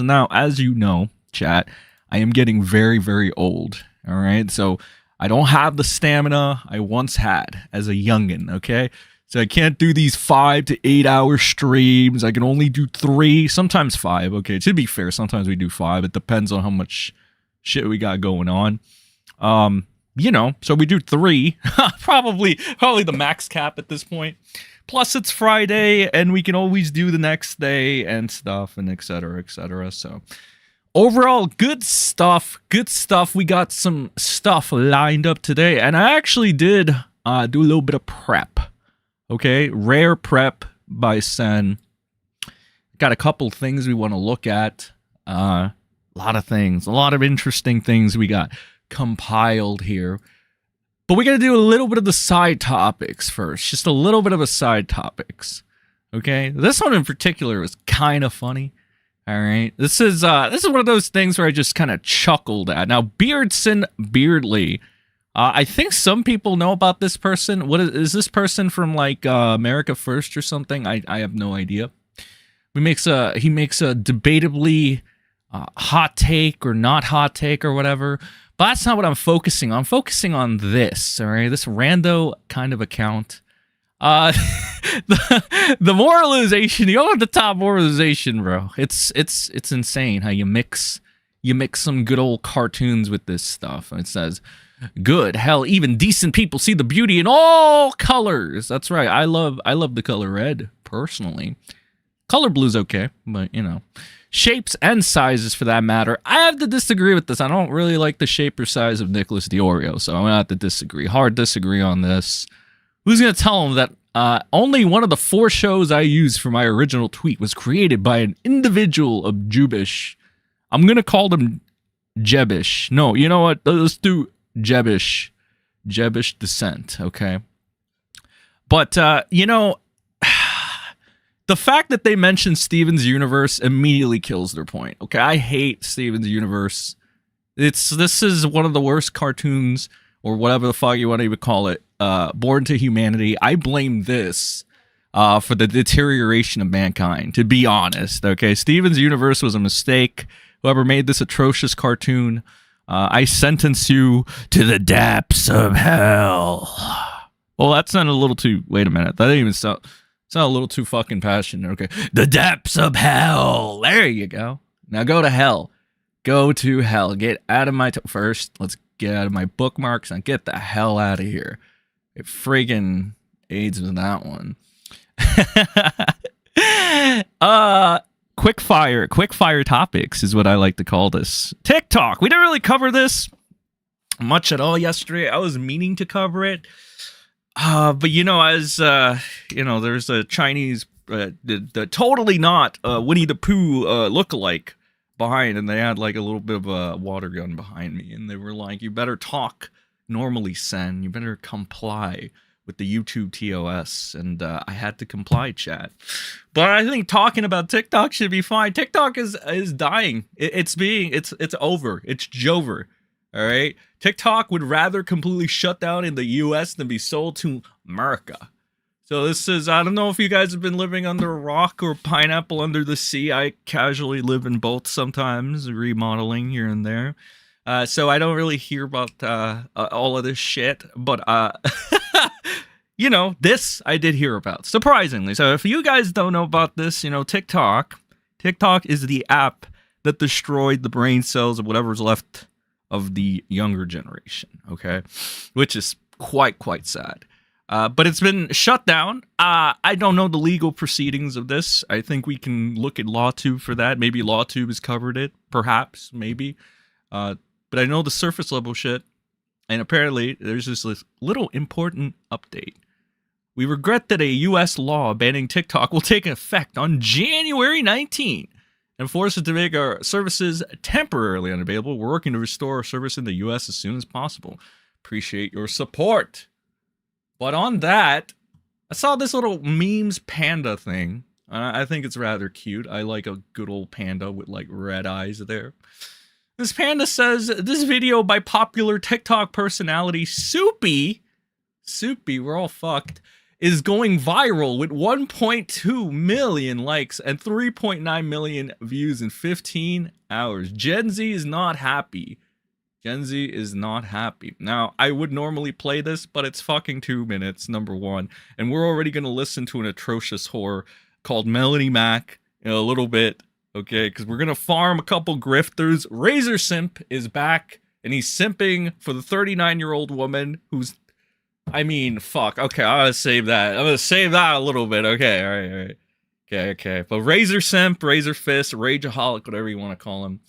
Now, as you know, chat, I am getting very, very old. All right. So I don't have the stamina I once had as a youngin'. Okay. So I can't do these 5 to 8 hour streams. I can only do 3, sometimes 5. Okay. To be fair, sometimes we do 5. It depends on how much shit we got going on. So we do 3. probably the max cap at this point. Plus it's Friday and we can always do the next day and stuff and etc. etc. So overall, good stuff. We got some stuff lined up today, and I actually did do a little bit of prep. Okay, rare prep by Sen. Got a couple things we want to look at. A lot of things, a lot of interesting things we got compiled here. But we're going to do a little bit of the side topics first. Just a little bit of a side topics. Okay? This one in particular is kind of funny. All right? This is one of those things where I just kind of chuckled at. Now, MrSEN Beardly. I think some people know about this person. What is this person from like America First or something? I have no idea. He makes a debatably hot take or not hot take or whatever. But that's not what I'm focusing on. I'm focusing on this, all right? This rando kind of account. The moralization, you over the top moralization, bro. It's insane how you mix some good old cartoons with this stuff. And it says, good, hell, even decent people see the beauty in all colors. That's right. I love the color red, personally. Color blue's okay, but shapes and sizes for that matter. I have to disagree with this. I don't really like the shape or size of Nicholas the Oreo, so I'm gonna have to disagree. Hard disagree on this. Who's gonna tell him that only one of the 4 shows I used for my original tweet was created by an individual of Jubish? I'm gonna call them Jebish. No, you know what? Let's do Jebish descent, okay? But the fact that they mention Steven's Universe immediately kills their point. Okay, I hate Steven's Universe. This is one of the worst cartoons, or whatever the fuck you want to even call it, born to humanity. I blame this for the deterioration of mankind, to be honest. Okay, Steven's Universe was a mistake. Whoever made this atrocious cartoon, I sentence you to the depths of hell. Well, that sounded a little too... Wait a minute. That didn't even sound... It's not a little too fucking passionate. Okay. The depths of hell. There you go. Now go to hell. Go to hell. Get out of my... First, let's get out of my bookmarks and get the hell out of here. It friggin' aids with that one. Quick fire topics is what I like to call this. TikTok. We didn't really cover this much at all yesterday. I was meaning to cover it. But as there's a Chinese, the totally not Winnie the Pooh lookalike behind, and they had like a little bit of a water gun behind me, and they were like, "You better talk normally, Sen. You better comply with the YouTube TOS," and I had to comply, chat. But I think talking about TikTok should be fine. TikTok is dying. It's over. It's Jover. All right. TikTok would rather completely shut down in the US than be sold to America. So this is, I don't know if you guys have been living under a rock or pineapple under the sea. I casually live in both sometimes, remodeling here and there. So I don't really hear about all of this shit. But, this I did hear about, surprisingly. So if you guys don't know about this, TikTok is the app that destroyed the brain cells of whatever's left of the younger generation, okay? Which is quite sad. But it's been shut down. I don't know the legal proceedings of this. I think we can look at LawTube for that. Maybe LawTube has covered it. Perhaps, maybe. But I know the surface level shit. And apparently, there's this little important update. We regret that a U.S. law banning TikTok will take effect on January 19th. And force us to make our services temporarily unavailable. We're working to restore our service in the U.S. as soon as possible. Appreciate your support. But on that, I saw this little memes panda thing. I think it's rather cute. I like a good old panda with like red eyes there. This panda says, this video by popular TikTok personality Soupy, we're all fucked, is going viral with 1.2 million likes and 3.9 million views in 15 hours. Gen Z is not happy. Gen Z is not happy. Now, I would normally play this, but it's fucking 2 minutes, number one. And we're already going to listen to an atrocious whore called Melanie Mac in a little bit, okay? Because we're going to farm a couple grifters. Razor Simp is back, and he's simping for the 39-year-old woman who's... I mean, fuck. Okay, I'm going to save that. I'm going to save that a little bit. Okay, all right. Okay. But Razor Simp, Razor Fist, Rageaholic, whatever you want to call him.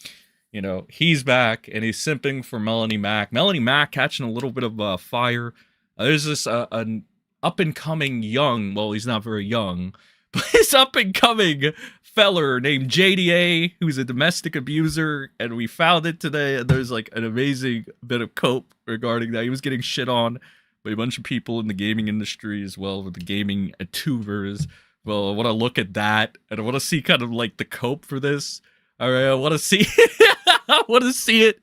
You know, he's back, and he's simping for Melanie Mac. Melanie Mac catching a little bit of fire. There's this an up-and-coming young, well, he's not very young, but he's up-and-coming feller named JDA, who's a domestic abuser, and we found it today, and there's, like, an amazing bit of cope regarding that. He was getting shit on by a bunch of people in the gaming industry as well, with the gaming tubers. Well, I want to look at that, and I want to see kind of, like, the cope for this. All right, I want to see I want to see it.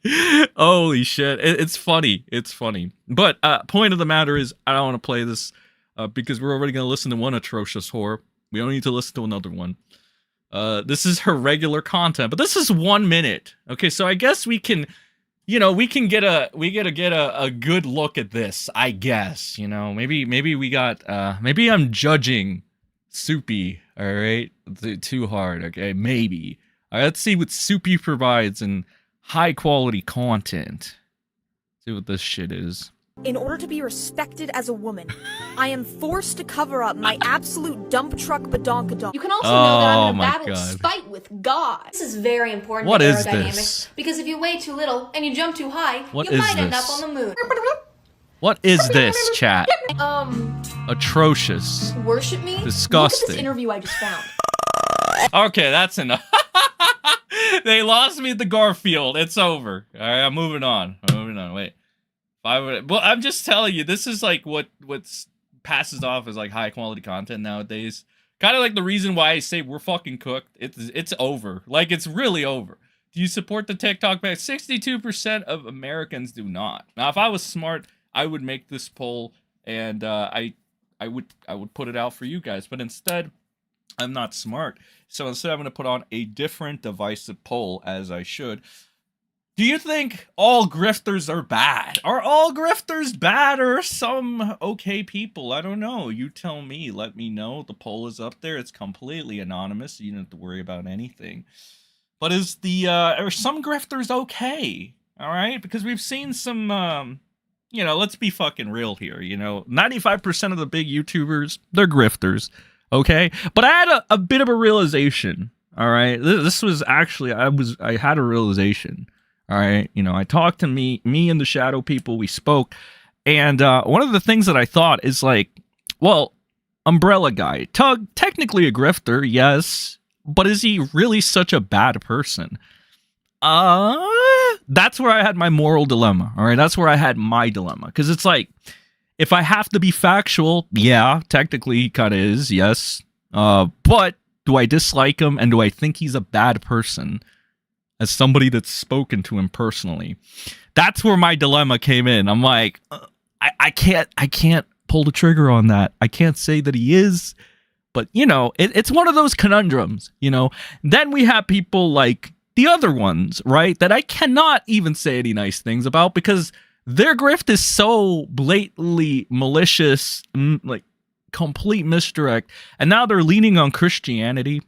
Holy shit. It's funny. It's funny. But point of the matter is, I don't want to play this because we're already going to listen to one atrocious whore. We don't need to listen to another one. This is her regular content, but this is 1 minute. Okay, so I guess we can, you know, we get a good look at this, I guess. You know, maybe we got, maybe I'm judging Soupy, all right, too hard, okay, maybe. All right, let's see what Soupy provides in high-quality content. See what this shit is. In order to be respected as a woman, I am forced to cover up my absolute dump truck badonkadonk. You can also know that I'm in a battle spite with God. This is very important to aerodynamics, because if you weigh too little and you jump too high, you might end up on the moon. What is this, chat? Atrocious. Worship me? Disgusting. Look at this interview I just found. Okay, that's enough. They lost me at the Garfield. It's over. All right, I'm moving on. Wait. Well, I'm just telling you, this is like what passes off as like high quality content nowadays. Kind of like the reason why I say we're fucking cooked. It's over. Like, it's really over. Do you support the TikTok ban? 62% of Americans do not. Now, if I was smart, I would make this poll, and I would put it out for you guys. But instead, I'm not smart. So instead, I'm going to put on a different divisive poll, as I should. Do you think all grifters are bad? Are all grifters bad, or some okay people? I don't know. You tell me. Let me know. The poll is up there. It's completely anonymous. You don't have to worry about anything. But are some grifters okay? All right? Because we've seen some, you know, let's be fucking real here. You know, 95% of the big YouTubers, they're grifters. Okay? But I had a bit of a realization. All right? This was actually, I had a realization. All right, you know, I talked to me and the shadow people, we spoke, and one of the things that I thought is like, well, Umbrella Guy, Tug, technically a grifter, yes, but is he really such a bad person? That's where I had my moral dilemma, all right? That's where I had my dilemma, because it's like, if I have to be factual, yeah, technically he kind of is, yes, but do I dislike him, and do I think he's a bad person? As somebody that's spoken to him personally, that's where my dilemma came in. I'm like, I can't pull the trigger on that. I can't say that he is, but you know, it's one of those conundrums, you know. Then we have people like the other ones, right? That I cannot even say any nice things about because their grift is so blatantly malicious, like complete misdirect, and now they're leaning on Christianity.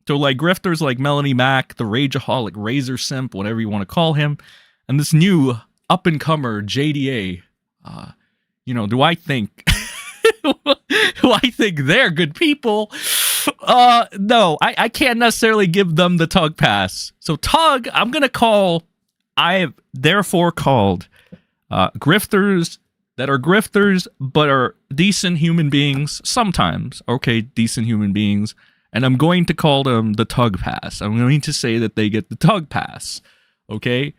So, like, grifters like Melanie Mac, the Rageaholic, Razor Simp, whatever you want to call him, and this new up-and-comer, JDA, you know, do I think... do I think they're good people? No, I can't necessarily give them the Tug pass. So, Tug, I'm going to call... I have therefore called grifters that are grifters, but are decent human beings, sometimes, okay, decent human beings, and I'm going to call them the Tug Pass. I'm going to say that they get the Tug Pass, okay?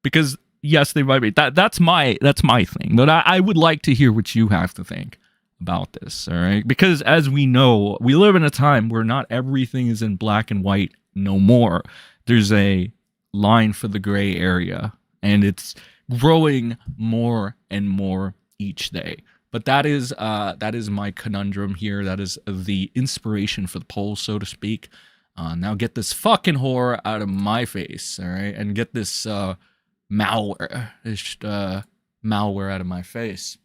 Because yes, they might be. That's my thing. But I would like to hear what you have to think about this, all right? Because as we know, we live in a time where not everything is in black and white no more. There's a line for the gray area, and it's growing more and more each day. But that is my conundrum here. That is the inspiration for the poll, so to speak. Now get this fucking whore out of my face, all right? And get this malware out of my face.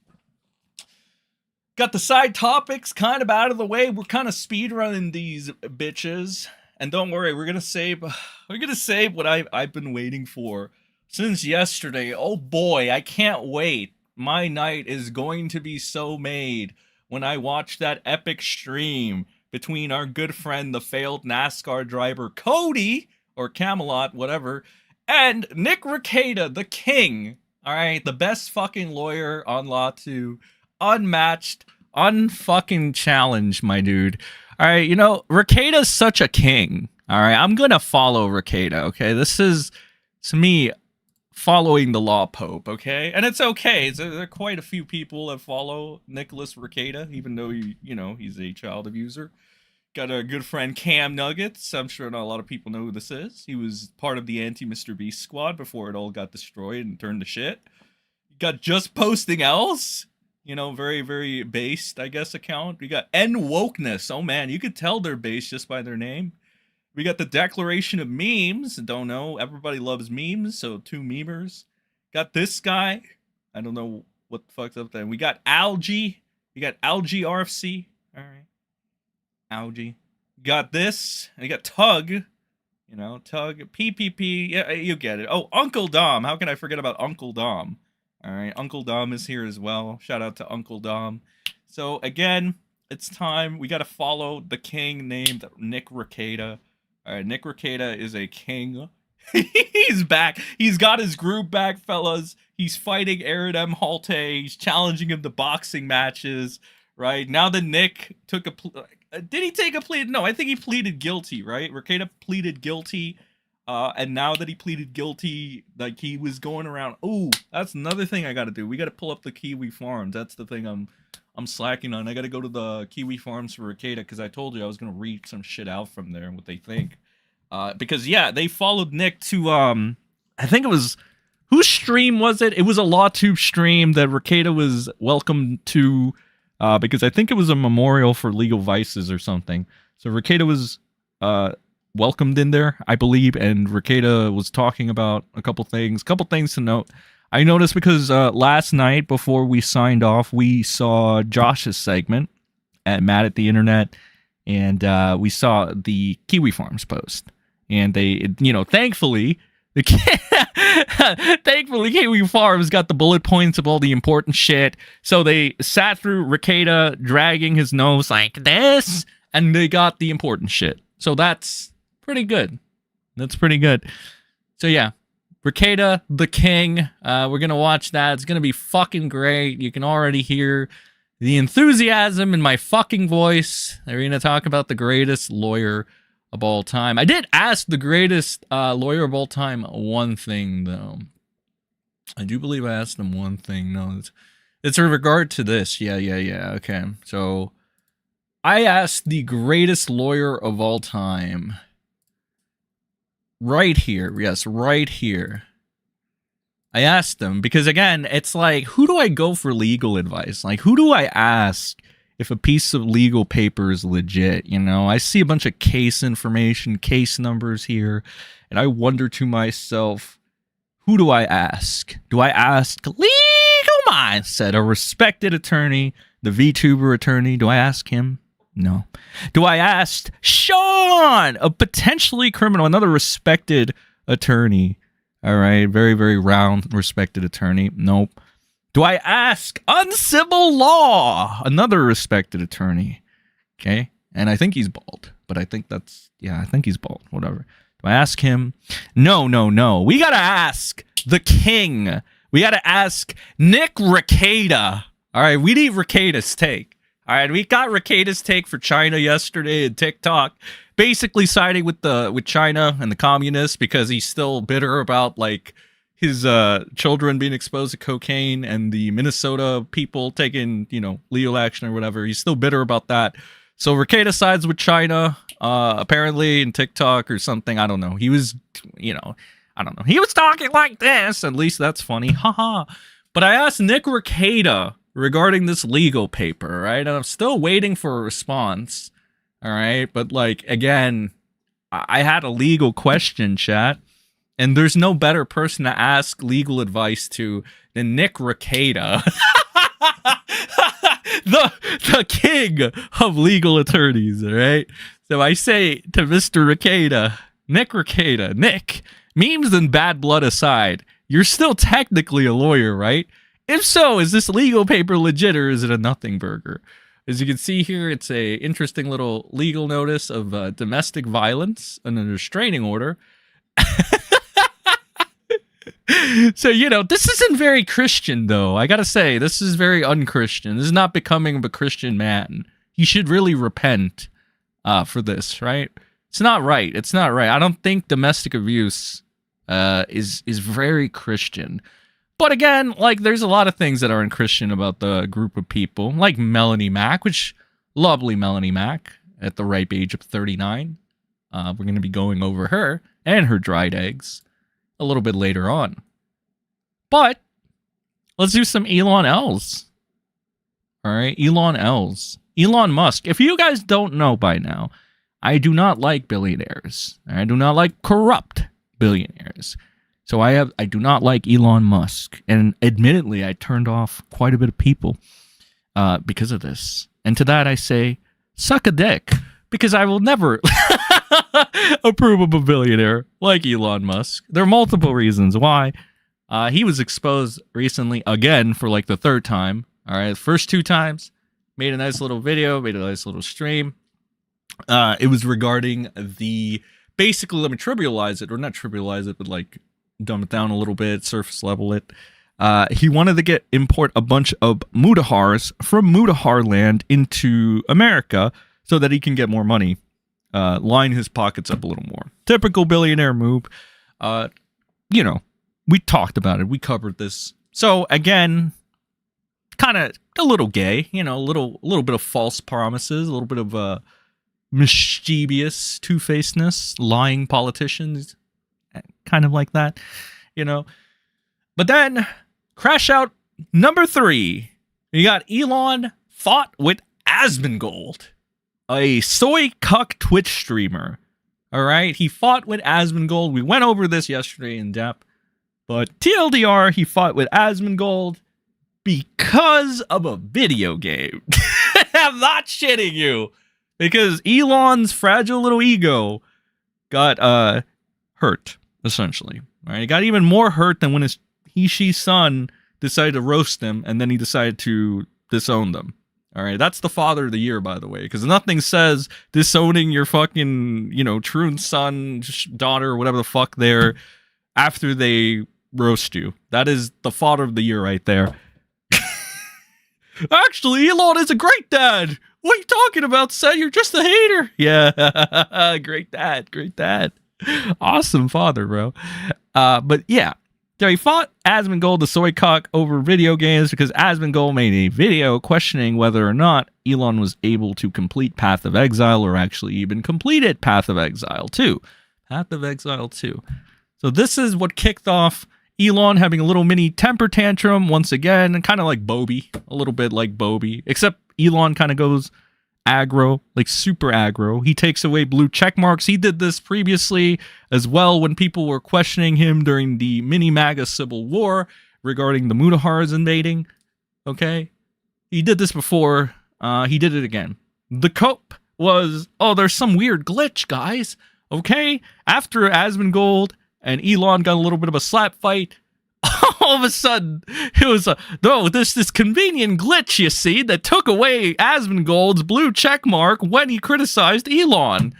Got the side topics kind of out of the way. We're kind of speed running these bitches. And don't worry, we're gonna save what I've been waiting for since yesterday. Oh boy, I can't wait. My night is going to be so made when I watch that epic stream between our good friend, the failed NASCAR driver Cody, or Camelot, whatever, and Nick Rekieta, the king. All right, the best fucking lawyer on Law 2, unmatched, unfucking challenged, my dude. All right, you know, Rekieta's such a king. All right, I'm gonna follow Rekieta. Okay, this is, to me, following the law pope. Okay, and it's okay. There are quite a few people that follow Nicholas Rekieta, even though he's a child abuser. Got a good friend Cam Nuggets. I'm sure not a lot of people know who this is. He was part of the anti-Mr. Beast squad before it all got destroyed and turned to shit. Got Just Posting Else. You know, very, very based, I guess, account. We got N Wokeness. Oh, man, you could tell they're based just by their name. We got the Declaration of Memes. Don't know. Everybody loves memes, so 2 memers. Got this guy. I don't know what the fuck's up there. We got Algae. We got Algae RFC. All right. Algae. Got this. And we got Tug. You know, Tug. PPP. Yeah, you get it. Oh, Uncle Dom. How can I forget about Uncle Dom? All right, Uncle Dom is here as well. Shout out to Uncle Dom. So again, it's time. We got to follow the king named Nick Rekieta. All right, Nick Rekieta is a king. He's back. He's got his group back, fellas. He's fighting Aridem Halte. He's challenging him to boxing matches. Right now that Nick took a did he take a plea? No, I think he pleaded guilty. Right, Rekieta pleaded guilty. And now that he pleaded guilty, like he was going around. Oh, that's another thing I got to do. We got to pull up the Kiwi Farms. That's the thing I'm slacking on. I got to go to the Kiwi Farms for Rekieta because I told you I was gonna read some shit out from there and what they think. Because yeah, they followed Nick to I think it was, whose stream was it? It was a LawTube stream that Rekieta was welcomed to, because I think it was a memorial for legal vices or something. So Rekieta was welcomed in there, I believe, and Rekieta was talking about a couple things to note. I noticed because last night before we signed off, we saw Josh's segment at Mad at the Internet, and we saw the Kiwi Farms post, and they, thankfully, thankfully Kiwi Farms got the bullet points of all the important shit, so they sat through Rekieta dragging his nose like this, and they got the important shit. So that's pretty good. That's pretty good. So yeah, Rekieta, the king. We're gonna watch that. It's gonna be fucking great. You can already hear the enthusiasm in my fucking voice. We're gonna talk about the greatest lawyer of all time. I did ask the greatest lawyer of all time one thing, though. I do believe I asked him one thing. No, it's in regard to this. Yeah. Okay, so I asked the greatest lawyer of all time. Right here. Yes, right here. I asked them because, again, it's like, who do I go for legal advice? Like, who do I ask if a piece of legal paper is legit? I see a bunch of case information, case numbers here, and I wonder to myself, who do I ask? Do I ask Legal Mindset, a respected attorney, the VTuber attorney? Do I ask him? No. Do I ask Sean, a potentially criminal, another respected attorney? All right, very, very round, respected attorney. Nope. Do I ask Uncivil Law, another respected attorney? Okay, and I think he's bald, but I think he's bald, whatever. Do I ask him? No. We gotta ask the king. We gotta ask Nick Rekieta. All right, we need Rekieta's take. All right, we got Rekieta's take for China yesterday and TikTok, basically siding with China and the communists because he's still bitter about like his children being exposed to cocaine and the Minnesota people taking legal action or whatever. He's still bitter about that. So Rekieta sides with China, apparently in TikTok or something. I don't know. He was, I don't know. He was talking like this. At least that's funny. Haha. But I asked Nick Rekieta. regarding this legal paper, right? And I'm still waiting for a response, all right? But, like, again, I had a legal question, chat, and there's no better person to ask legal advice to than Nick Rekieta, the king of legal attorneys, all right? So I say to Mr. Rekieta, Nick, memes and bad blood aside, you're still technically a lawyer, right? If so, is this legal paper legit or is it a nothing burger? As you can see here, it's a interesting little legal notice of domestic violence and a restraining order. So, you know, this isn't very Christian, though. I gotta say, this is very unchristian. This is not becoming of a Christian man. He should really repent for this, right? It's not right. It's not right. I don't think domestic abuse is very Christian. But again, like, there's a lot of things that aren't Christian about the group of people, like Melanie Mack, which, lovely Melanie Mack, at the ripe age of 39. We're going to be going over her and her dried eggs a little bit later on. But let's do some Elon L's. All right, Elon L's. Elon Musk. If you guys don't know by now, I do not like billionaires. I do not like corrupt billionaires. So I do not like Elon Musk. And admittedly, I turned off quite a bit of people because of this. And to that I say, suck a dick. Because I will never approve of a billionaire like Elon Musk. There are multiple reasons why. He was exposed recently again for like the third time. All right, the first 2 times, made a nice little video, made a nice little stream. It was regarding basically, let me trivialize it, or not trivialize it, but like dumb it down a little bit, surface level it. He wanted to import a bunch of Mutahars from Mutahar land into America so that he can get more money, line his pockets up a little more. Typical billionaire move. You know, we talked about it. We covered this. So again, kind of a little gay, you know, a little bit of false promises, a little bit of mischievous two-facedness, lying politicians, kind of like that, you know. But then, crash out number 3. You got Elon fought with Asmongold, a soy cuck Twitch streamer. All right, he fought with Asmongold. We went over this yesterday in depth, but TLDR, he fought with Asmongold because of a video game. I'm not shitting you. Because Elon's fragile little ego got hurt, essentially. All right, he got even more hurt than when his she son decided to roast them, and then he decided to disown them. All right, that's the father of the year, by the way, because nothing says disowning your fucking, you know, true son, daughter, whatever the fuck there after they roast you. That is the father of the year right there. Actually, Elon is a great dad. What are you talking about, son? You're just a hater. Yeah, great dad. Awesome father, bro. But yeah, so he fought Asmongold, the soy cock, over video games because Asmongold made a video questioning whether or not Elon was able to complete Path of Exile or actually even completed Path of Exile 2. Path of Exile 2. So this is what kicked off Elon having a little mini temper tantrum once again, kind of like Bobby, a little bit like Bobby, except Elon kind of goes aggro, like super aggro. He takes away blue check marks. He did this previously as well when people were questioning him during the mini MAGA civil war regarding the Mutahars invading. Okay, he did this before. He did it again. The cope was, oh, there's some weird glitch, guys. Okay, after Asmongold and Elon got a little bit of a slap fight, all of a sudden, it was this convenient glitch, you see, that took away Asmongold's blue check mark when he criticized Elon.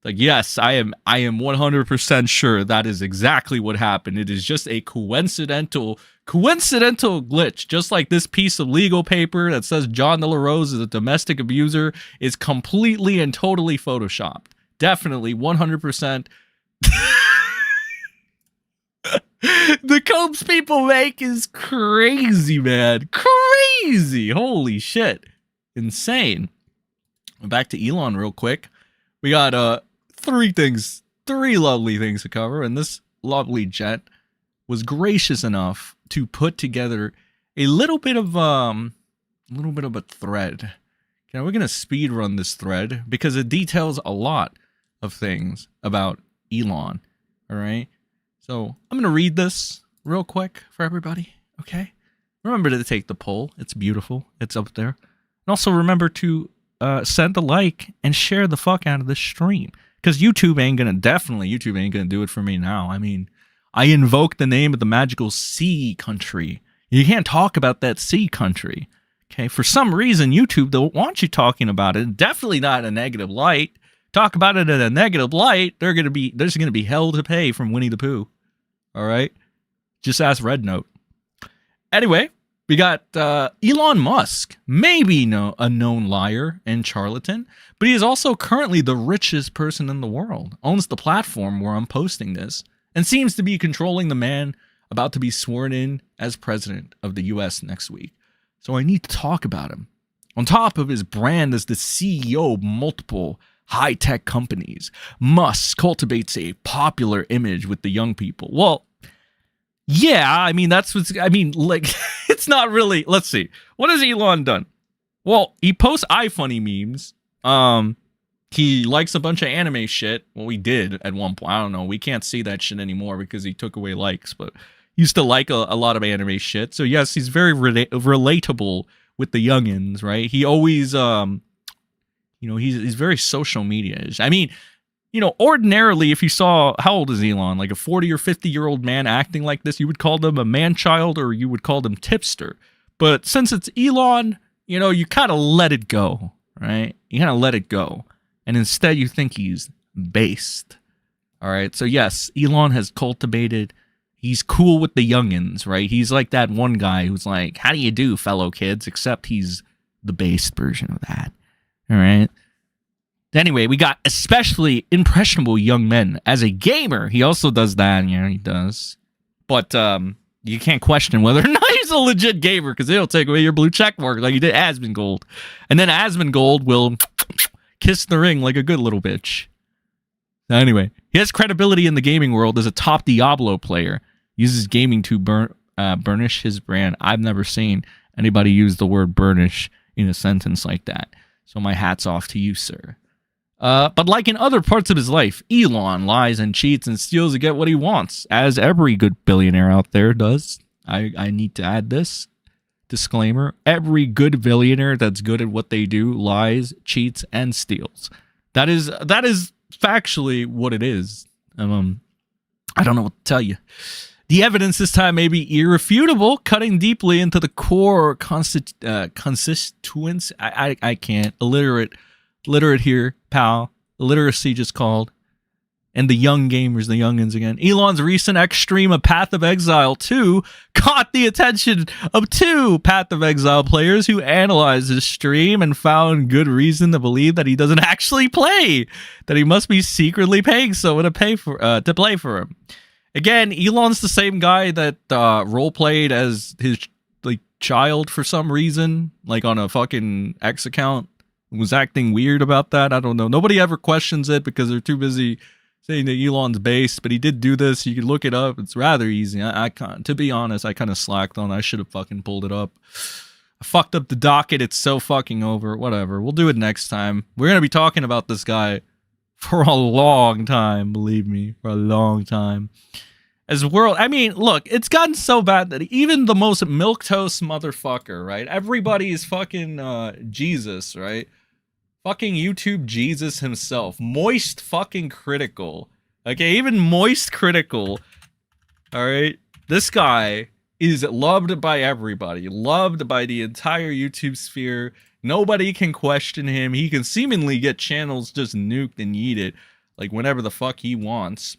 Like, yes, I am 100% sure that is exactly what happened. It is just a coincidental glitch, just like this piece of legal paper that says John De La Rose is a domestic abuser is completely and totally photoshopped. Definitely 100%. The copes people make is crazy, man. Crazy. Holy shit. Insane. Back to Elon real quick. We got three lovely things to cover, and this lovely gent was gracious enough to put together a little bit of a little bit of a thread. Okay, we're going to speed run this thread because it details a lot of things about Elon. All right. So I'm going to read this real quick for everybody. Okay. Remember to take the poll. It's beautiful. It's up there. And also remember to send a like and share the fuck out of this stream. Because YouTube ain't going to do it for me now. I mean, I invoke the name of the magical sea country. You can't talk about that sea country. Okay, for some reason, YouTube don't want you talking about it. Definitely not in a negative light. Talk about it in a negative light, there's gonna be hell to pay from Winnie the Pooh. All right, just ask Red Note. Anyway, we got Elon Musk, maybe a known liar and charlatan, but he is also currently the richest person in the world. Owns the platform where I'm posting this, and seems to be controlling the man about to be sworn in as president of the U.S. next week. So I need to talk about him. On top of his brand as the CEO of multiple high-tech companies, Musk cultivates a popular image with the young people. Well, yeah, I mean, it's not really, let's see. What has Elon done? Well, he posts iFunny memes. He likes a bunch of anime shit. Well, he did at one point. I don't know. We can't see that shit anymore because he took away likes, but used to like a lot of anime shit. So yes, he's very relatable with the youngins, right? He always, he's very social media-ish. I mean, ordinarily, if you saw, how old is Elon? Like a 40 or 50-year-old man acting like this, you would call them a man-child or you would call them tipster. But since it's Elon, you kind of let it go, right? You kind of let it go. And instead, you think he's based. All right? So yes, Elon has cultivated... He's cool with the youngins, right? He's like that one guy who's like, how do you do, fellow kids? Except he's the based version of that. All right? Anyway, we got especially impressionable young men. As a gamer, he also does that. Yeah, he does. But you can't question whether or not he's a legit gamer because he'll take away your blue check mark like he did Asmongold. And then Asmongold will kiss the ring like a good little bitch. Anyway, he has credibility in the gaming world as a top Diablo player. Uses gaming to burnish his brand. I've never seen anybody use the word burnish in a sentence like that. So my hat's off to you, sir. But like in other parts of his life, Elon lies and cheats and steals to get what he wants, as every good billionaire out there does. I need to add this disclaimer. Every good billionaire that's good at what they do lies, cheats, and steals. That is factually what it is. I don't know what to tell you. The evidence this time may be irrefutable, cutting deeply into the core constituents. I can't. Illiterate here, pal. Illiteracy just called. And the young gamers, the youngins again. Elon's recent X-Stream of Path of Exile 2 caught the attention of two Path of Exile players who analyzed his stream and found good reason to believe that he doesn't actually play, that he must be secretly paying someone to play for him. Again, Elon's the same guy that role-played as his child for some reason, like on a fucking X account, was acting weird about that. I don't know. Nobody ever questions it because they're too busy saying that Elon's based, but he did do this. You can look it up. It's rather easy. To be honest, I kind of slacked on it. I should have fucking pulled it up. I fucked up the docket. It's so fucking over. Whatever. We'll do it next time. We're going to be talking about this guy for a long time, believe me, for a long time. Look, it's gotten so bad that even the most milquetoast motherfucker, right? Everybody is fucking Jesus, right? Fucking YouTube Jesus himself. Moist fucking critical. Okay, even moist critical. Alright? This guy is loved by everybody. Loved by the entire YouTube sphere. Nobody can question him. He can seemingly get channels just nuked and yeeted. Like whenever the fuck he wants.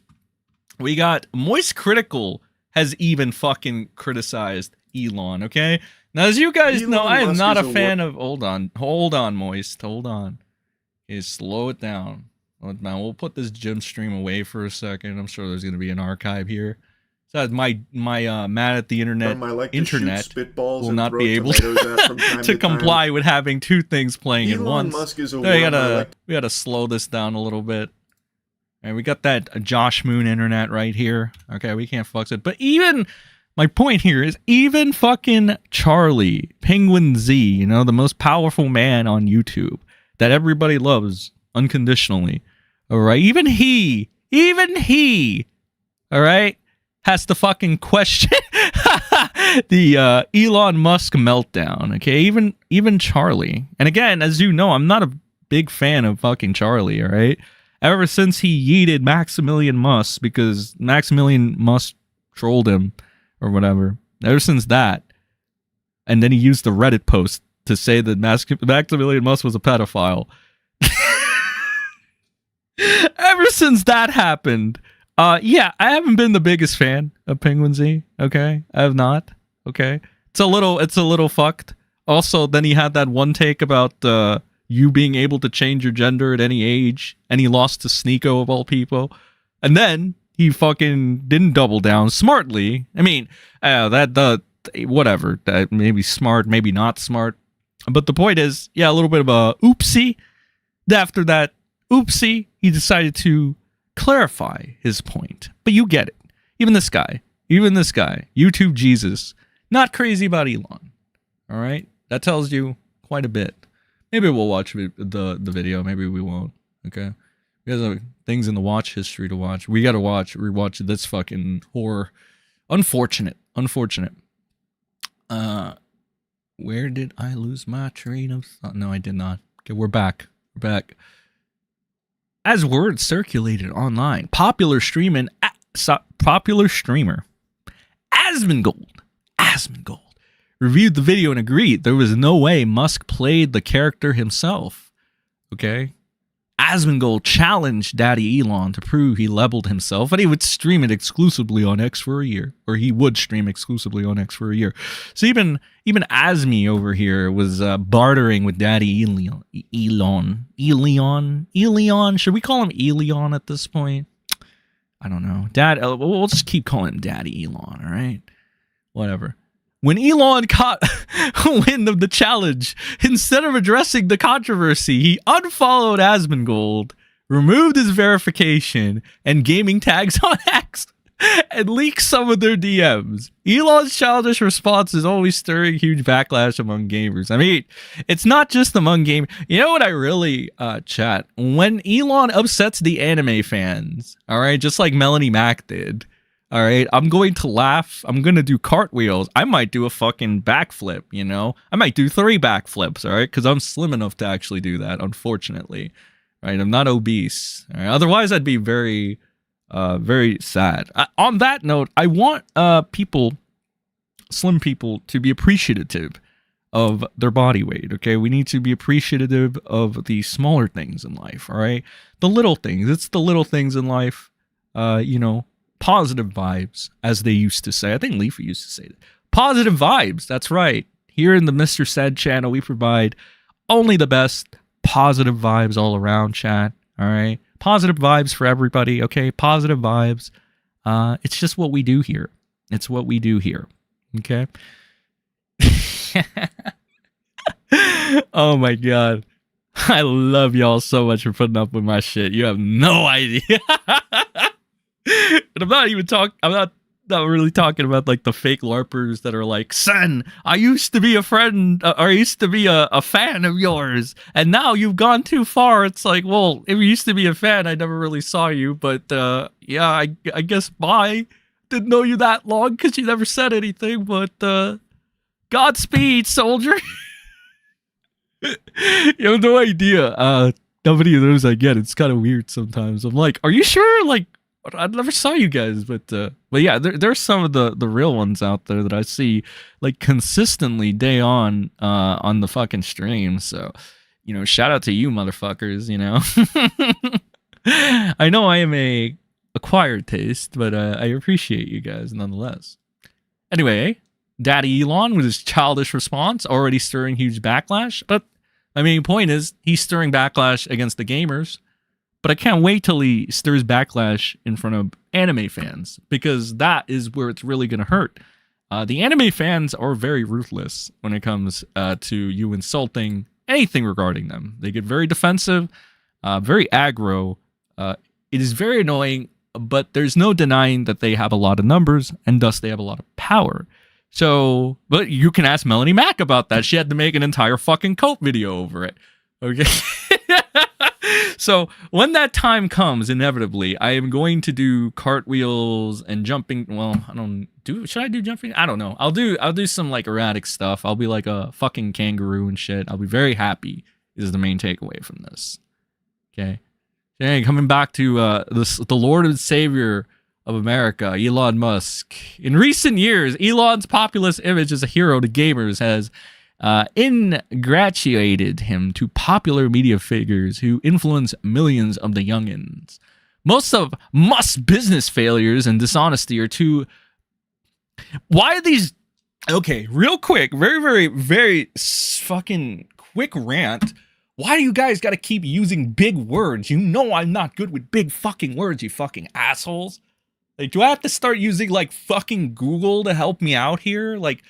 We got Moist Critical has even fucking criticized Elon, okay? Now, as you guys know, I am not a fan of... Hold on, Moist. Hold on. Okay, slow it down. Now, we'll put this gym stream away for a second. I'm sure there's going to be an archive here. So my mad at the internet will not be able to comply with having two things playing at once. So we gotta slow this down a little bit. And we got that Josh Moon internet right here. Okay, we can't fuck it. But even My point here is even fucking Charlie, Penguin Z, you know, the most powerful man on YouTube that everybody loves unconditionally. All right. Even he, all right, has to fucking question the Elon Musk meltdown. Okay. Even Charlie. And again, as you know, I'm not a big fan of fucking Charlie. All right. Ever since he yeeted Maximilian Musk because Maximilian Musk trolled him or whatever. Ever since that. And then he used the Reddit post to say that Maximilian Musk was a pedophile. Ever since that happened, yeah, I haven't been the biggest fan of Penguin Z. Okay, I have not. Okay, it's a little fucked. Also, then he had that one take about you being able to change your gender at any age, and he lost to Sneeko of all people, and then he fucking didn't double down smartly. I mean, whatever. That maybe smart, maybe not smart. But the point is, yeah, a little bit of a oopsie. After that oopsie, he decided to clarify his point. But you get it. Even this guy, YouTube Jesus, not crazy about Elon. All right? That tells you quite a bit. Maybe we'll watch the video. Maybe we won't. Okay? We have things in the watch history to watch. We got to rewatch this fucking horror. Unfortunate. Where did I lose my train of thought? No, I did not. Okay, we're back. As word circulated online, popular streamer Asmongold reviewed the video and agreed there was no way Musk played the character himself. Okay? Asmongold challenged Daddy Elon to prove he leveled himself, and he would stream it exclusively on X for a year. Or he would stream exclusively on X for a year. So even Asmi over here was bartering with Daddy Elon. Should we call him Elon at this point? I don't know. We'll just keep calling him Daddy Elon, all right? Whatever. When Elon caught wind of the challenge, instead of addressing the controversy, he unfollowed Asmongold, removed his verification and gaming tags on X, and leaked some of their DMs. Elon's childish response is always stirring huge backlash among gamers. I mean, it's not just among gamers. You know what I really chat? When Elon upsets the anime fans, all right, just like Melanie Mac did, all right, I'm going to laugh. I'm going to do cartwheels. I might do a fucking backflip, you know? I might do 3 backflips, all right? Because I'm slim enough to actually do that, unfortunately. Right? I'm not obese. All right? Otherwise, I'd be very, very sad. On that note, I want slim people, to be appreciative of their body weight, okay? We need to be appreciative of the smaller things in life, all right? The little things. It's the little things in life, you know, positive vibes, as they used to say. I think Leafy used to say that. Positive vibes, that's right. Here in the MrSEN channel, we provide only the best positive vibes all around, chat. All right? Positive vibes for everybody, okay? Positive vibes. It's just what we do here. It's what we do here, okay? Oh my god. I love y'all so much for putting up with my shit. You have no idea. And I'm not really talking about like the fake LARPers that are like, Sen, I used to be a friend, or I used to be a fan of yours, and now you've gone too far. It's like, well, if you used to be a fan, I never really saw you, but yeah, I guess bye. Didn't know you that long because you never said anything, but Godspeed, soldier. You have no idea. Nobody knows I get it. It's kind of weird sometimes. I'm like, are you sure? Like, I never saw you guys, but yeah, there's some of the real ones out there that I see like consistently day on the fucking stream. So, you know, shout out to you motherfuckers, you know. I know I am a acquired taste, but I appreciate you guys nonetheless. Anyway, Daddy Elon with his childish response already stirring huge backlash, but my main point is he's stirring backlash against the gamers. But I can't wait till he stirs backlash in front of anime fans, because that is where it's really going to hurt. The anime fans are very ruthless when it comes to you insulting anything regarding them. They get very defensive, very aggro. It is very annoying, but there's no denying that they have a lot of numbers, and thus they have a lot of power. So, but you can ask Melanie Mack about that. She had to make an entire fucking cope video over it. Okay. So when that time comes, inevitably, I am going to do cartwheels and jumping. Well, should I do jumping? I don't know. I'll do some like erratic stuff. I'll be like a fucking kangaroo and shit. I'll be very happy is the main takeaway from this. Okay. Hey, coming back to the Lord and Savior of America, Elon Musk. In recent years, Elon's populist image as a hero to gamers has ingratiated him to popular media figures who influence millions of the youngins. Most of Musk's business failures and dishonesty are too... Why are these... Okay, real quick, very, very, very fucking quick rant. Why do you guys gotta keep using big words? You know I'm not good with big fucking words, you fucking assholes. Like, do I have to start using, like, fucking Google to help me out here? Like,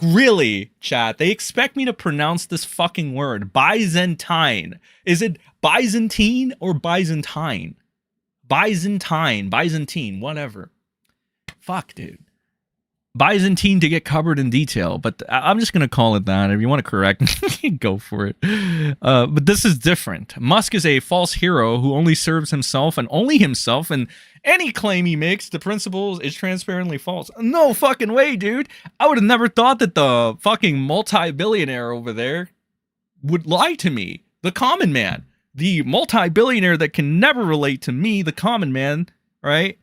really, chat, they expect me to pronounce this fucking word. Byzantine. Is it Byzantine or Byzantine? Byzantine, whatever. Fuck, dude. Byzantine to get covered in detail, but I'm just going to call it that. If you want to correct me, go for it. But this is different. Musk is a false hero who only serves himself and only himself, and any claim he makes to principles is transparently false. No fucking way, dude. I would have never thought that the fucking multi-billionaire over there would lie to me. The common man. The multi-billionaire that can never relate to me, the common man, right?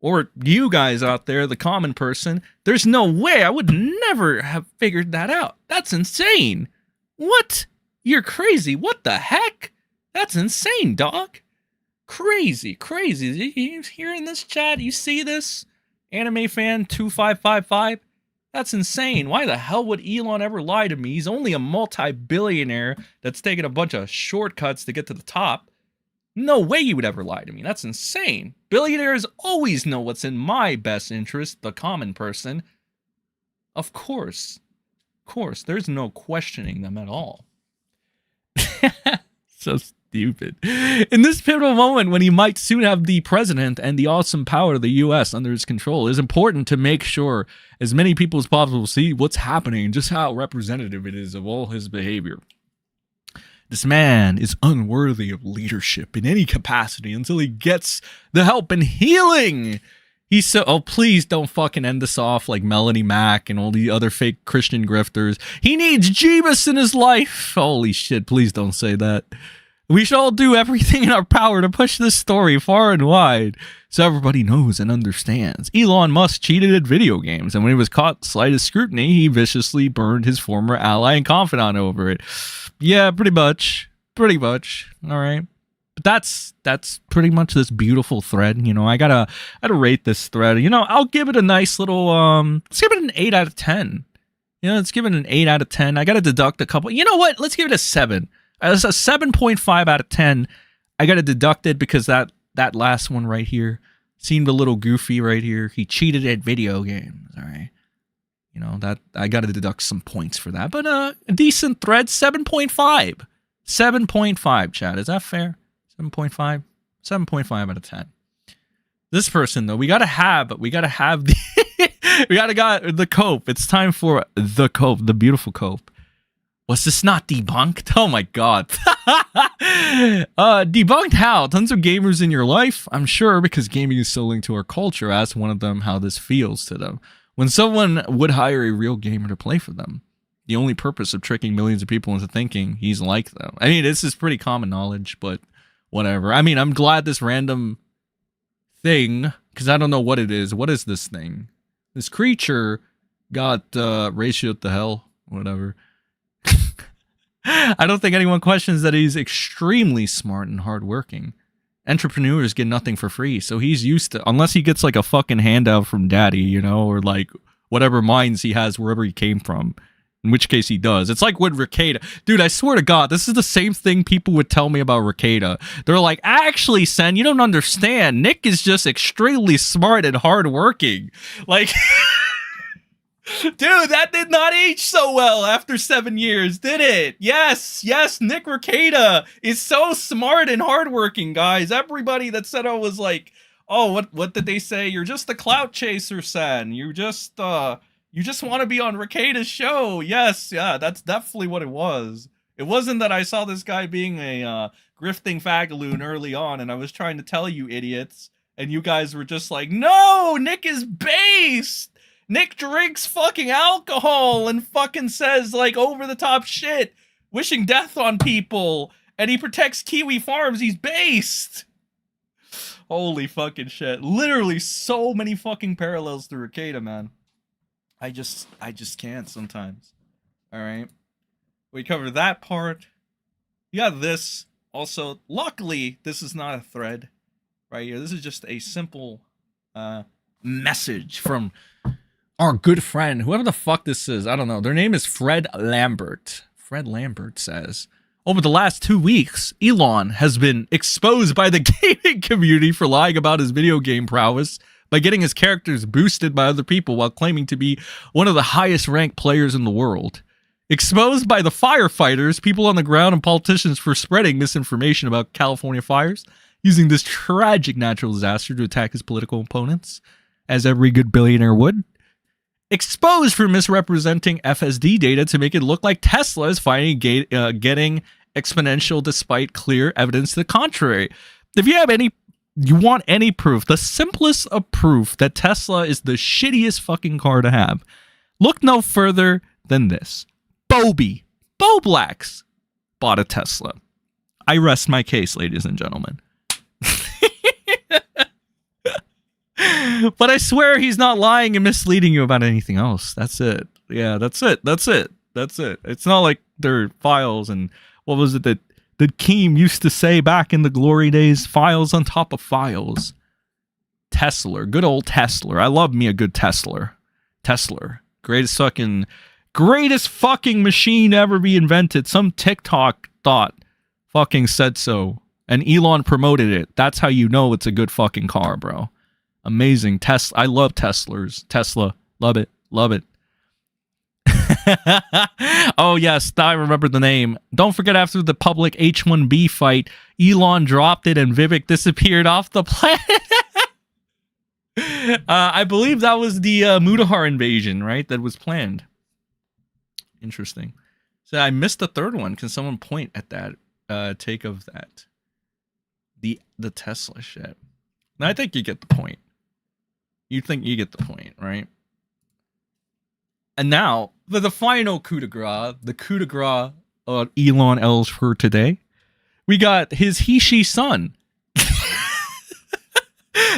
Or you guys out there, the common person. There's no way. I would never have figured that out. That's insane. What? You're crazy. What the heck? That's insane, dog. Crazy. You hear in this chat? You see this? Anime fan 2555? That's insane. Why the hell would Elon ever lie to me? He's only a multi-billionaire that's taken a bunch of shortcuts to get to the top. No way he would ever lie to me. That's insane. Billionaires always know what's in my best interest, the common person. Of course. There's no questioning them at all. So stupid. In this pivotal moment when he might soon have the president and the awesome power of the U.S. under his control, it is important to make sure as many people as possible see what's happening and just how representative it is of all his behavior. This man is unworthy of leadership in any capacity until he gets the help and healing. He's so... Oh, please don't fucking end this off like Melanie Mack and all the other fake Christian grifters. He needs Jeebus in his life. Holy shit, please don't say that. We should all do everything in our power to push this story far and wide so everybody knows and understands. Elon Musk cheated at video games, and when he was caught slightest scrutiny, he viciously burned his former ally and confidant over it. Yeah, pretty much. All right. But that's pretty much this beautiful thread. You know, I gotta rate this thread. You know, I'll give it a nice little, let's give it an 8 out of 10. You know, let's give it an 8 out of 10. I gotta deduct a couple. You know what? Let's give it a 7. It's a 7.5 out of 10. I gotta deduct it because that last one right here seemed a little goofy right here. He cheated at video games. All right. You know, that I got to deduct some points for that. But a decent thread, 7.5. 7.5, chat. Is that fair? 7.5? 7.5 out of 10. This person, though, we got to have the... we got the cope. It's time for the cope, the beautiful cope. Was this not debunked? Oh my god. Debunked how? Tons of gamers in your life? I'm sure, because gaming is so linked to our culture. Ask one of them how this feels to them. When someone would hire a real gamer to play for them, the only purpose of tricking millions of people into thinking he's like them. I mean, this is pretty common knowledge, but whatever. I mean, I'm glad this random thing, because I don't know what it is. What is this thing? This creature got ratioed to hell, whatever. I don't think anyone questions that he's extremely smart and hardworking. Entrepreneurs get nothing for free, so he's used to, unless he gets like a fucking handout from daddy, you know, or like whatever mines he has wherever he came from, in which case he does. It's like with Rekieta. Dude, I swear to God, this is the same thing people would tell me about Rekieta. They're like, actually, Sen, you don't understand. Nick is just extremely smart and hardworking. Like... Dude, that did not age so well after 7 years, did it? Yes, Nick Rekieta is so smart and hardworking, guys. Everybody that said I was like, oh, what did they say? You're just a clout chaser, Sen. You just want to be on Rekieta's show. Yes, yeah, that's definitely what it was. It wasn't that I saw this guy being a grifting fagaloon early on, and I was trying to tell you idiots, and you guys were just like, no, Nick is based. Nick drinks fucking alcohol and fucking says like over the top shit, wishing death on people, and he protects Kiwi Farms. He's based. Holy fucking shit. Literally so many fucking parallels to Rekieta, man. I just can't sometimes. Alright. We covered that part. You got this. Also, luckily, this is not a thread right here. This is just a simple message from our good friend, whoever the fuck this is. I don't know. Their name is Fred Lambert. Fred Lambert says, over the last 2 weeks, Elon has been exposed by the gaming community for lying about his video game prowess by getting his characters boosted by other people while claiming to be one of the highest ranked players in the world. Exposed by the firefighters, people on the ground, and politicians for spreading misinformation about California fires, using this tragic natural disaster to attack his political opponents, as every good billionaire would. Exposed for misrepresenting FSD data to make it look like Tesla is finally getting exponential despite clear evidence to the contrary. If you want any proof, the simplest of proof that Tesla is the shittiest fucking car to have, look no further than this. Bo Blacks bought a Tesla. I rest my case, ladies and gentlemen. But I swear he's not lying and misleading you about anything else. That's it. Yeah, that's it. It's not like their files and what was it that Keem used to say back in the glory days? Files on top of files. Tesla. Good old Tesla. I love me a good Tesla. Greatest fucking machine ever be invented. Some TikTok thought fucking said so. And Elon promoted it. That's how you know it's a good fucking car, bro. Amazing. I love Teslas. Tesla. Love it. Oh, yes. Now I remember the name. Don't forget, after the public H1B fight, Elon dropped it and Vivek disappeared off the planet. I believe that was the Mudahar invasion, right? That was planned. Interesting. So I missed the third one. Can someone point at that take of that? The Tesla shit. And I think you get the point. You think you get the point, right? And now, the final coup de grace, the coup de grace of Elon L's for today, we got his he-she son.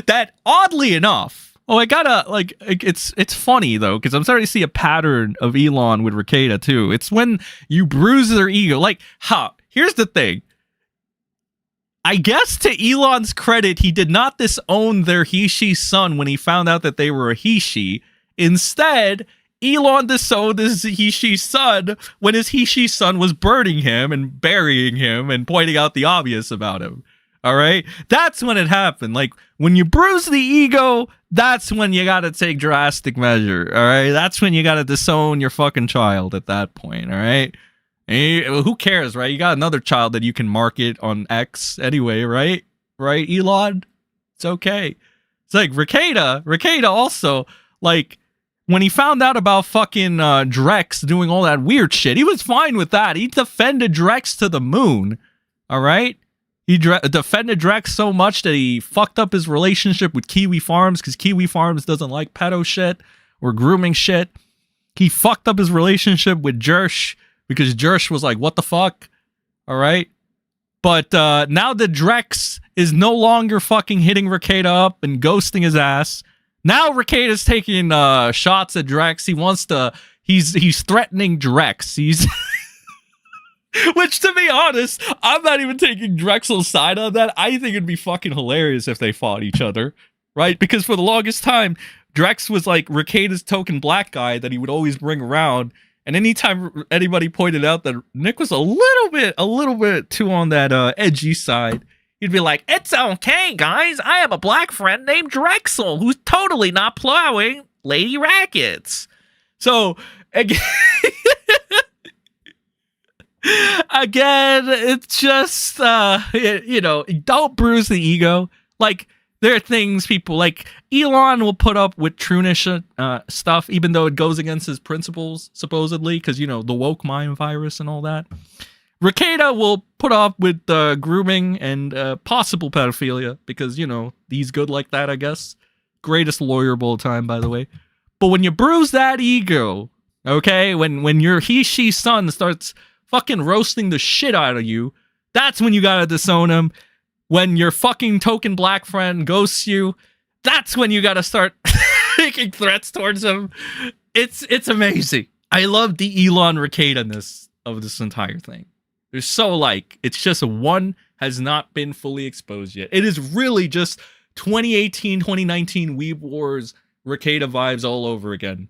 That, oddly enough, I gotta, like, it's funny, though, because I'm starting to see a pattern of Elon with Rekieta, too. It's when you bruise their ego. Like, here's the thing. I guess to Elon's credit, he did not disown their he-she son when he found out that they were a he-she. Instead, Elon disowned his he-she son when his he-she son was burning him and burying him and pointing out the obvious about him. All right? That's when it happened. Like, when you bruise the ego, that's when you gotta take drastic measure. All right? That's when you gotta disown your fucking child at that point. All right? Who cares, right? You got another child that you can market on X anyway, right? Right, Elon? It's okay. It's like Rekieta also, like, when he found out about fucking Drex doing all that weird shit, he was fine with that. He defended Drex to the moon, all right? He defended Drex so much that he fucked up his relationship with Kiwi Farms because Kiwi Farms doesn't like pedo shit or grooming shit. He fucked up his relationship with Jersh because Jersh was like, what the fuck? All right? But now that Drex is no longer fucking hitting Rekieta up and ghosting his ass, now Rekieta's taking shots at Drex. He wants to... He's threatening Drex. He's... Which, to be honest, I'm not even taking Drexel's side on that. I think it'd be fucking hilarious if they fought each other, right? Because for the longest time, Drex was like Rekieta's token black guy that he would always bring around. And anytime anybody pointed out that Nick was a little bit too on that edgy side, he'd be like, "It's okay, guys. I have a black friend named Drexel who's totally not plowing lady rackets." So again, it's just don't bruise the ego. Like, there are things people like Elon will put up with trunish stuff, even though it goes against his principles, supposedly, because, you know, the woke mind virus and all that. Rekieta will put up with grooming and possible pedophilia because, you know, he's good like that, I guess. Greatest lawyer of all time, by the way. But when you bruise that ego, okay, when your he-she son starts fucking roasting the shit out of you, that's when you gotta disown him. When your fucking token black friend ghosts you, that's when you gotta start making threats towards him. It's amazing. I love the Elon Rekieta-ness of this entire thing. They're so like, it's just one has not been fully exposed yet. It is really just 2018, 2019 Weeb Wars Rekieta vibes all over again.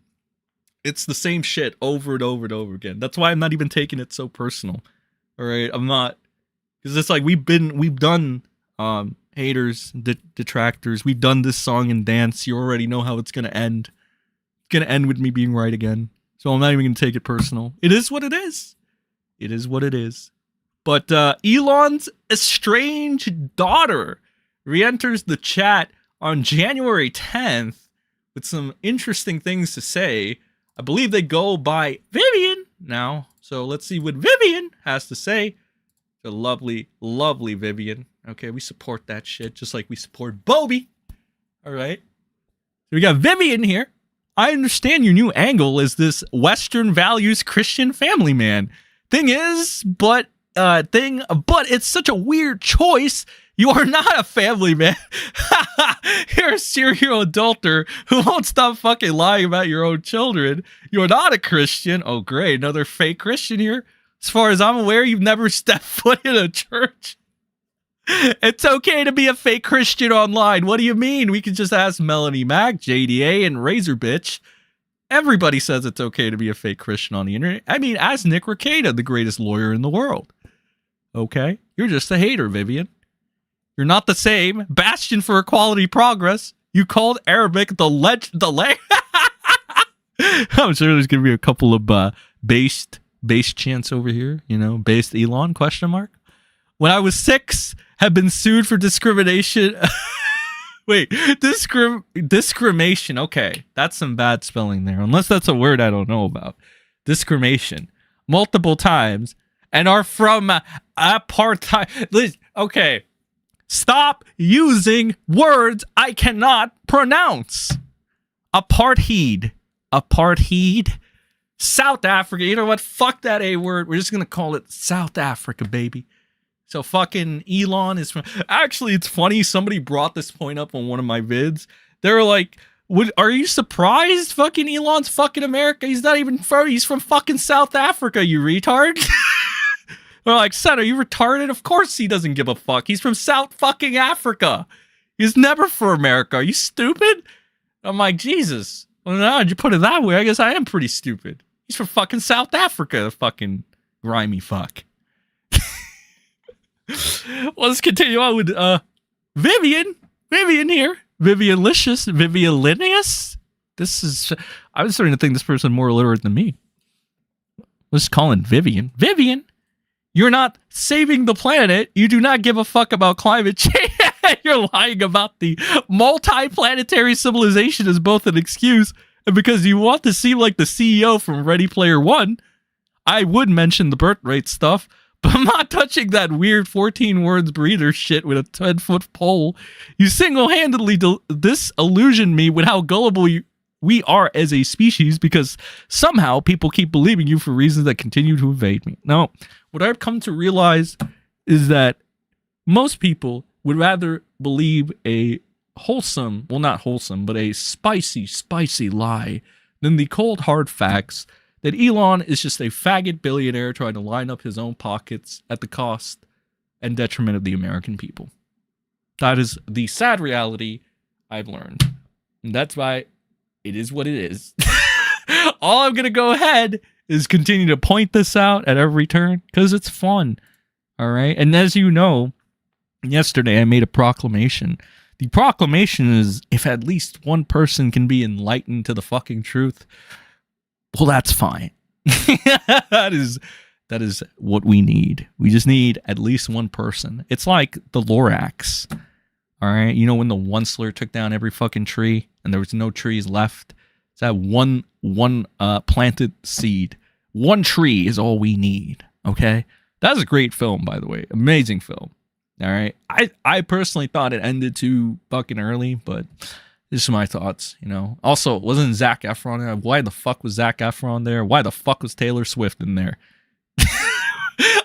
It's the same shit over and over and over again. That's why I'm not even taking it so personal. All right, I'm not, because it's like we've done haters, detractors. We've done this song and dance. You already know how it's gonna end. It's gonna end with me being right again. So I'm not even gonna take it personal. It is what it is. It is what it is. But Elon's estranged daughter re-enters the chat on January 10th with some interesting things to say. I believe they go by Vivian now. So let's see what Vivian has to say. The lovely, lovely Vivian. Okay, we support that shit just like we support Bobby. All right. So we got Vivian here. I understand your new angle is this Western values Christian family man. But it's such a weird choice. You are not a family man. You're a serial adulterer who won't stop fucking lying about your own children. You're not a Christian. Oh, great. Another fake Christian here. As far as I'm aware, you've never stepped foot in a church. It's okay to be a fake Christian online. What do you mean? We could just ask Melanie Mac, JDA, and Razor Bitch. Everybody says it's okay to be a fake Christian on the internet. I mean, ask Nick Rekieta, the greatest lawyer in the world. Okay? You're just a hater, Vivian. You're not the same. Bastion for equality progress. You called Arabic the I'm sure there's going to be a couple of based chants over here. You know, based Elon, question mark. When I was 6, have been sued for discrimination. Wait, discrimination. Okay, that's some bad spelling there. Unless that's a word I don't know about. Discrimination. Multiple times. And are from apartheid. Okay. Stop using words I cannot pronounce. Apartheid. South Africa. You know what? Fuck that A word. We're just going to call it South Africa, baby. So fucking Elon is from... Actually, it's funny. Somebody brought this point up on one of my vids. They were like, are you surprised fucking Elon's fucking America? He's not even from... He's from fucking South Africa, you retard. They're like, son, are you retarded? Of course he doesn't give a fuck. He's from South fucking Africa. He's never for America. Are you stupid? I'm like, Jesus. Well, now you put it that way, I guess I am pretty stupid. He's from fucking South Africa, fucking grimy fuck. Well, let's continue on with Vivian. Vivian here. Vivian-licious. Vivian-linious. I was starting to think this person more illiterate than me. Let's call him Vivian. Vivian. You're not saving the planet. You do not give a fuck about climate change. You're lying about the multi-planetary civilization as both an excuse and because you want to seem like the CEO from Ready Player One. I would mention the birth rate stuff, but I'm not touching that weird 14 words breather shit with a 10-foot pole. You single-handedly disillusioned me with how gullible we are as a species because somehow people keep believing you for reasons that continue to evade me. Now, what I've come to realize is that most people would rather believe a wholesome, well, not wholesome, but a spicy lie than the cold, hard facts that Elon is just a faggot billionaire trying to line up his own pockets at the cost and detriment of the American people. That is the sad reality I've learned. And that's why it is what it is. All I'm going to go ahead is continue to point this out at every turn because it's fun. All right. And as you know, yesterday I made a proclamation. The proclamation is if at least one person can be enlightened to the fucking truth, well, that's fine. That is what we need. We just need at least one person. It's like the Lorax. All right. You know when the Onceler took down every fucking tree and there was no trees left? It's that one planted seed. One tree is all we need. Okay. That's a great film, by the way. Amazing film. All right. I personally thought it ended too fucking early, but this is my thoughts, you know. Also, wasn't Zac Efron there? Why the fuck was Zac Efron there? Why the fuck was Taylor Swift in there?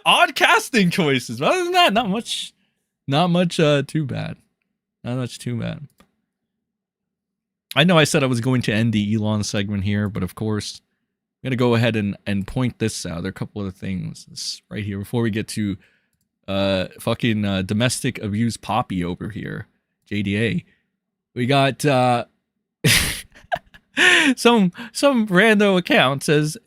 Odd casting choices. But other than that, not much too bad. Not much too bad. I know I said I was going to end the Elon segment here, but of course, I'm going to go ahead and point this out. There are a couple other things this right here before we get to fucking domestic abuse Poppy over here. JDA. We got some rando account says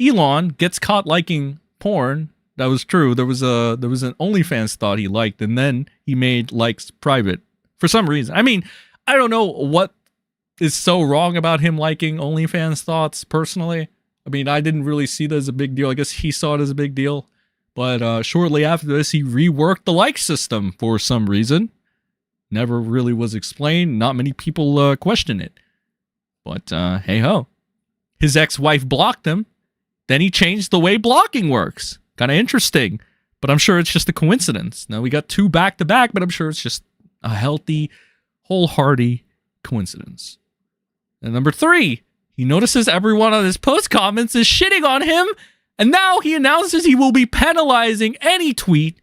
Elon gets caught liking porn. That was true. There was an OnlyFans thought he liked, and then he made likes private for some reason. I mean, I don't know what is so wrong about him liking OnlyFans thoughts personally. I mean, I didn't really see that as a big deal. I guess he saw it as a big deal. But shortly after this, he reworked the like system for some reason. Never really was explained. Not many people question it. But hey ho. His ex-wife blocked him. Then he changed the way blocking works. Kind of interesting. But I'm sure it's just a coincidence. Now we got 2 back-to-back, but I'm sure it's just a healthy, wholehearted coincidence. And number 3, he notices everyone on his post comments is shitting on him. And now he announces he will be penalizing any tweet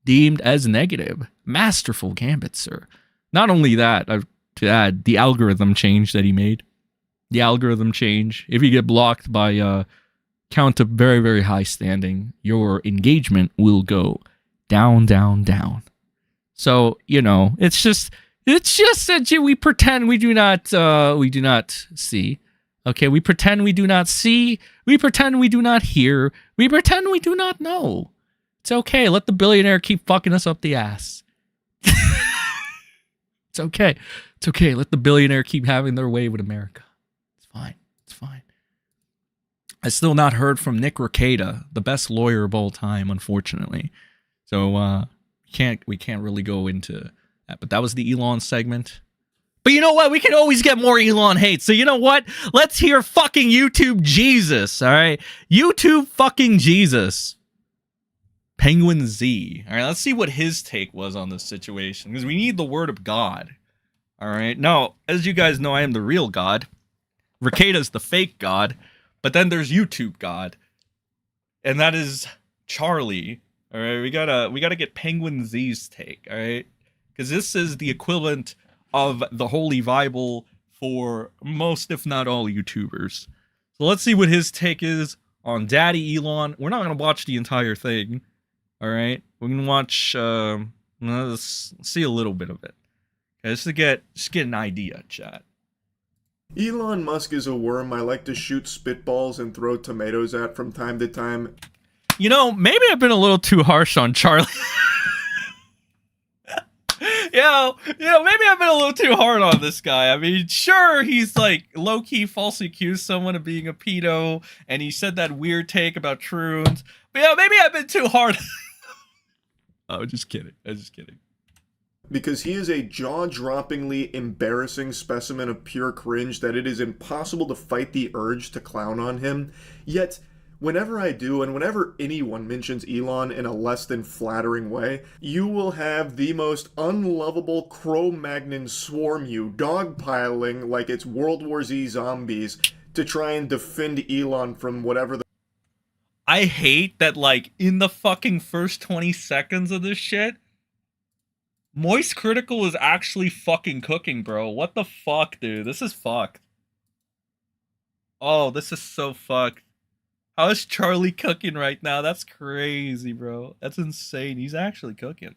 deemed as negative. Masterful gambit, sir. Not only that, to add, the algorithm change that he made. The algorithm change. If you get blocked by count of very, very high standing, your engagement will go down, down, down. So, you know, it's just that we pretend we do not see. Okay, we pretend we do not see. We pretend we do not hear. We pretend we do not know. It's okay. Let the billionaire keep fucking us up the ass. It's okay. It's okay. Let the billionaire keep having their way with America. It's fine. It's fine. I still not heard from Nick Rekieta, the best lawyer of all time, unfortunately. So we can't really go into that. But that was the Elon segment. But you know what? We can always get more Elon hate. So you know what? Let's hear fucking YouTube Jesus. All right. YouTube fucking Jesus. Penguin Z. All right. Let's see what his take was on this situation. Because we need the word of God. All right. Now, as you guys know, I am the real God. Rekieta's the fake God. But then there's YouTube God. And that is Charlie. All right. We gotta get Penguin Z's take. All right. Because this is the equivalent of the Holy Bible for most, if not all, YouTubers. So let's see what his take is on Daddy Elon. We're not going to watch the entire thing. All right. We're going to watch, let's see a little bit of it. Okay, just get an idea, chat. Elon Musk is a worm I like to shoot spitballs and throw tomatoes at from time to time. You know, maybe I've been a little too harsh on Charlie. Maybe I've been a little too hard on this guy. I mean, sure, he's like low-key falsely accused someone of being a pedo, and he said that weird take about Troons. But yeah, maybe I've been too hard. Oh, just kidding. I'm just kidding. Because he is a jaw-droppingly embarrassing specimen of pure cringe that it is impossible to fight the urge to clown on him. Yet, whenever I do, and whenever anyone mentions Elon in a less than flattering way, you will have the most unlovable Cro-Magnon swarm you, dogpiling like it's World War Z zombies, to try and defend Elon from whatever the... I hate that, like, in the fucking first 20 seconds of this shit, Moist Critical is actually fucking cooking, bro. What the fuck, dude? This is fucked. Oh, this is so fucked. How is Charlie cooking right now? That's crazy, bro. That's insane. He's actually cooking.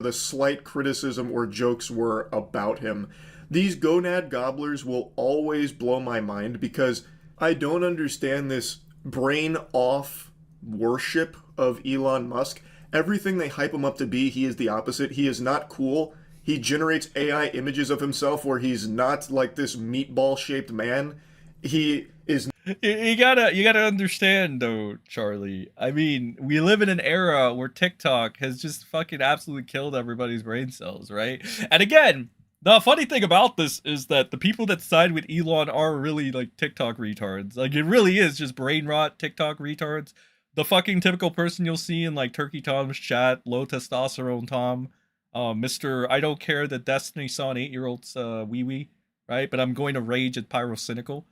The slight criticism or jokes were about him. These gonad gobblers will always blow my mind because I don't understand this brain-off worship of Elon Musk. Everything they hype him up to be, he is the opposite. He is not cool. He generates AI images of himself where he's not like this meatball-shaped man. He is You gotta understand though, Charlie. I mean, we live in an era where TikTok has just fucking absolutely killed everybody's brain cells, right? And again, the funny thing about this is that the people that side with Elon are really like TikTok retards. Like it really is just brain rot TikTok retards. The fucking typical person you'll see in like Turkey Tom's chat, low testosterone Tom, Mr. I don't care that Destiny saw an 8-year-old's wee wee, right? But I'm going to rage at Pyrocynical.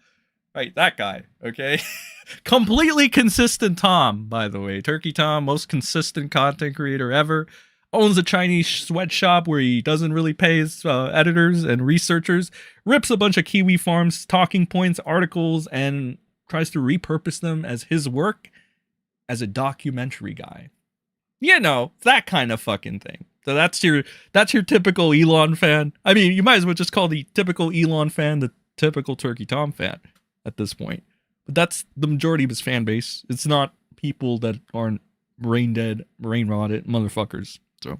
Right, that guy, okay? Completely consistent Tom, by the way. Turkey Tom, most consistent content creator ever. Owns a Chinese sweatshop where he doesn't really pay his editors and researchers. Rips a bunch of Kiwi Farms talking points, articles, and tries to repurpose them as his work as a documentary guy. You know, that kind of fucking thing. So that's your typical Elon fan. I mean, you might as well just call the typical Elon fan the typical Turkey Tom fan at this point. But that's the majority of his fan base. It's not people that aren't brain dead, brain rotted motherfuckers. So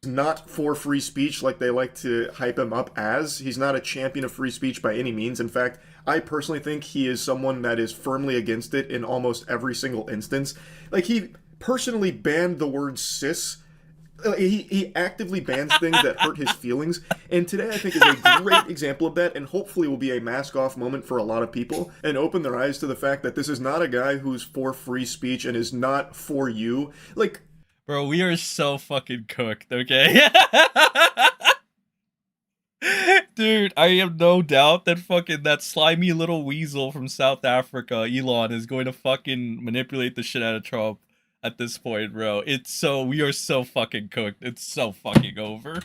not for free speech like they like to hype him up as. He's not a champion of free speech by any means. In fact, I personally think he is someone that is firmly against it in almost every single instance. Like, he personally banned the word cis. He actively bans things that hurt his feelings, and today I think is a great example of that, and hopefully will be a mask-off moment for a lot of people, and open their eyes to the fact that this is not a guy who's for free speech and is not for you. Like, bro, we are so fucking cooked, okay? Dude, I have no doubt that fucking that slimy little weasel from South Africa, Elon, is going to fucking manipulate the shit out of Trump. At this point, bro, we are so fucking cooked. It's so fucking over.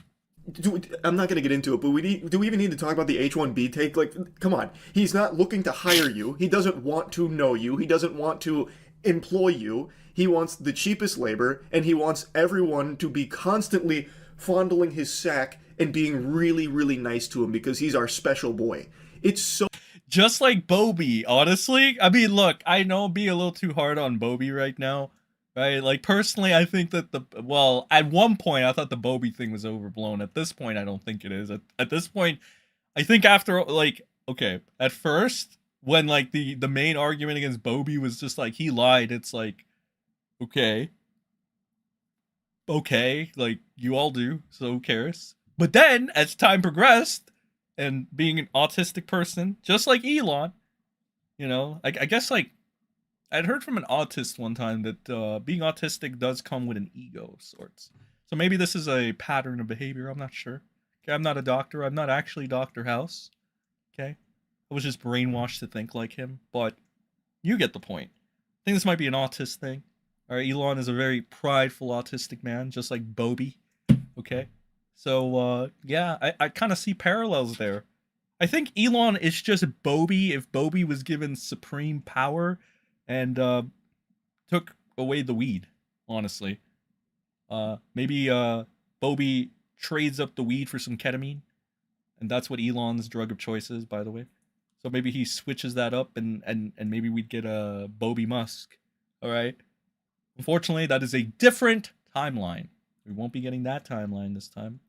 I'm not gonna get into it, but do we even need to talk about the H-1B take? Like, come on. He's not looking to hire you. He doesn't want to know you. He doesn't want to employ you. He wants the cheapest labor, and he wants everyone to be constantly fondling his sack and being really, really nice to him because he's our special boy. It's so... Just like Bobby, honestly. I mean, look, I know I'm being a little too hard on Bobby right now. Right, like personally, I think that at one point I thought the Bobby thing was overblown. At this point, I don't think it is. At this point, I think after okay, at first when like the main argument against Bobby was just like he lied, it's like okay, like you all do, so who cares? But then as time progressed, and being an autistic person, just like Elon, you know, I guess like. I'd heard from an autist one time that being autistic does come with an ego of sorts. So maybe this is a pattern of behavior. I'm not sure. Okay, I'm not a doctor. I'm not actually Dr. House. Okay, I was just brainwashed to think like him. But you get the point. I think this might be an autist thing. All right, Elon is a very prideful autistic man, just like Bobby. Okay, so yeah, I kind of see parallels there. I think Elon is just Bobby if Bobby was given supreme power and took away the weed, honestly. Maybe Bobby trades up the weed for some ketamine, and that's what Elon's drug of choice is, by the way. So maybe he switches that up, and maybe we'd get a Bobby Musk. All right. Unfortunately, that is a different timeline. We won't be getting that timeline this time.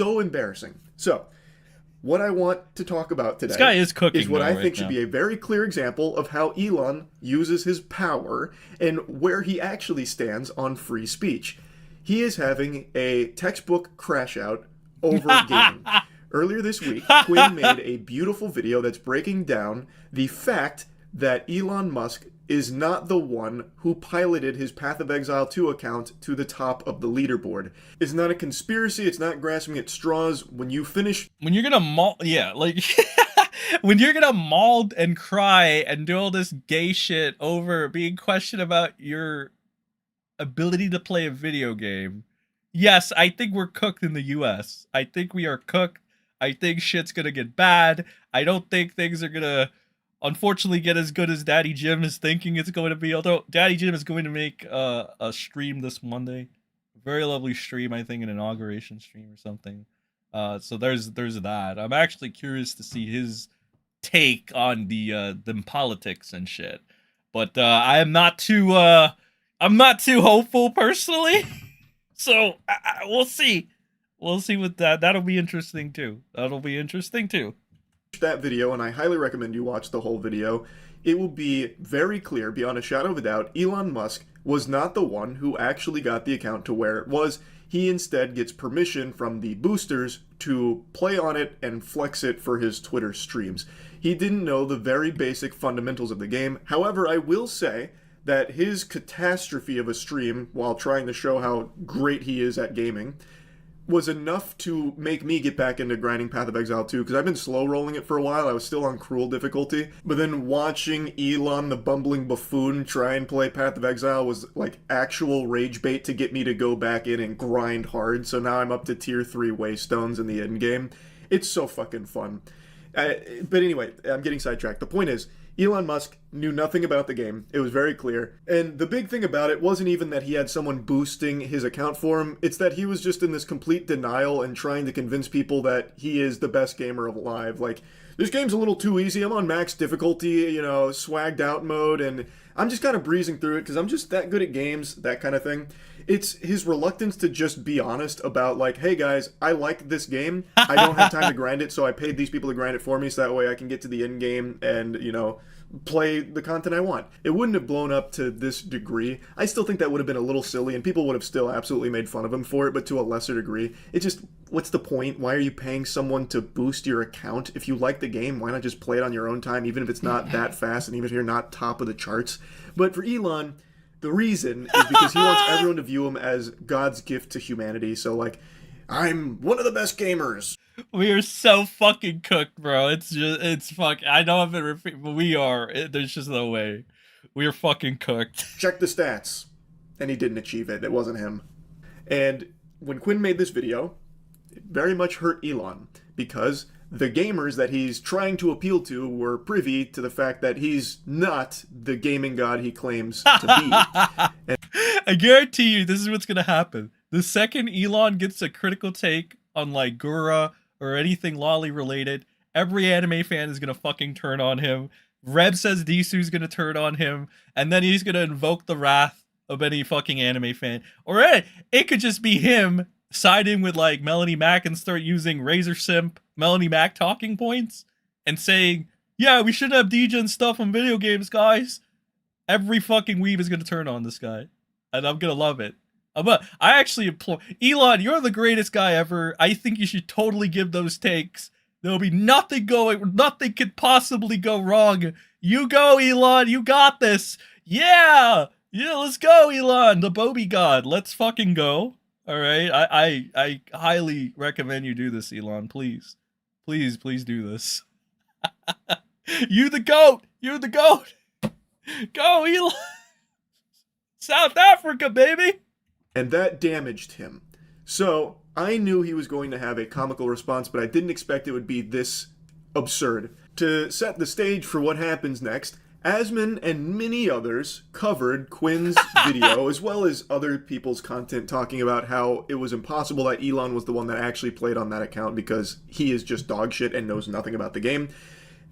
So embarrassing. So, what I want to talk about today this guy is cooking, is what I think right should now. be a very clear example of how Elon uses his power and where he actually stands on free speech. He is having a textbook crash out over gaming. Earlier this week, Quinn made a beautiful video that's breaking down the fact that Elon Musk is not the one who piloted his Path of Exile 2 account to the top of the leaderboard. It's not a conspiracy, it's not grasping at straws. When you're gonna when you're gonna maul and cry and do all this gay shit over being questioned about your ability to play a video game, yes, I think we're cooked in the US. I think we are cooked. I think shit's gonna get bad. I don't think things are gonna unfortunately get as good as Daddy Jim is thinking it's going to be, although Daddy Jim is going to make a stream this Monday. A very lovely stream, I think, an inauguration stream or something. So there's that. I'm actually curious to see his take on the politics and shit. But I'm not too hopeful personally. So we'll see. We'll see with that. That'll be interesting too. that video, and I highly recommend you watch the whole video, it will be very clear, beyond a shadow of a doubt, Elon Musk was not the one who actually got the account to where it was. He instead gets permission from the boosters to play on it and flex it for his Twitter streams. He didn't know the very basic fundamentals of the game. However, I will say that his catastrophe of a stream while trying to show how great he is at gaming was enough to make me get back into grinding Path of Exile 2, because I've been slow rolling it for a while. I was still on cruel difficulty, but then watching Elon the bumbling buffoon try and play Path of Exile was like actual rage bait to get me to go back in and grind hard. So now I'm up to tier 3 waystones in the end game. It's so fucking fun. But anyway, I'm getting sidetracked. The point is, Elon Musk knew nothing about the game. It was very clear. And the big thing about it wasn't even that he had someone boosting his account for him. It's that he was just in this complete denial and trying to convince people that he is the best gamer alive. Like, this game's a little too easy. I'm on max difficulty, you know, swagged out mode, and I'm just kind of breezing through it because I'm just that good at games, that kind of thing. It's his reluctance to just be honest about, like, hey guys, I like this game. I don't have time to grind it, so I paid these people to grind it for me so that way I can get to the end game and, you know, play the content I want. It wouldn't have blown up to this degree. I still think that would have been a little silly, and people would have still absolutely made fun of him for it, but to a lesser degree. It just, what's the point? Why are you paying someone to boost your account? If you like the game, why not just play it on your own time, even if it's not that fast, and even if you're not top of the charts? But for Elon, the reason is because he wants everyone to view him as God's gift to humanity. So, like, I'm one of the best gamers. We are so fucking cooked, bro. It's fucking, I know I've been repeating, but we are. There's just no way. We are fucking cooked. Check the stats. And he didn't achieve it. It wasn't him. And when Quinn made this video, it very much hurt Elon, because the gamers that he's trying to appeal to were privy to the fact that he's not the gaming god he claims to be. And I guarantee you this is what's going to happen. The second Elon gets a critical take on, like, Gura or anything lolly related, every anime fan is going to fucking turn on him. Reb says Disu's going to turn on him, and then he's going to invoke the wrath of any fucking anime fan. Or it could just be him siding with, like, Melanie Mac and start using Razor Simp Melanie Mac talking points and saying, yeah, we should have DJ stuff on video games, guys. Every fucking weeb is going to turn on this guy, and I'm going to love it. But I actually implore Elon, you're the greatest guy ever. I think you should totally give those takes. There'll be nothing could possibly go wrong. You go, Elon, you got this. Yeah, let's go, Elon, the Bobby God. Let's fucking go. All right, I highly recommend you do this, Elon. Please do this. You're the goat. Go, Elon. South Africa, baby. And that damaged him. So I knew he was going to have a comical response, but I didn't expect it would be this absurd. To set the stage for what happens next, Asmon and many others covered Quinn's video, as well as other people's content talking about how it was impossible that Elon was the one that actually played on that account because he is just dog shit and knows nothing about the game.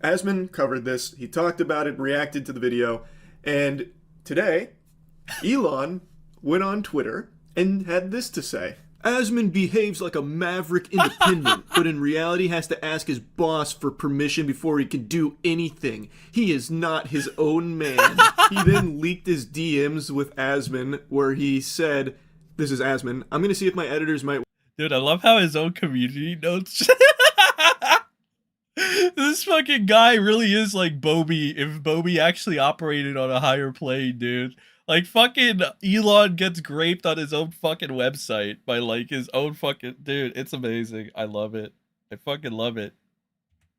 Asmon covered this, he talked about it, reacted to the video, and today, Elon went on Twitter and had this to say. Asmon behaves like a maverick independent, but in reality has to ask his boss for permission before he can do anything. He is not his own man. He then leaked his DMs with Asmon, where he said, this is Asmon, I'm gonna see if my editors might... Dude, I love how his own community notes... This fucking guy really is like Bobby, if Bobby actually operated on a higher plane, dude. Like, fucking Elon gets graped on his own fucking website by, like, his own fucking... Dude, it's amazing. I love it. I fucking love it.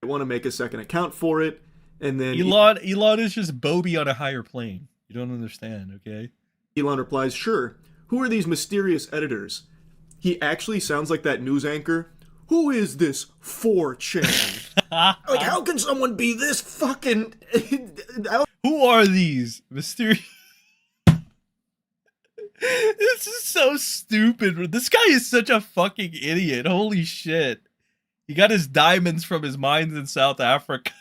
I want to make a second account for it, and then... Elon is just Bobby on a higher plane. You don't understand, okay? Elon replies, sure. Who are these mysterious editors? He actually sounds like that news anchor. Who is this 4chan? Like, how can someone be this fucking... Who are these mysterious... This is so stupid. This guy is such a fucking idiot. Holy shit. He got his diamonds from his mines in South Africa.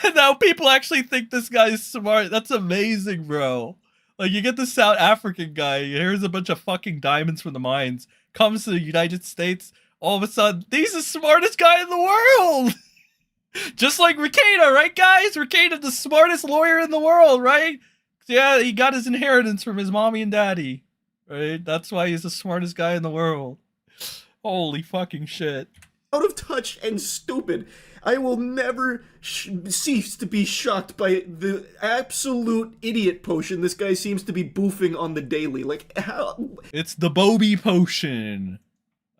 And now people actually think this guy is smart. That's amazing, bro. Like, you get the South African guy, here's a bunch of fucking diamonds from the mines, comes to the United States. all of a sudden, he's the smartest guy in the world. Just like Rekieta, right, guys? Rekieta, the smartest lawyer in the world, right? Yeah, he got his inheritance from his mommy and daddy, right? That's why he's the smartest guy in the world. Holy fucking shit. Out of touch and stupid. I will never cease to be shocked by the absolute idiot potion this guy seems to be boofing on the daily. Like, how? It's the Bobby potion.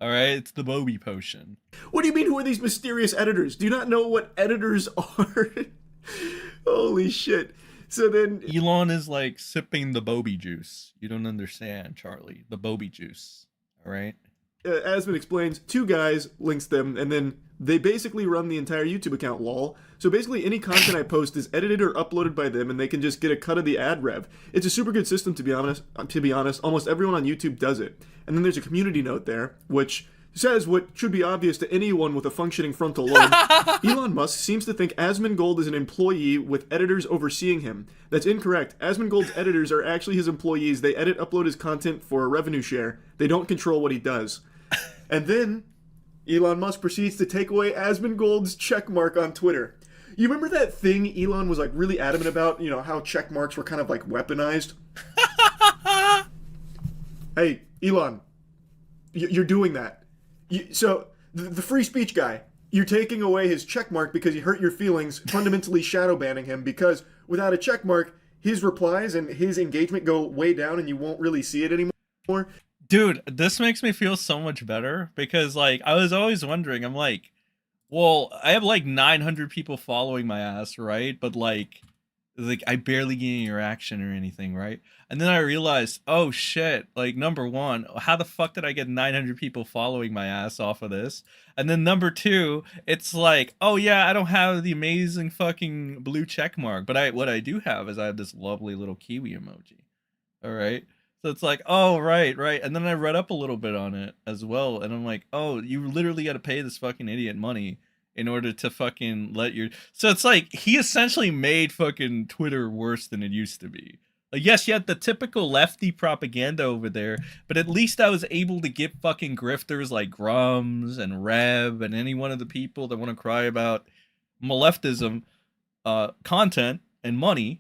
Alright, it's the Bobby potion. What do you mean, who are these mysterious editors? Do you not know what editors are? Holy shit. So then... Elon is like sipping the Bobby juice. You don't understand, Charlie. The Bobby juice. Alright? Asmon explains, 2 guys, links them, and then they basically run the entire YouTube account, lol. So basically any content I post is edited or uploaded by them, and they can just get a cut of the ad rev. It's a super good system, to be honest. Almost everyone on YouTube does it. And then there's a community note there, which says what should be obvious to anyone with a functioning frontal lobe. Elon Musk seems to think Asmongold is an employee with editors overseeing him. That's incorrect. Asmongold's editors are actually his employees. They edit, upload his content for a revenue share. They don't control what he does. And then Elon Musk proceeds to take away Asmongold's checkmark on Twitter. You remember that thing Elon was like really adamant about, you know, how checkmarks were kind of like weaponized? Hey, Elon, you're doing that. So the free speech guy, you're taking away his checkmark because he hurt your feelings, fundamentally shadow banning him, because without a checkmark, his replies and his engagement go way down and you won't really see it anymore. Dude, this makes me feel so much better because, like, I was always wondering, I'm like, well, I have like 900 people following my ass, right? But like I barely get any interaction or anything, right? And then I realized, oh shit, like, number one, how the fuck did I get 900 people following my ass off of this? And then number two, it's like, oh yeah, I don't have the amazing fucking blue check mark, but what I do have is I have this lovely little kiwi emoji. All right. So it's like, oh, right. And then I read up a little bit on it as well. And I'm like, oh, you literally got to pay this fucking idiot money in order to fucking let your... So it's like, he essentially made fucking Twitter worse than it used to be. Like, yes, you had the typical lefty propaganda over there, but at least I was able to get fucking grifters like Grums and Rev and any one of the people that want to cry about maleftism content and money.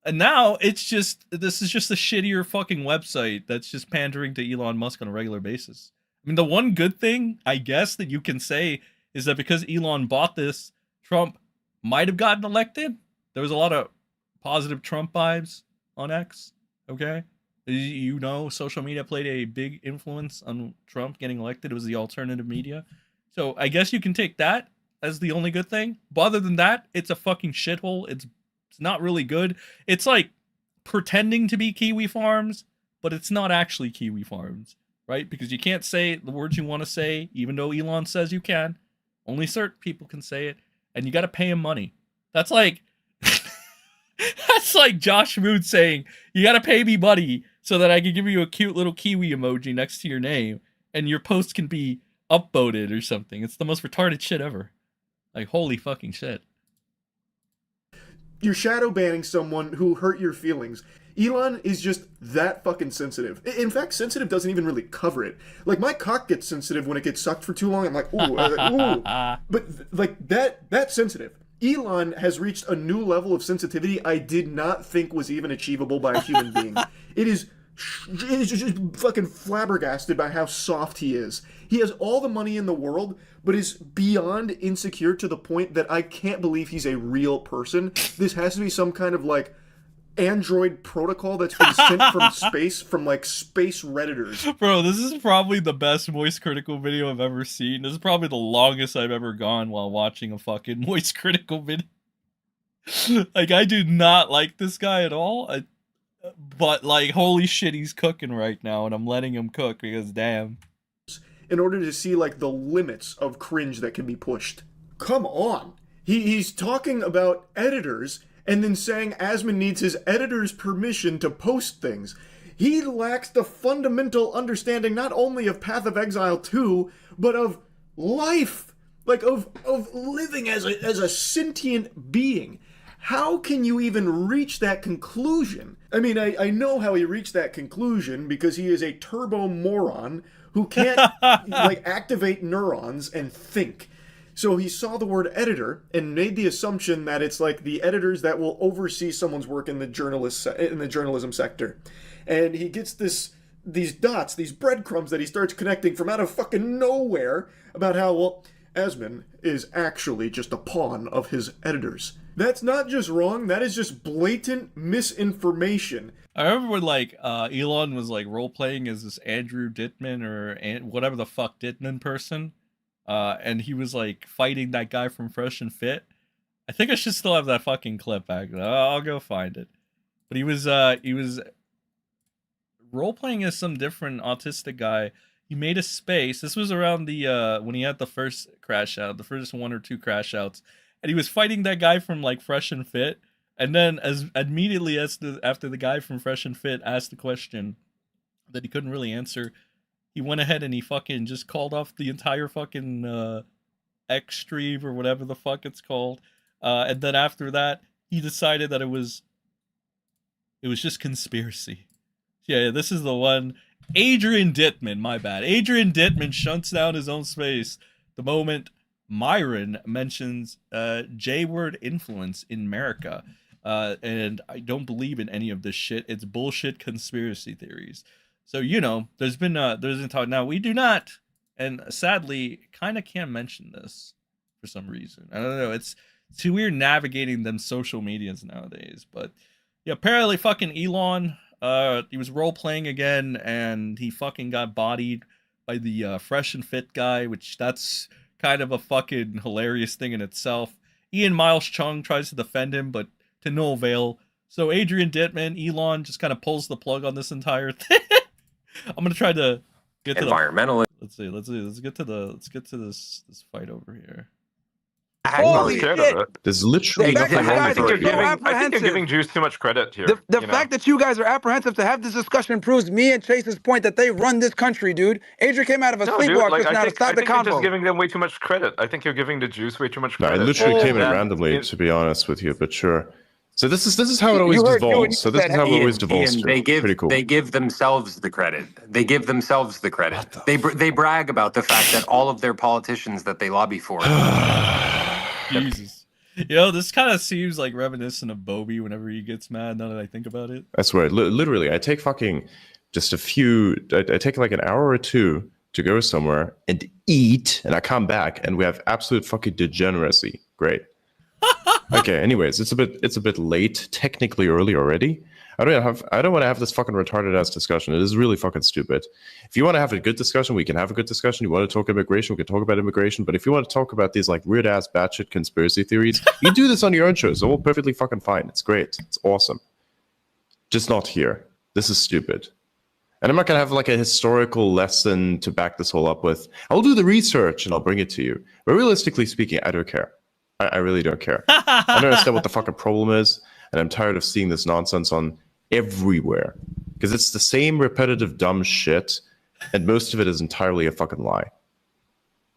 And now it's just, this is just a shittier fucking website that's just pandering to Elon Musk on a regular basis. I mean, the one good thing, I guess, that you can say is that because Elon bought this, Trump might have gotten elected. There was a lot of positive Trump vibes on X, okay? You know, social media played a big influence on Trump getting elected. It was the alternative media. So I guess you can take that as the only good thing. But other than that, it's a fucking shithole. It's not really good. It's like pretending to be Kiwi Farms, but it's not actually Kiwi Farms, right? Because you can't say the words you want to say, even though Elon says you can. Only certain people can say it, and you got to pay him money. That's like that's like Josh Mood saying, you got to pay me money so that I can give you a cute little kiwi emoji next to your name, and your post can be upvoted or something. It's the most retarded shit ever. Like, holy fucking shit. You're shadow banning someone who hurt your feelings. Elon is just that fucking sensitive. In fact, sensitive doesn't even really cover it. Like, my cock gets sensitive when it gets sucked for too long. I'm like, ooh, ooh. But, like, that's sensitive. Elon has reached a new level of sensitivity I did not think was even achievable by a human being. It is just fucking flabbergasted by how soft he is. He has all the money in the world, but is beyond insecure to the point that I can't believe he's a real person. This has to be some kind of, like, Android protocol that's been sent from space, from, like, space Redditors. Bro, this is probably the best Moist Critical video I've ever seen. This is probably the longest I've ever gone while watching a fucking Moist Critical video. Like, I do not like this guy at all. But, like, holy shit, he's cooking right now, and I'm letting him cook because, damn. In order to see, like, the limits of cringe that can be pushed. Come on. He's talking about editors and then saying Asmon needs his editor's permission to post things. He lacks the fundamental understanding not only of Path of Exile 2, but of life. Like, of living as a sentient being. How can you even reach that conclusion? I mean, I know how he reached that conclusion because he is a turbo moron who can't like activate neurons and think. So he saw the word editor and made the assumption that it's like the editors that will oversee someone's work in the journalism sector. And he gets these dots, these breadcrumbs that he starts connecting from out of fucking nowhere about how, well, Asmin is actually just a pawn of his editors. That's not just wrong, that is just blatant misinformation. I remember when like Elon was like role playing as this Andrew Dittman or whatever the fuck Dittman person, and he was like fighting that guy from Fresh and Fit. I think I should still have that fucking clip back. I'll go find it. But he was role playing as some different autistic guy. He made a space. This was around the when he had the first crash out, the first 1 or 2 crash outs, and he was fighting that guy from like Fresh and Fit. And then after the guy from Fresh and Fit asked the question that he couldn't really answer, he went ahead and he fucking just called off the entire fucking X stream or whatever the fuck it's called. And then after that, he decided that it was just conspiracy. Yeah, this is the one. Adrian Dittman, my bad. Adrian Dittman shuts down his own space the moment Myron mentions J-word influence in America. And I don't believe in any of this shit. It's bullshit conspiracy theories. So, you know, there's been talk. Now, we do not, and sadly, kind of can't mention this for some reason. I don't know. It's too weird navigating them social medias nowadays. But yeah, apparently fucking Elon, he was role-playing again, and he fucking got bodied by the Fresh and Fit guy, which that's kind of a fucking hilarious thing in itself. Ian Miles Chung tries to defend him, but to no avail. So Adrian Dittman, Elon just kind of pulls the plug on this entire thing. I'm gonna try to get to environmental. Let's get to this fight over here. Holy shit! There's literally nothing wrong with it. I think you're giving Juice too much credit here. The fact that you guys are apprehensive to have this discussion proves me and Chase's point that they run this country, dude. Adrian came out of a sleepwalk just now to stop the convo. You're just giving them way too much credit. I think you're giving the Juice way too much credit. No, I literally came in randomly, to be honest with you, but sure. So this is how it always devolves. So this is how it always devolves. Pretty cool. They give themselves the credit. They give themselves the credit. They brag about the fact that all of their politicians that they lobby for. Jesus. You know, this kind of seems like reminiscent of Bobby whenever he gets mad, now that I think about it. I swear, literally, I take fucking just a few, I take like an hour or two to go somewhere and eat, and I come back, and we have absolute fucking degeneracy. Great. Okay, anyways, it's a bit late, technically early already. I don't want to have this fucking retarded ass discussion. It is really fucking stupid. If you want to have a good discussion, we can have a good discussion. You want to talk immigration, we can talk about immigration. But if you want to talk about these like weird ass batshit conspiracy theories, you do this on your own show. It's all perfectly fucking fine. It's great. It's awesome. Just not here. This is stupid. And I'm not gonna have like a historical lesson to back this whole up with. I'll do the research and I'll bring it to you. But realistically speaking, I don't care. I really don't care. I don't understand what the fucking problem is, and I'm tired of seeing this nonsense on everywhere because it's the same repetitive dumb shit, and most of it is entirely a fucking lie.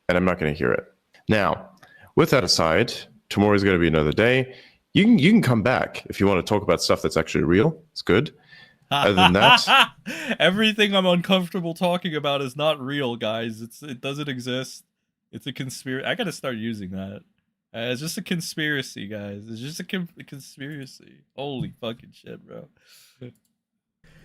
And I'm not going to hear it. Now, with that aside, tomorrow is going to be another day. You can come back if you want to talk about stuff that's actually real. It's good. Other than that, everything I'm uncomfortable talking about is not real, guys. It doesn't exist. It's a conspiracy. I got to start using that. It's just a conspiracy, guys. It's just a conspiracy. Holy fucking shit, bro.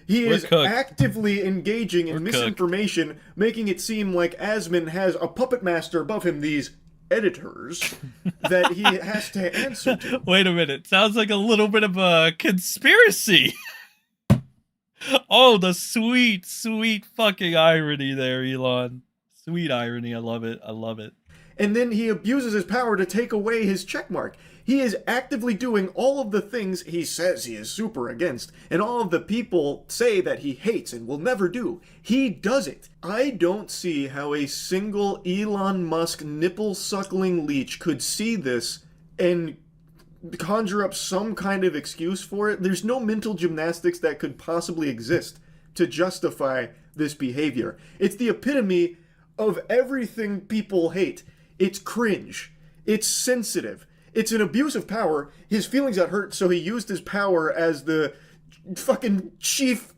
He is actively engaging in misinformation, making it seem like Asmin has a puppet master above him, these editors, that he has to answer to. Wait a minute. Sounds like a little bit of a conspiracy. Oh, the sweet, sweet fucking irony there, Elon. Sweet irony. I love it. I love it. And then he abuses his power to take away his checkmark. He is actively doing all of the things he says he is super against, and all of the people say that he hates and will never do. He does it. I don't see how a single Elon Musk nipple-suckling leech could see this and conjure up some kind of excuse for it. There's no mental gymnastics that could possibly exist to justify this behavior. It's the epitome of everything people hate. It's cringe. It's sensitive. It's an abuse of power. His feelings got hurt, so he used his power as the fucking chief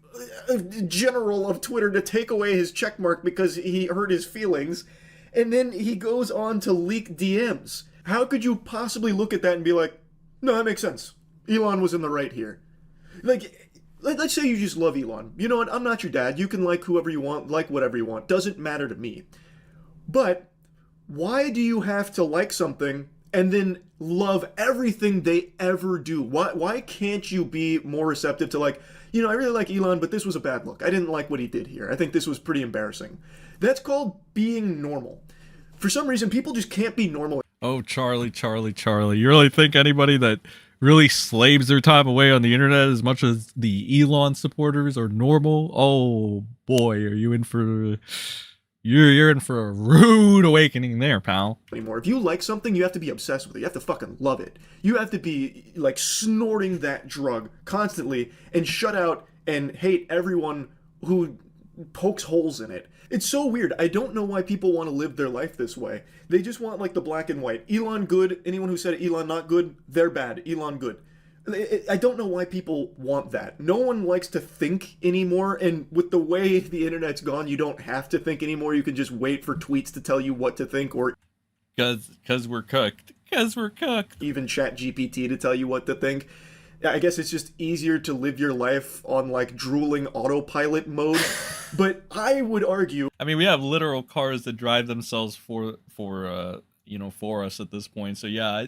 general of Twitter to take away his checkmark because he hurt his feelings, and then he goes on to leak DMs. How could you possibly look at that and be like, no, that makes sense. Elon was in the right here. Like, let's say you just love Elon. You know what? I'm not your dad. You can like whoever you want, like whatever you want. Doesn't matter to me. But why do you have to like something and then love everything they ever do? Why can't you be more receptive to, like, you know, I really like Elon, but this was a bad look. I didn't like what he did here. I think this was pretty embarrassing. That's called being normal. For some reason, people just can't be normal. Oh, Charlie. You really think anybody that really slaves their time away on the internet as much as the Elon supporters are normal? Oh boy, are you in for... You're in for a rude awakening there, pal. Anymore. If you like something, you have to be obsessed with it. You have to fucking love it. You have to be, like, snorting that drug constantly and shut out and hate everyone who pokes holes in it. It's so weird. I don't know why people want to live their life this way. They just want, like, the black and white. Elon good. Anyone who said Elon not good, they're bad. Elon good. I don't know why people want that. No one likes to think anymore, and with the way the internet's gone, you don't have to think anymore. You can just wait for tweets to tell you what to think, or because we're cooked. Because we're cooked. Even ChatGPT to tell you what to think. I guess it's just easier to live your life on, like, drooling autopilot mode. But I would argue, I mean, we have literal cars that drive themselves for us at this point. So yeah,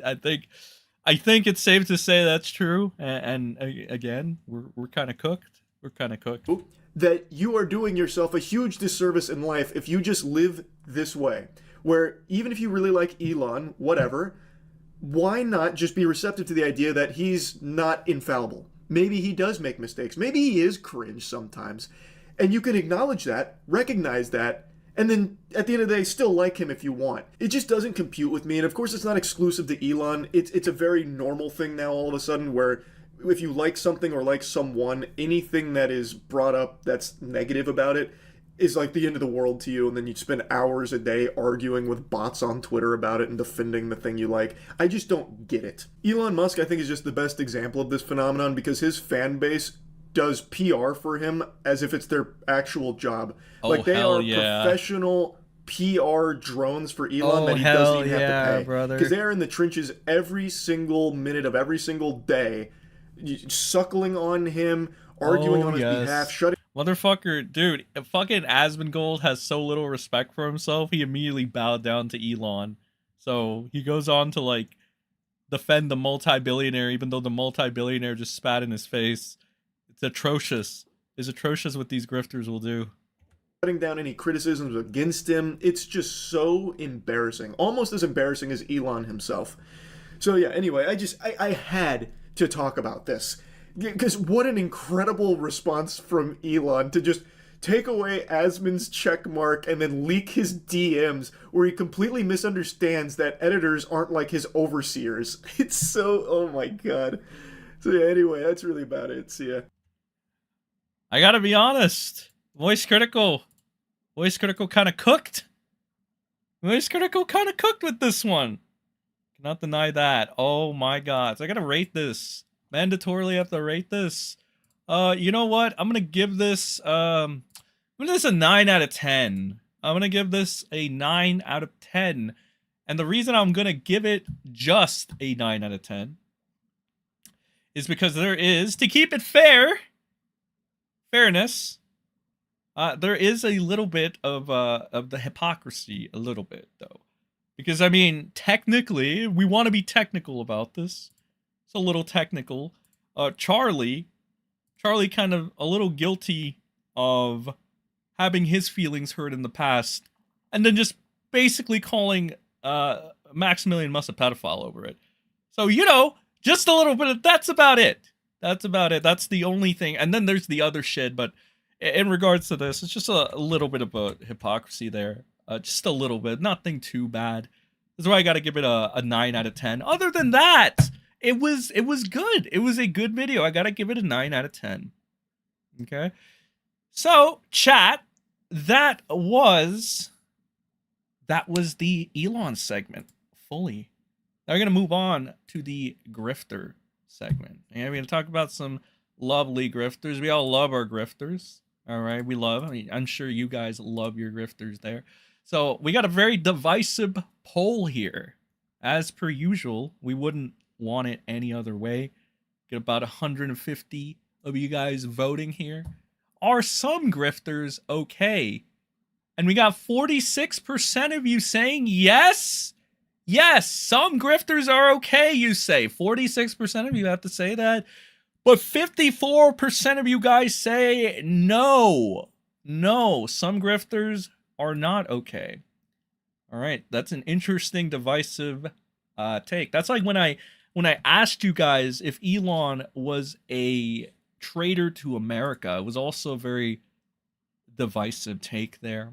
I think it's safe to say that's true. And again, we're kind of cooked. We're kind of cooked. That you are doing yourself a huge disservice in life if you just live this way. Where even if you really like Elon, whatever, why not just be receptive to the idea that he's not infallible? Maybe he does make mistakes. Maybe he is cringe sometimes. And you can acknowledge that, recognize that, and then at the end of the day, still like him if you want. It just doesn't compute with me. And of course, it's not exclusive to Elon. It's a very normal thing now all of a sudden where if you like something or like someone, anything that is brought up that's negative about it is like the end of the world to you. And then you spend hours a day arguing with bots on Twitter about it and defending the thing you like. I just don't get it. Elon Musk, I think, is just the best example of this phenomenon because his fan base does PR for him as if it's their actual job. Like, they are professional PR drones for Elon that he doesn't even have to pay. Because they're in the trenches every single minute of every single day, suckling on him, arguing on his behalf, shutting... Motherfucker, dude, fucking Asmongold has so little respect for himself, he immediately bowed down to Elon. So he goes on to, like, defend the multi-billionaire, even though the multi-billionaire just spat in his face. It's atrocious. It's atrocious what these grifters will do. Shutting down any criticisms against him. It's just so embarrassing. Almost as embarrassing as Elon himself. So yeah, anyway, I had to talk about this. Because what an incredible response from Elon to just take away Asmon's checkmark and then leak his DMs where he completely misunderstands that editors aren't like his overseers. It's so, oh my god. So yeah, anyway, that's really about it. So yeah. I gotta be honest. Voice Critical kind of cooked. Voice Critical kind of cooked with this one. Cannot deny that. Oh my god. So I gotta rate this. Mandatorily have to rate this. You know what? I'm gonna give this a 9 out of 10. I'm gonna give this a 9 out of 10. And the reason I'm gonna give it just a 9 out of 10 is because there is, to keep it fairness, there is a little bit of the hypocrisy, a little bit though. Because I mean, technically, we want to be technical about this. It's a little technical. Charlie kind of a little guilty of having his feelings hurt in the past, and then just basically calling Maximilian Musk a pedophile over it. So, you know, just a little bit of, that's about it. That's the only thing. And then there's the other shit, but in regards to this, it's just a little bit of a hypocrisy there. Just a little bit, nothing too bad. That's why I got to give it a 9 out of 10. Other than that, it was good. It was a good video. I got to give it a 9 out of 10. Okay. So, chat, that was the Elon segment fully. Now we're going to move on to the grifter segment. And we're going to talk about some lovely grifters. We all love our grifters. All right, we love. I mean, I'm sure you guys love your grifters there. So we got a very divisive poll here. As per usual, we wouldn't want it any other way. Get about 150 of you guys voting here. Are some grifters okay? And we got 46% of you saying yes. Yes, some grifters are okay, you say. 46% of you have to say that. But 54% of you guys say no. No, some grifters are not okay. All right, that's an interesting divisive take. That's like when I asked you guys if Elon was a traitor to America. It was also a very divisive take there.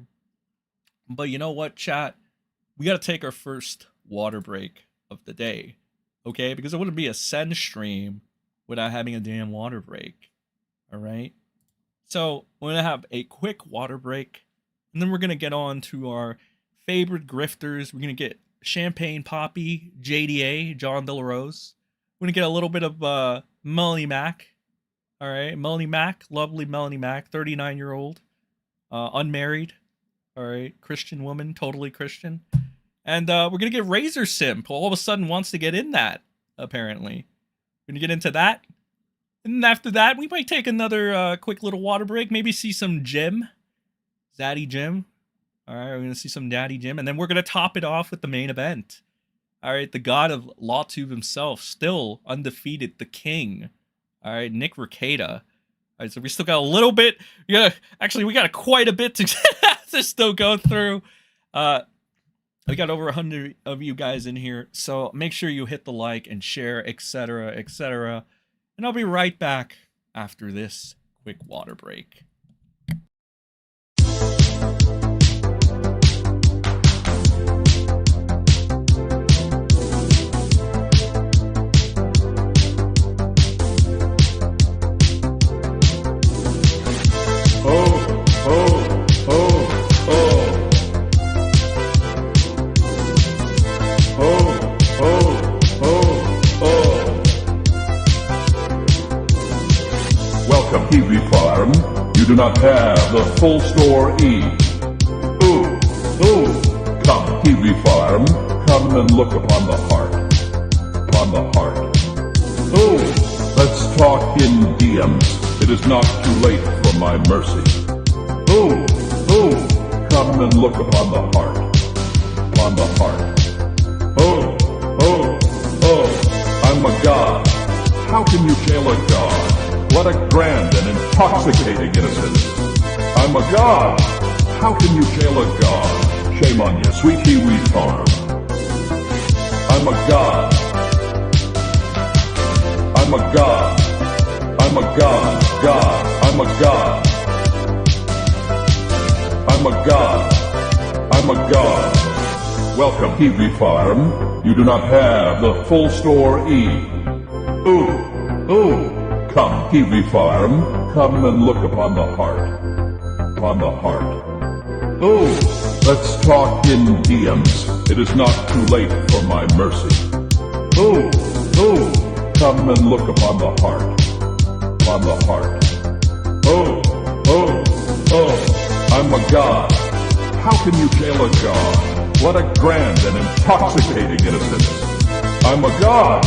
But you know what, chat? We got to take our first water break of the day, okay? Because it wouldn't be a SEN stream without having a damn water break, all right? So we're going to have a quick water break, and then we're going to get on to our favorite grifters. We're going to get Champagne Poppy, JDA, John De La Rose. We're going to get a little bit of Melanie Mac, all right? Melanie Mac, lovely Melanie Mac, 39-year-old, unmarried, all right? Christian woman, totally Christian. And we're going to get Razor Simp, who all of a sudden wants to get in that, apparently. We're going to get into that. And after that, we might take another quick little water break. Maybe see some Jim. Zaddy Jim. All right, we're going to see some Daddy Jim. And then we're going to top it off with the main event. All right, the god of LawTube himself, still undefeated, the king. All right, Nick Rekieta. All right, so we still got a little bit. Yeah, actually, we got quite a bit to still go through. We got over 100 of you guys in here, so make sure you hit the like and share, etc., etc. And I'll be right back after this quick water break. Kiwi Farm, you do not have the full store E. Ooh, come Kiwi Farm, come and look upon the heart, Ooh, let's talk in DMs, it is not too late for my mercy. Ooh, come and look upon the heart, Oh, I'm a god, how can you jail a god? What a grand and intoxicating innocence. I'm a god. How can you jail a god? Shame on you, sweet Kiwi Farm. I'm a god. I'm a god. I'm a god. I'm a god. I'm a god. I'm a god. Welcome, Kiwi Farm. You do not have the full store E. Ooh. Come, Kiwi Farm, come and look upon the heart, Ooh, let's talk in DMs, it is not too late for my mercy. Ooh, come and look upon the heart, Oh, I'm a god. How can you jail a god? What a grand and intoxicating innocence. I'm a god.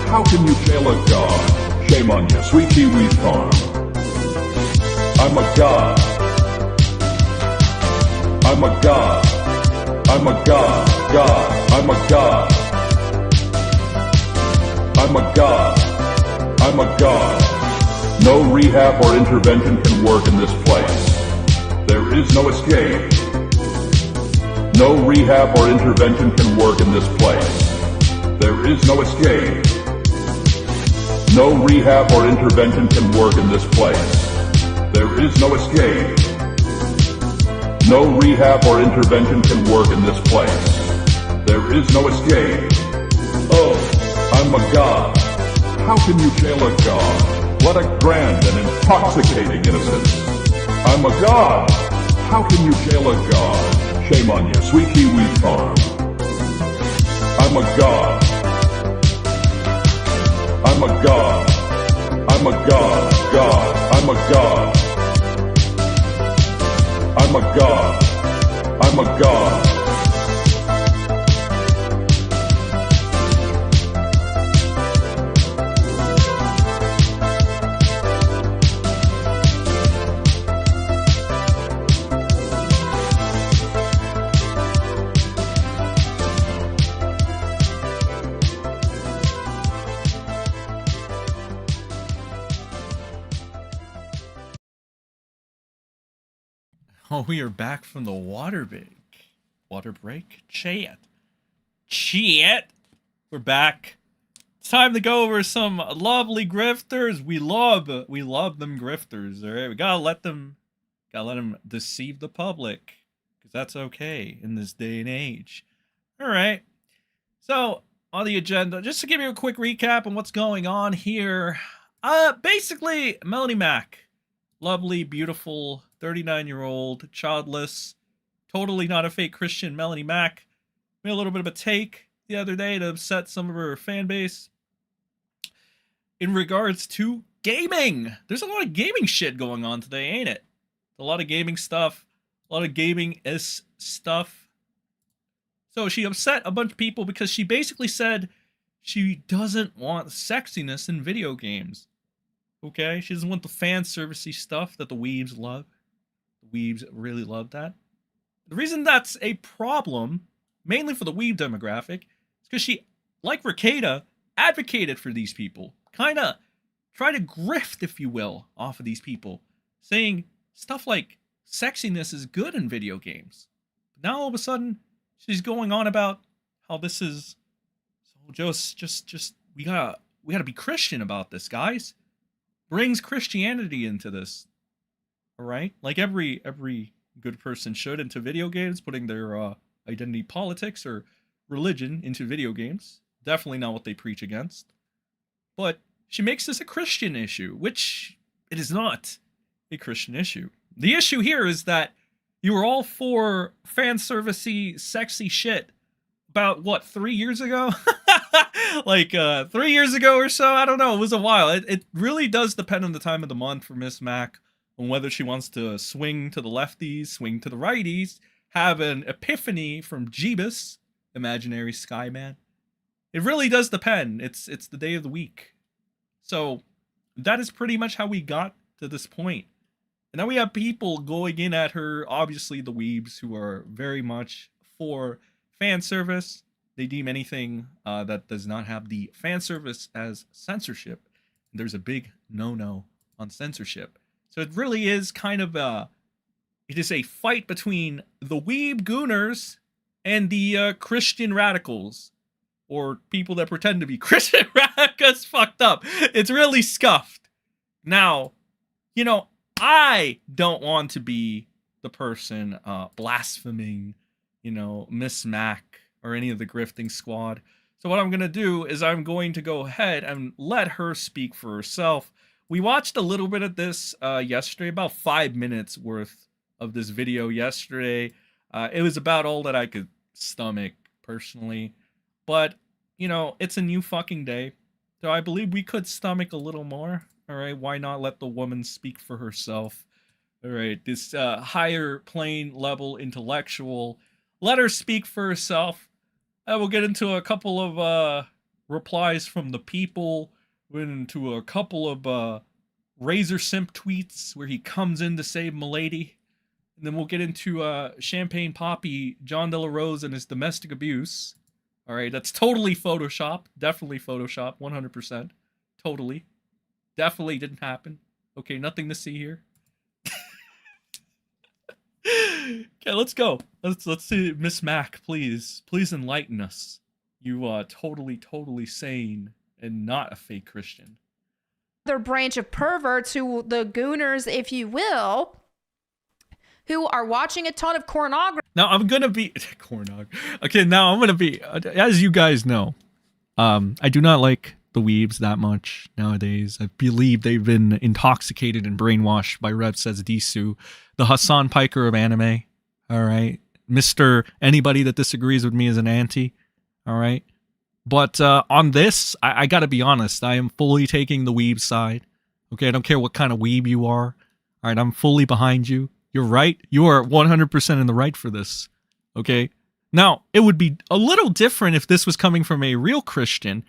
How can you jail a god? Shame on you, sweet Kiwi Farm. I'm a god. I'm a god. I'm a god. I'm a god. I'm a god. I'm a god. No rehab or intervention can work in this place. There is no escape. No rehab or intervention can work in this place. There is no escape. No rehab or intervention can work in this place. There is no escape. No rehab or intervention can work in this place. There is no escape. Oh, I'm a god. How can you jail a god? What a grand and intoxicating innocence. I'm a god. How can you jail a god? Shame on you, sweet Kiwi Farm. I'm a god. I'm a god. I'm a god, I'm a god. I'm a god, I'm a god. Oh, we are back from the water break. Chat. We're back. It's time to go over some lovely grifters. We love them grifters. All right, we gotta let them deceive the public, because that's okay in this day and age. All right. So on the agenda, just to give you a quick recap on what's going on here. Basically, Melanie Mac, lovely, beautiful, 39-year-old, childless, totally not a fake Christian Melanie Mac, made a little bit of a take the other day to upset some of her fan base in regards to gaming. There's a lot of gaming shit going on today, ain't it? A lot of gaming stuff, a lot of gaming-ish stuff. So she upset a bunch of people because she basically said she doesn't want sexiness in video games. Okay? She doesn't want the fan servicey stuff that the weebs love. The weebs really love that. The reason that's a problem, mainly for the weeb demographic, is because she, like Rekieta, advocated for these people. Kind of try to grift, if you will, off of these people. Saying stuff like sexiness is good in video games. But now all of a sudden, she's going on about how this is so just we gotta be Christian about this, guys. Brings Christianity into this. Alright? Like every good person should into video games, putting their identity politics or religion into video games. Definitely not what they preach against. But she makes this a Christian issue, which it is not a Christian issue. The issue here is that you were all for fan servicey, sexy shit about, what, 3 years ago? Like 3 years ago or so? I don't know. It was a while. It really does depend on the time of the month for Miss Mac, on whether she wants to swing to the lefties, swing to the righties, have an epiphany from Jeebus, imaginary Skyman. It really does depend. It's the day of the week. So that is pretty much how we got to this point. And now we have people going in at her, obviously the weebs, who are very much for fan service. They deem anything that does not have the fan service as censorship. There's a big no-no on censorship. So it really is kind of it is a fight between the weeb gooners and the Christian radicals. Or people that pretend to be Christian radicals. Fucked up. It's really scuffed. Now, you know, I don't want to be the person blaspheming, you know, Miss Mac or any of the grifting squad. So what I'm going to do is I'm going to go ahead and let her speak for herself. We watched a little bit of this yesterday, about 5 minutes worth of this video yesterday. It was about all that I could stomach personally. But, you know, it's a new fucking day. So I believe we could stomach a little more. All right, why not let the woman speak for herself? All right, this higher plane level intellectual, let her speak for herself. I will get into a couple of replies from the people, went into a couple of Razor Simp tweets where he comes in to save Milady. And then we'll get into Champagne Poppy, John De La Rose, and his domestic abuse. All right, that's totally Photoshop. Definitely Photoshop, 100%. Totally. Definitely didn't happen. Okay, nothing to see here. Okay, let's go. Let's see Miss Mac, please. Please enlighten us. You are totally sane and not a fake Christian. Other branch of perverts, who the gooners, if you will, who are watching a ton of pornography. Now I'm gonna be Okay, now I'm gonna be, as you guys know, I do not like the weebs that much nowadays. I believe they've been intoxicated and brainwashed by Rev Says Disu, the Hassan Piker of anime. All right, Mr. Anybody that disagrees with me is an anti. All right, but on this, I gotta be honest. I am fully taking the weeb side. Okay, I don't care what kind of weeb you are. All right, I'm fully behind you. You're right. You are 100% in the right for this. Okay? Now, it would be a little different if this was coming from a real Christian,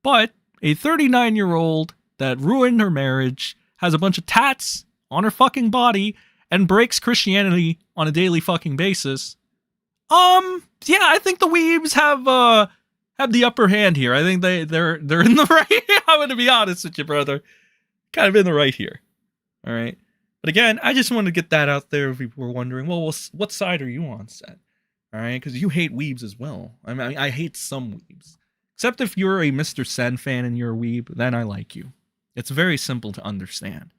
but a 39-year-old that ruined her marriage, has a bunch of tats on her fucking body, and breaks Christianity on a daily fucking basis. Yeah, I think the weebs have the upper hand here. I think they're in the right. I'm gonna be honest with you, brother. Kind of in the right here. All right. But again, I just wanted to get that out there if people were wondering, well, what side are you on, Set? All right, because you hate weebs as well. I mean, I hate some weebs. Except if you're a MrSEN fan and you're a weeb, then I like you. It's very simple to understand.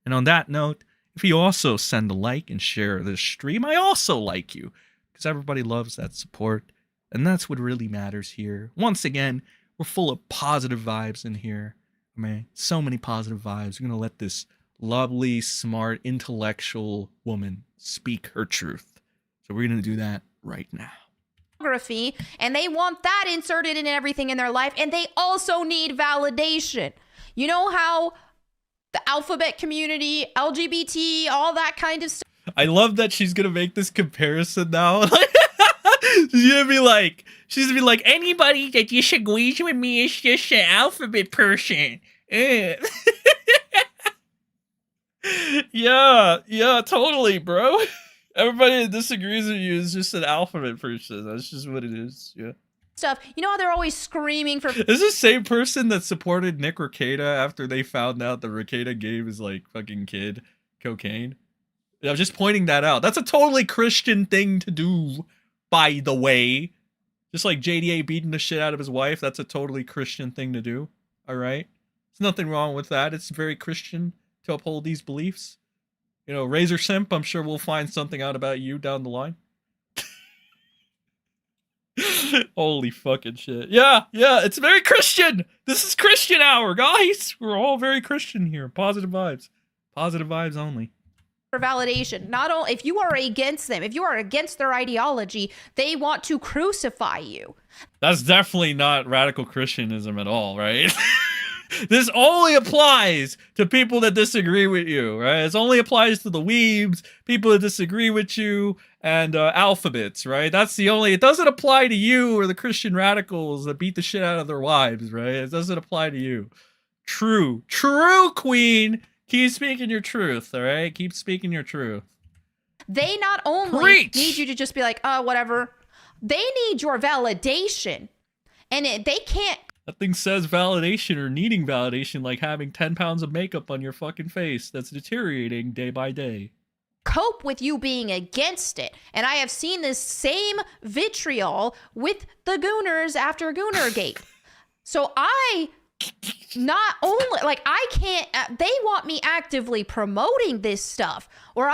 And on that note, if you also send a like and share this stream, I also like you. Because everybody loves that support. And that's what really matters here. Once again, we're full of positive vibes in here. I mean, so many positive vibes. We're going to let this lovely, smart, intellectual woman speak her truth. So we're going to do that right now. And they want that inserted in everything in their life, and they also need validation. You know how the alphabet community, LGBT, all that kind of stuff. I love that she's gonna make this comparison now. She's gonna be like, anybody that disagrees with me is just an alphabet person. Yeah, totally, bro. Everybody that disagrees with you is just an alphabet person. That's just what it is. Yeah. Stuff. You know how they're always screaming for. Is this the same person that supported Nick Rekieta after they found out that Rekieta gave his like fucking kid cocaine? I'm just pointing that out. That's a totally Christian thing to do, by the way. Just like JDA beating the shit out of his wife, that's a totally Christian thing to do. All right? There's nothing wrong with that. It's very Christian to uphold these beliefs. You know, Razor Simp, I'm sure we'll find something out about you down the line. Holy fucking shit. Yeah, it's very Christian. This is Christian hour, guys. We're all very Christian here. Positive vibes. Positive vibes only. For validation. Not only if you are against them, if you are against their ideology, they want to crucify you. That's definitely not radical Christianism at all, right? This only applies to people that disagree with you, right? It only applies to the weebs, people that disagree with you, and alphabets, right? That's the only. It doesn't apply to you or the Christian radicals that beat the shit out of their wives, right? It doesn't apply to you. True, queen. Keep speaking your truth, all right? Keep speaking your truth. They not only need you to just be like, whatever. They need your validation, and they can't. Nothing says validation or needing validation like having 10 pounds of makeup on your fucking face that's deteriorating day by day. Cope with you being against it. And I have seen this same vitriol with the Gooners after Goonergate. So I not only, like, I can't, they want me actively promoting this stuff. Or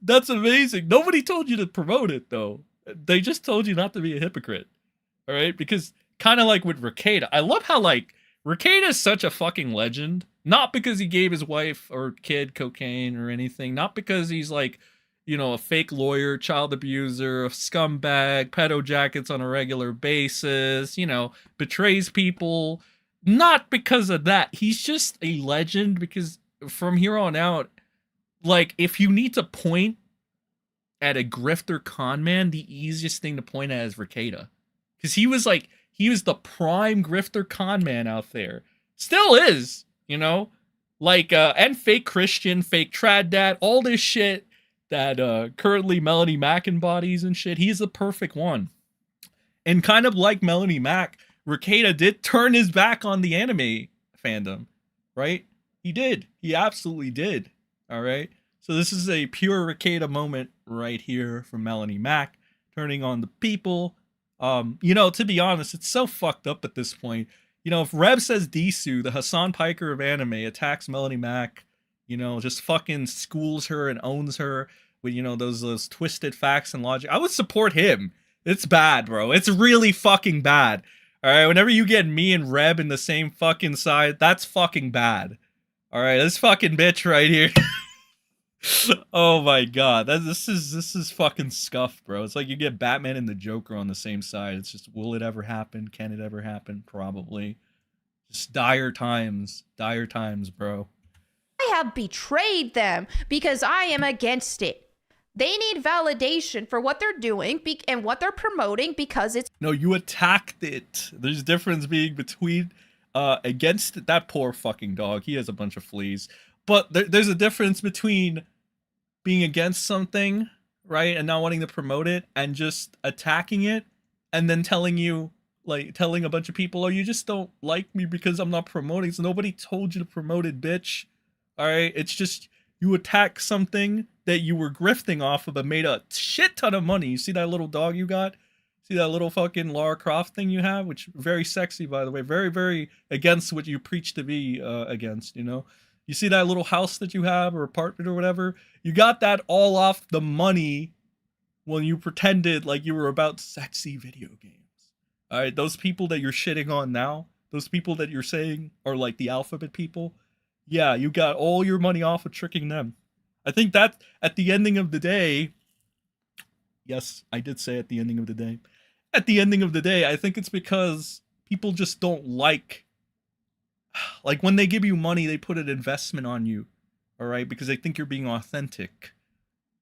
that's amazing. Nobody told you to promote it, though. They just told you not to be a hypocrite. All right? Because kind of like with Rekieta, I love how, like, Rekieta is such a fucking legend. Not because he gave his wife or kid cocaine or anything. Not because he's, like, you know, a fake lawyer, child abuser, a scumbag, pedo jackets on a regular basis, you know, betrays people. Not because of that. He's just a legend because from here on out, like, if you need to point at a grifter con man, the easiest thing to point at is Rekieta. Because he was the prime grifter con man out there. Still is, you know? Like, and fake Christian, fake trad dad, all this shit that currently Melanie Mac embodies and shit. He's the perfect one. And kind of like Melanie Mac, Rekieta did turn his back on the anime fandom, right? He did. He absolutely did. All right? So this is a pure Rekieta moment right here from Melanie Mac, turning on the people. You know, to be honest, it's so fucked up at this point. You know, if Reb says Disu, the Hassan Piker of anime, attacks Melanie Mac, you know, just fucking schools her and owns her with, you know, those twisted facts and logic, I would support him. It's bad, bro. It's really fucking bad. All right, whenever you get me and Reb in the same fucking side, that's fucking bad. All right, this fucking bitch right here. Oh my god, this is fucking scuff, bro. It's like you get Batman and the Joker on the same side. It's just, will it ever happen? Can it ever happen? Probably. Just dire times, bro. I have betrayed them because I am against it. They need validation for what they're doing and what they're promoting because it's... No, you attacked it. There's a difference being between against that poor fucking dog. He has a bunch of fleas. But there's a difference between being against something, right, and not wanting to promote it, and just attacking it, and then telling a bunch of people, oh, you just don't like me because I'm not promoting. So nobody told you to promote it, bitch. All right, it's just you attack something that you were grifting off of, but made a shit ton of money. You see that little dog you got? See that little fucking Lara Croft thing you have? Which, very sexy, by the way. Very, very against what you preach to be against, you know? You see that little house that you have, or apartment or whatever? You got that all off the money when you pretended like you were about sexy video games. All right, those people that you're shitting on now, those people that you're saying are like the alphabet people, yeah, you got all your money off of tricking them. I think that at the ending of the day, yes, I did say at the ending of the day. At the ending of the day, I think it's because people just don't like when they give you money, they put an investment on you, all right, because they think you're being authentic.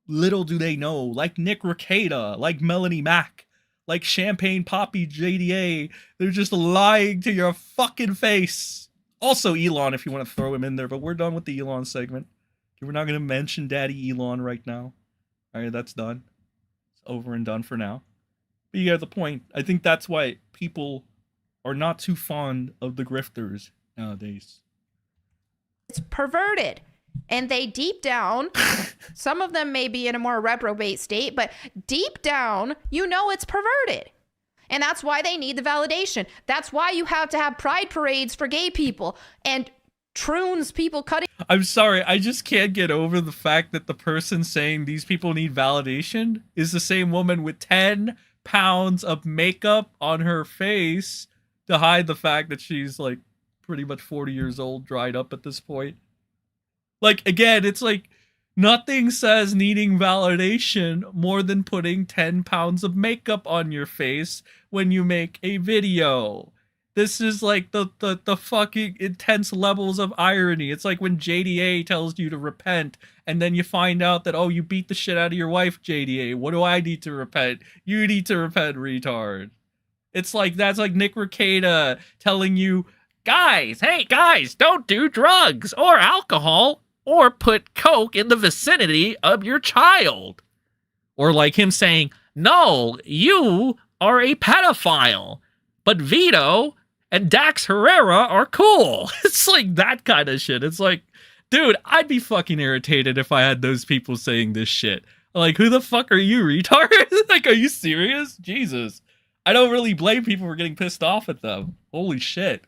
Little do they know, like Nick Rekieta, like Melanie Mac, like Champagne Poppy JDA, they're just lying to your fucking face. Also Elon, if you want to throw him in there, but we're done with the Elon segment. Okay, we're not going to mention Daddy Elon right now. All right, that's done. It's over and done for now. But you get the point. I think that's why people are not too fond of the grifters nowadays. It's perverted. And they deep down, some of them may be in a more reprobate state, but deep down, you know it's perverted. And that's why they need the validation. That's why you have to have pride parades for gay people and troons people cutting. I'm sorry, I just can't get over the fact that the person saying these people need validation is the same woman with 10 pounds of makeup on her face to hide the fact that she's like pretty much 40 years old, dried up at this point. Like, again, it's like nothing says needing validation more than putting 10 pounds of makeup on your face when you make a video. This is like the fucking intense levels of irony. It's like when JDA tells you to repent and then you find out that, oh, you beat the shit out of your wife, JDA. What do I need to repent? You need to repent, retard. It's like, that's like Nick Rekieta telling you, guys, hey guys, don't do drugs or alcohol or put coke in the vicinity of your child. Or like him saying, no, you are a pedophile, but Vito and Dax Herrera are cool. It's like that kind of shit. It's like, dude, I'd be fucking irritated if I had those people saying this shit. Like, who the fuck are you, retard? Like, are you serious? Jesus. I don't really blame people for getting pissed off at them. Holy shit.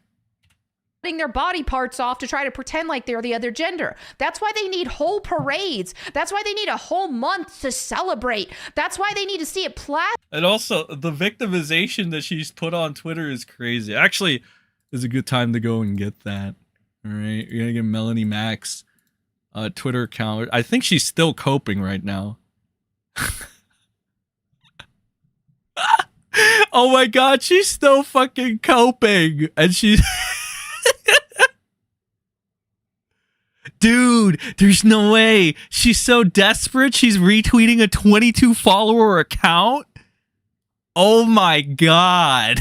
Their body parts off to try to pretend like they're the other gender. That's why they need whole parades. That's why they need a whole month to celebrate. That's why they need to see it plastered. And also, the victimization that she's put on Twitter is crazy. Actually, it's a good time to go and get that. All right, you're gonna get Melanie Mac's Twitter account. I think she's still coping right now. Oh my god, she's still fucking coping, and she's. Dude, there's no way. She's so desperate, she's retweeting a 22 follower account. Oh my god.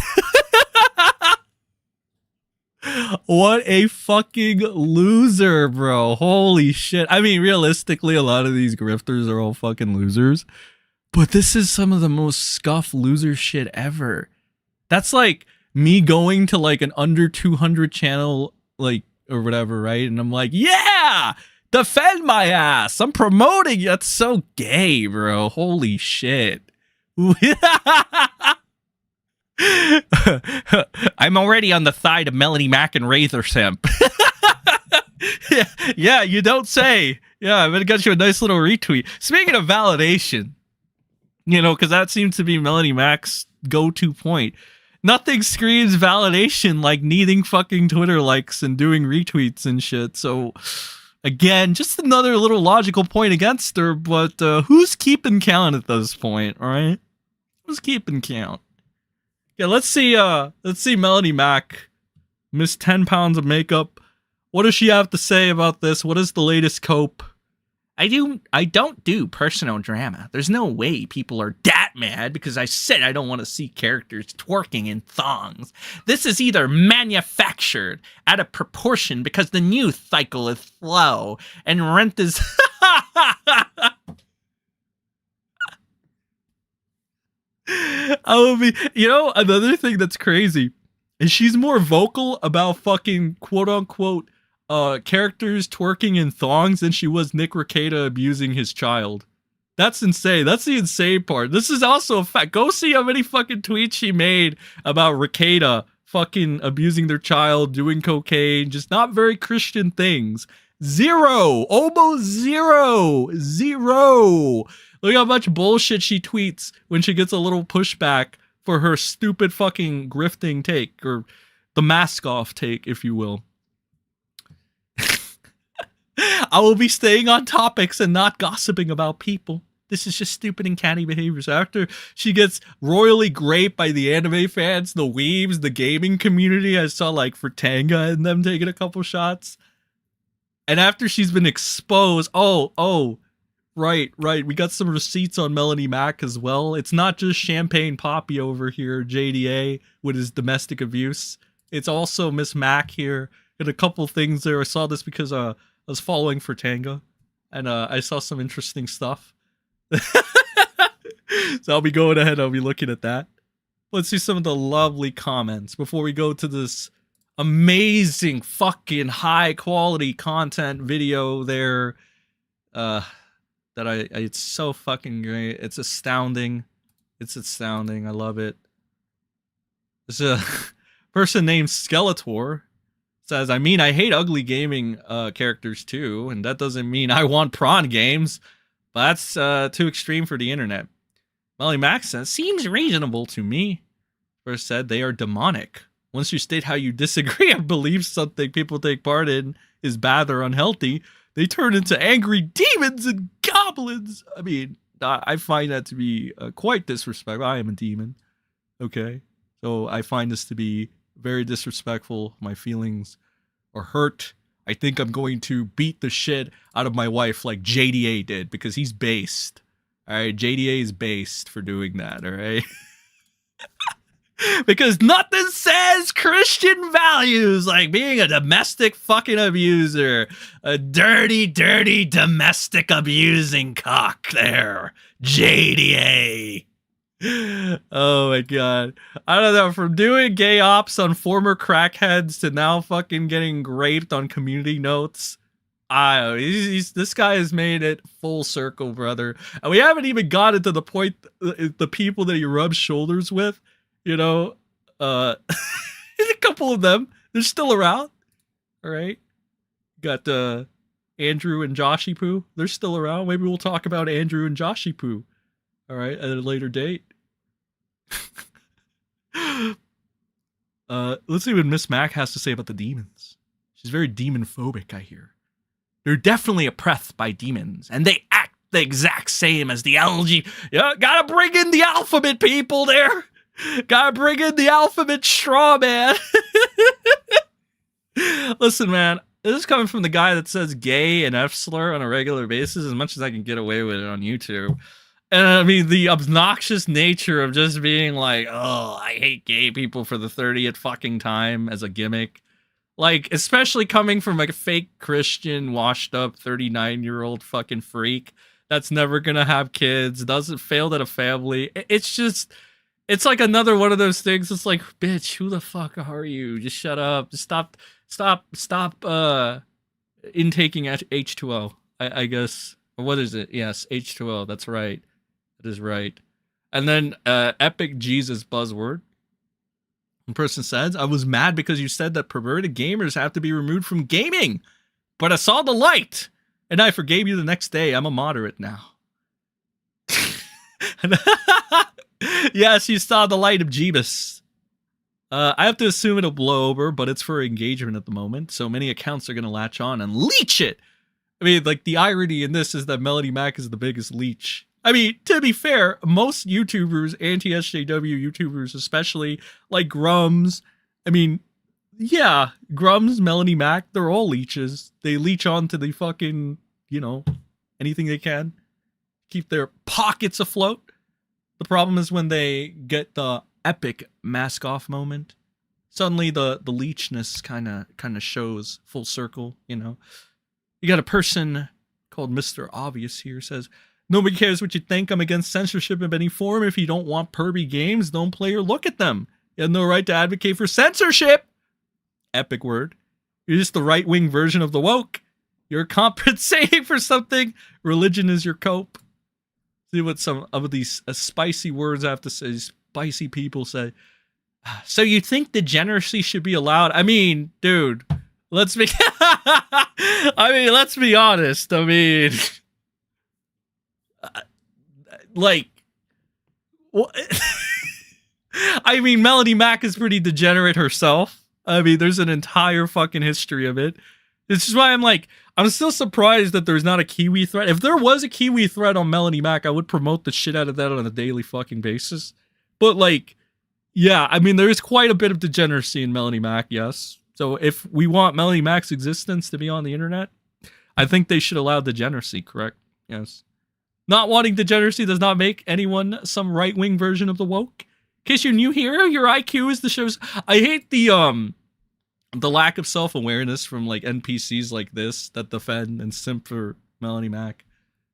What a fucking loser, bro. Holy shit. I mean, realistically, a lot of these grifters are all fucking losers. But this is some of the most scuffed loser shit ever. That's like me going to like an under 200 channel, like, or whatever, right? And I'm like, yeah, defend my ass. I'm promoting you. That's so gay, bro. Holy shit. I'm already on the thigh to Melanie Mac and Rather Simp. Yeah, you don't say. Yeah, I'm gonna get you a nice little retweet. Speaking of validation, you know, because that seems to be Melanie Mac's go-to point. Nothing screams validation like needing fucking Twitter likes and doing retweets and shit. So Again, just another little logical point against her, but who's keeping count at this point, all right? Who's keeping count? Yeah, let's see Melanie Mac miss 10 pounds of makeup. What does she have to say about this? What is the latest cope? I don't do personal drama. There's no way people are that mad because I said I don't want to see characters twerking in thongs. This is either manufactured out of proportion because the news cycle is slow and rent is... Another thing that's crazy is she's more vocal about fucking quote-unquote characters twerking in thongs than she was Nick Rekieta abusing his child. That's insane. That's the insane part. This is also a fact. Go see how many fucking tweets she made about Rekieta fucking abusing their child, doing cocaine, just not very Christian things. Zero. Almost zero. Zero. Look how much bullshit she tweets when she gets a little pushback for her stupid fucking grifting take, or the mask off take, if you will. I will be staying on topics and not gossiping about people. This is just stupid and catty behaviors. After she gets royally graped by the anime fans, the weebs, the gaming community, I saw like for Tanga and them taking a couple shots. And after she's been exposed, right, we got some receipts on Melanie Mac as well. It's not just Champagne Poppy over here, JDA, with his domestic abuse. It's also Miss Mac here. And a couple things there. I saw this because I was following for Tanga, and I saw some interesting stuff. So I'll be going ahead, I'll be looking at that. Let's see some of the lovely comments before we go to this amazing fucking high quality content video there. It's so fucking great. It's astounding. It's astounding. I love it. There's a person named Skeletor. Says, I mean, I hate ugly gaming characters too, and that doesn't mean I want prawn games, but that's too extreme for the internet. Melly Max says, seems reasonable to me. First said, they are demonic. Once you state how you disagree and believe something people take part in is bad or unhealthy, they turn into angry demons and goblins. I mean, I find that to be quite disrespectful. I am a demon, okay? So I find this to be very disrespectful. My feelings are hurt. I think I'm going to beat the shit out of my wife like JDA did because he's based. All right, JDA is based for doing that, all right? Because nothing says Christian values like being a domestic fucking abuser. A dirty, dirty domestic abusing cock there. JDA. Oh my god. I don't know, from doing gay ops on former crackheads to now fucking getting raped on community notes. This guy has made it full circle, brother. And we haven't even gotten to the point, the people that he rubs shoulders with, you know. A couple of them, they're still around. All right. Got Andrew and Joshy Poo. They're still around. Maybe we'll talk about Andrew and Joshy Poo. All right, at a later date. Let's see what Miss Mac has to say about the demons. She's very demon phobic, I hear. They're definitely oppressed by demons, and they act the exact same as the LG. Yeah, gotta bring in the alphabet, people there. Gotta bring in the alphabet straw, man. Listen, man, this is coming from the guy that says gay and F-slur on a regular basis as much as I can get away with it on YouTube. And I mean, the obnoxious nature of just being like, oh, I hate gay people for the 30th fucking time as a gimmick. Like, especially coming from like a fake Christian, washed up 39-year-old fucking freak that's never gonna have kids, doesn't failed at a family. It's just, it's like another one of those things. It's like, bitch, who the fuck are you? Just shut up. Just stop intaking H2O, I guess. Or what is it? Yes, H2O, that's right. That is right. And then epic Jesus buzzword. One person says, I was mad because you said that perverted gamers have to be removed from gaming, but I saw the light and I forgave you the next day. I'm a moderate now. Yes, you saw the light of Jeebus. I have to assume it'll blow over, but it's for engagement at the moment, so many accounts are going to latch on and leech it I mean, like, the irony in this is that Melody Mac is the biggest leech. I mean, to be fair, most YouTubers, anti-SJW YouTubers especially, like Grums, I mean, yeah, Grums, Melody Mac, they're all leeches. They leech onto the fucking, you know, anything they can. Keep their pockets afloat. The problem is when they get the epic mask off moment. Suddenly the leechness kind of shows full circle, you know. You got a person called Mr. Obvious here, says, nobody cares what you think. I'm against censorship of any form. If you don't want pervy games, don't play or look at them. You have no right to advocate for censorship. Epic word. You're just the right-wing version of the woke. You're compensating for something. Religion is your cope. See what some of these spicy words I have to say, spicy people say. So you think degeneracy should be allowed? I mean, dude, let's be let's be honest. I mean, like, what? I mean, Melody Mac is pretty degenerate herself. I mean, there's an entire fucking history of it. This is why I'm like, I'm still surprised that there's not a Kiwi thread. If there was a Kiwi thread on Melody Mac, I would promote the shit out of that on a daily fucking basis. But like, yeah, I mean, there is quite a bit of degeneracy in Melody Mac, yes. So if we want Melody Mac's existence to be on the internet, I think they should allow degeneracy, correct? Yes. Not wanting degeneracy does not make anyone some right-wing version of the woke. In case you're new here, your IQ is the show's... I hate the lack of self-awareness from like NPCs like this that defend and simp for Melody Mac.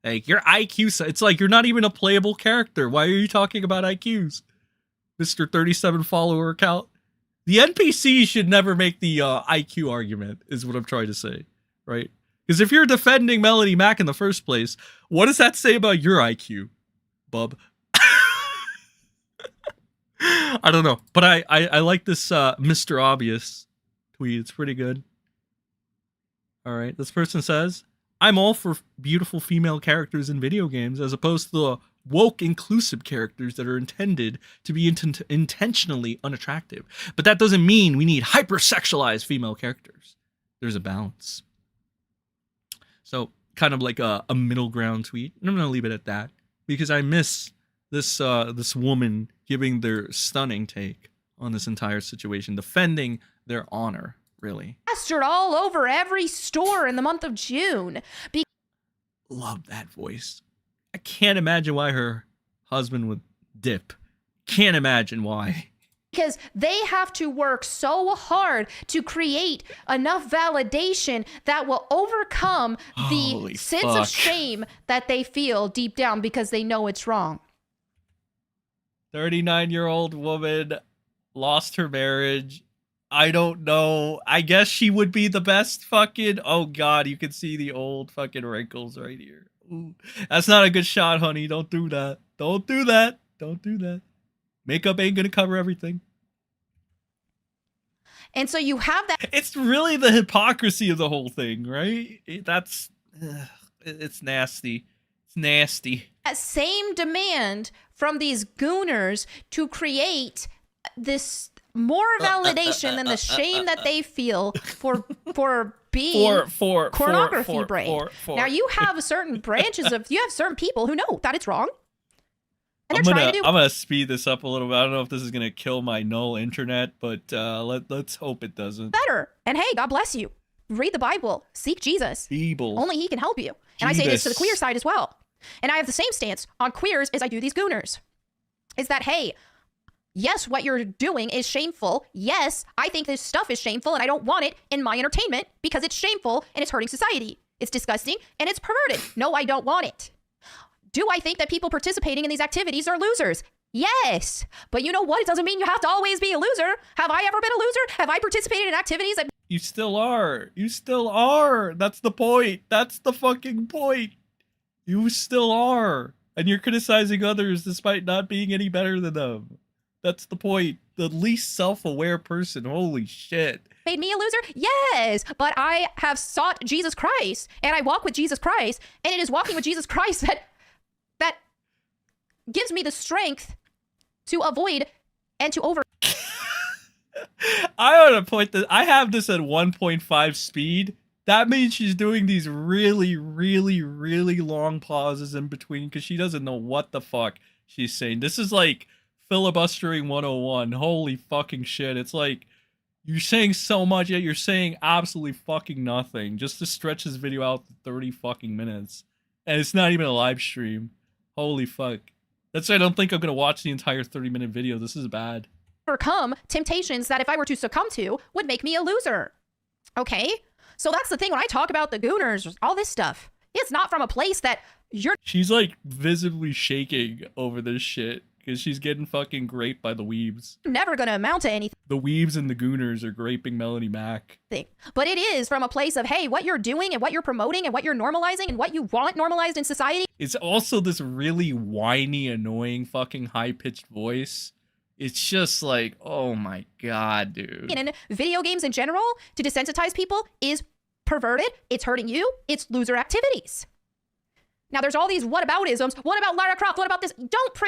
Like, your IQ... It's like you're not even a playable character. Why are you talking about IQs? Mr. 37 follower account. The NPC should never make the IQ argument, is what I'm trying to say, right? Because if you're defending Melody Mac in the first place, what does that say about your IQ, bub? I don't know, but I like this Mr. Obvious tweet. It's pretty good. All right, this person says, I'm all for beautiful female characters in video games as opposed to the woke inclusive characters that are intended to be intentionally unattractive. But that doesn't mean we need hypersexualized female characters. There's a balance. So kind of like a middle ground tweet. And I'm going to leave it at that because I miss this woman giving their stunning take on this entire situation, defending their honor, really. Plastered all over every store in the month of June. Love that voice. I can't imagine why her husband would dip. Can't imagine why. Because they have to work so hard to create enough validation that will overcome the sense of shame that they feel deep down because they know it's wrong. 39-year-old woman lost her marriage. I don't know. I guess she would be the best fucking... Oh, God, you can see the old fucking wrinkles right here. Ooh, that's not a good shot, honey. Don't do that. Don't do that. Don't do that. Makeup ain't gonna cover everything. And so you have that. It's really the hypocrisy of the whole thing, right? It's nasty. It's nasty. That same demand from these gooners to create this more validation than the shame that they feel for being pornography brain. Now you have certain branches of, you have certain people who know that it's wrong. And I'm gonna speed this up a little bit. I don't know if this is gonna kill my null internet, but let's hope it doesn't. Better. And hey, God bless you. Read the Bible. Seek Jesus. Only he can help you. And I say this to the queer side as well. And I have the same stance on queers as I do these gooners. Is that, hey, yes, what you're doing is shameful. Yes, I think this stuff is shameful and I don't want it in my entertainment because it's shameful and it's hurting society. It's disgusting and it's perverted. No, I don't want it. Do I think that people participating in these activities are losers? Yes. But you know what? It doesn't mean you have to always be a loser. Have I ever been a loser? Have I participated in activities that... You still are. You still are. That's the point. That's the fucking point. You still are. And you're criticizing others despite not being any better than them. That's the point. The least self-aware person. Holy shit. Made me a loser? Yes. But I have sought Jesus Christ. And I walk with Jesus Christ. And it is walking with Jesus Christ that gives me the strength to avoid and to over... I want to point this. I have this at 1.5 speed. that means she's doing these really, really, really long pauses in between because she doesn't know what the fuck she's saying. This is like filibustering 101. Holy fucking shit. It's like you're saying so much, yet you're saying absolutely fucking nothing just to stretch this video out to 30 fucking minutes. And it's not even a live stream. Holy fuck. That's why I don't think I'm going to watch the entire 30-minute video. This is bad. Overcome temptations that if I were to succumb to would make me a loser. Okay? So that's the thing when I talk about the Gooners, all this stuff. It's not from a place that you're... She's like visibly shaking over this shit because she's getting fucking graped by the weebs. Never gonna amount to anything. The weebs and the Gooners are graping Melanie Mac. But it is from a place of, hey, what you're doing and what you're promoting and what you're normalizing and what you want normalized in society. It's also this really whiny, annoying, fucking high-pitched voice. It's just like, oh my god, dude. And in video games in general, to desensitize people is perverted, it's hurting you, it's loser activities. Now there's all these whataboutisms. What about Lara Croft? What about this? Don't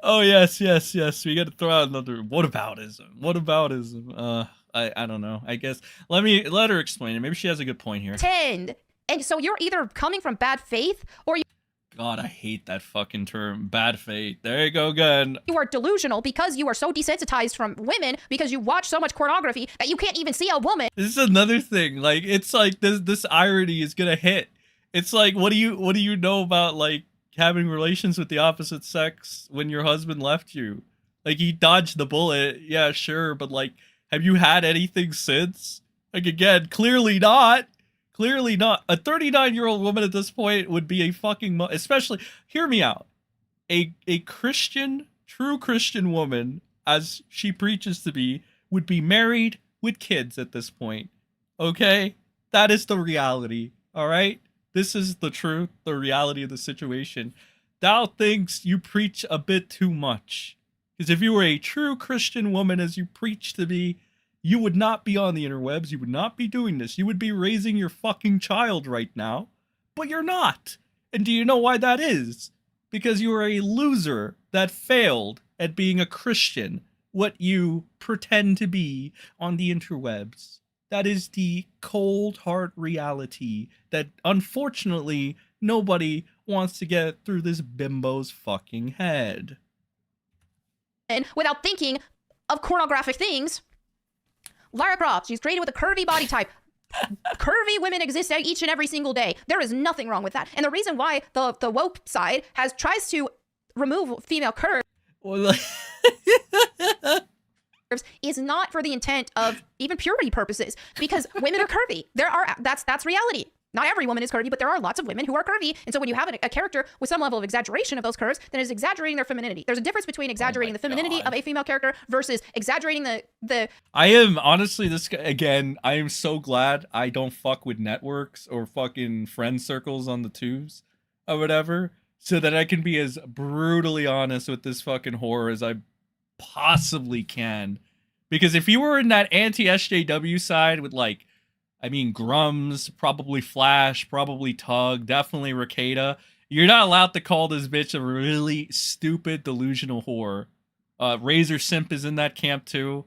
Oh yes. We got to throw out another whataboutism. I don't know. I guess let her explain it. Maybe she has a good point here. Pretend. And so you're either coming from bad faith or God, I hate that fucking term. Bad faith. There you go again. You are delusional because you are so desensitized from women because you watch so much pornography that you can't even see a woman. This is another thing. Like, it's like this irony is gonna hit. It's like, what do you know about like having relations with the opposite sex when your husband left you? Like, he dodged the bullet. Yeah, sure. But like, have you had anything since? Like, again, clearly not. Clearly not. A 39-year-old woman at this point would be a fucking... Especially, hear me out. A Christian, true Christian woman, as she preaches to be, would be married with kids at this point. Okay? That is the reality. Alright? This is the truth, the reality of the situation. Thou thinks you preach a bit too much. Because if you were a true Christian woman as you preach to be, you would not be on the interwebs. You would not be doing this. You would be raising your fucking child right now. But you're not. And do you know why that is? Because you are a loser that failed at being a Christian, what you pretend to be on the interwebs. That is the cold hard reality that unfortunately nobody wants to get through this bimbo's fucking head. And without thinking of pornographic things, Lara Croft, she's created with a curvy body type. Curvy women exist each and every single day. There is nothing wrong with that. And the reason why the woke side tries to remove female curves is not for the intent of even purity purposes, because women are curvy. That's reality. Not every woman is curvy, but there are lots of women who are curvy. And so when you have a character with some level of exaggeration of those curves, then it's exaggerating their femininity. There's a difference between exaggerating the femininity of a female character versus exaggerating the... I am, honestly, this guy, again, I am so glad I don't fuck with networks or fucking friend circles on the tubes or whatever, so that I can be as brutally honest with this fucking horror as I possibly can. Because if you were in that anti-SJW side with like, I mean, Grums, probably Flash, probably Tug, definitely Rekieta, you're not allowed to call this bitch a really stupid, delusional whore. Razor Simp is in that camp too.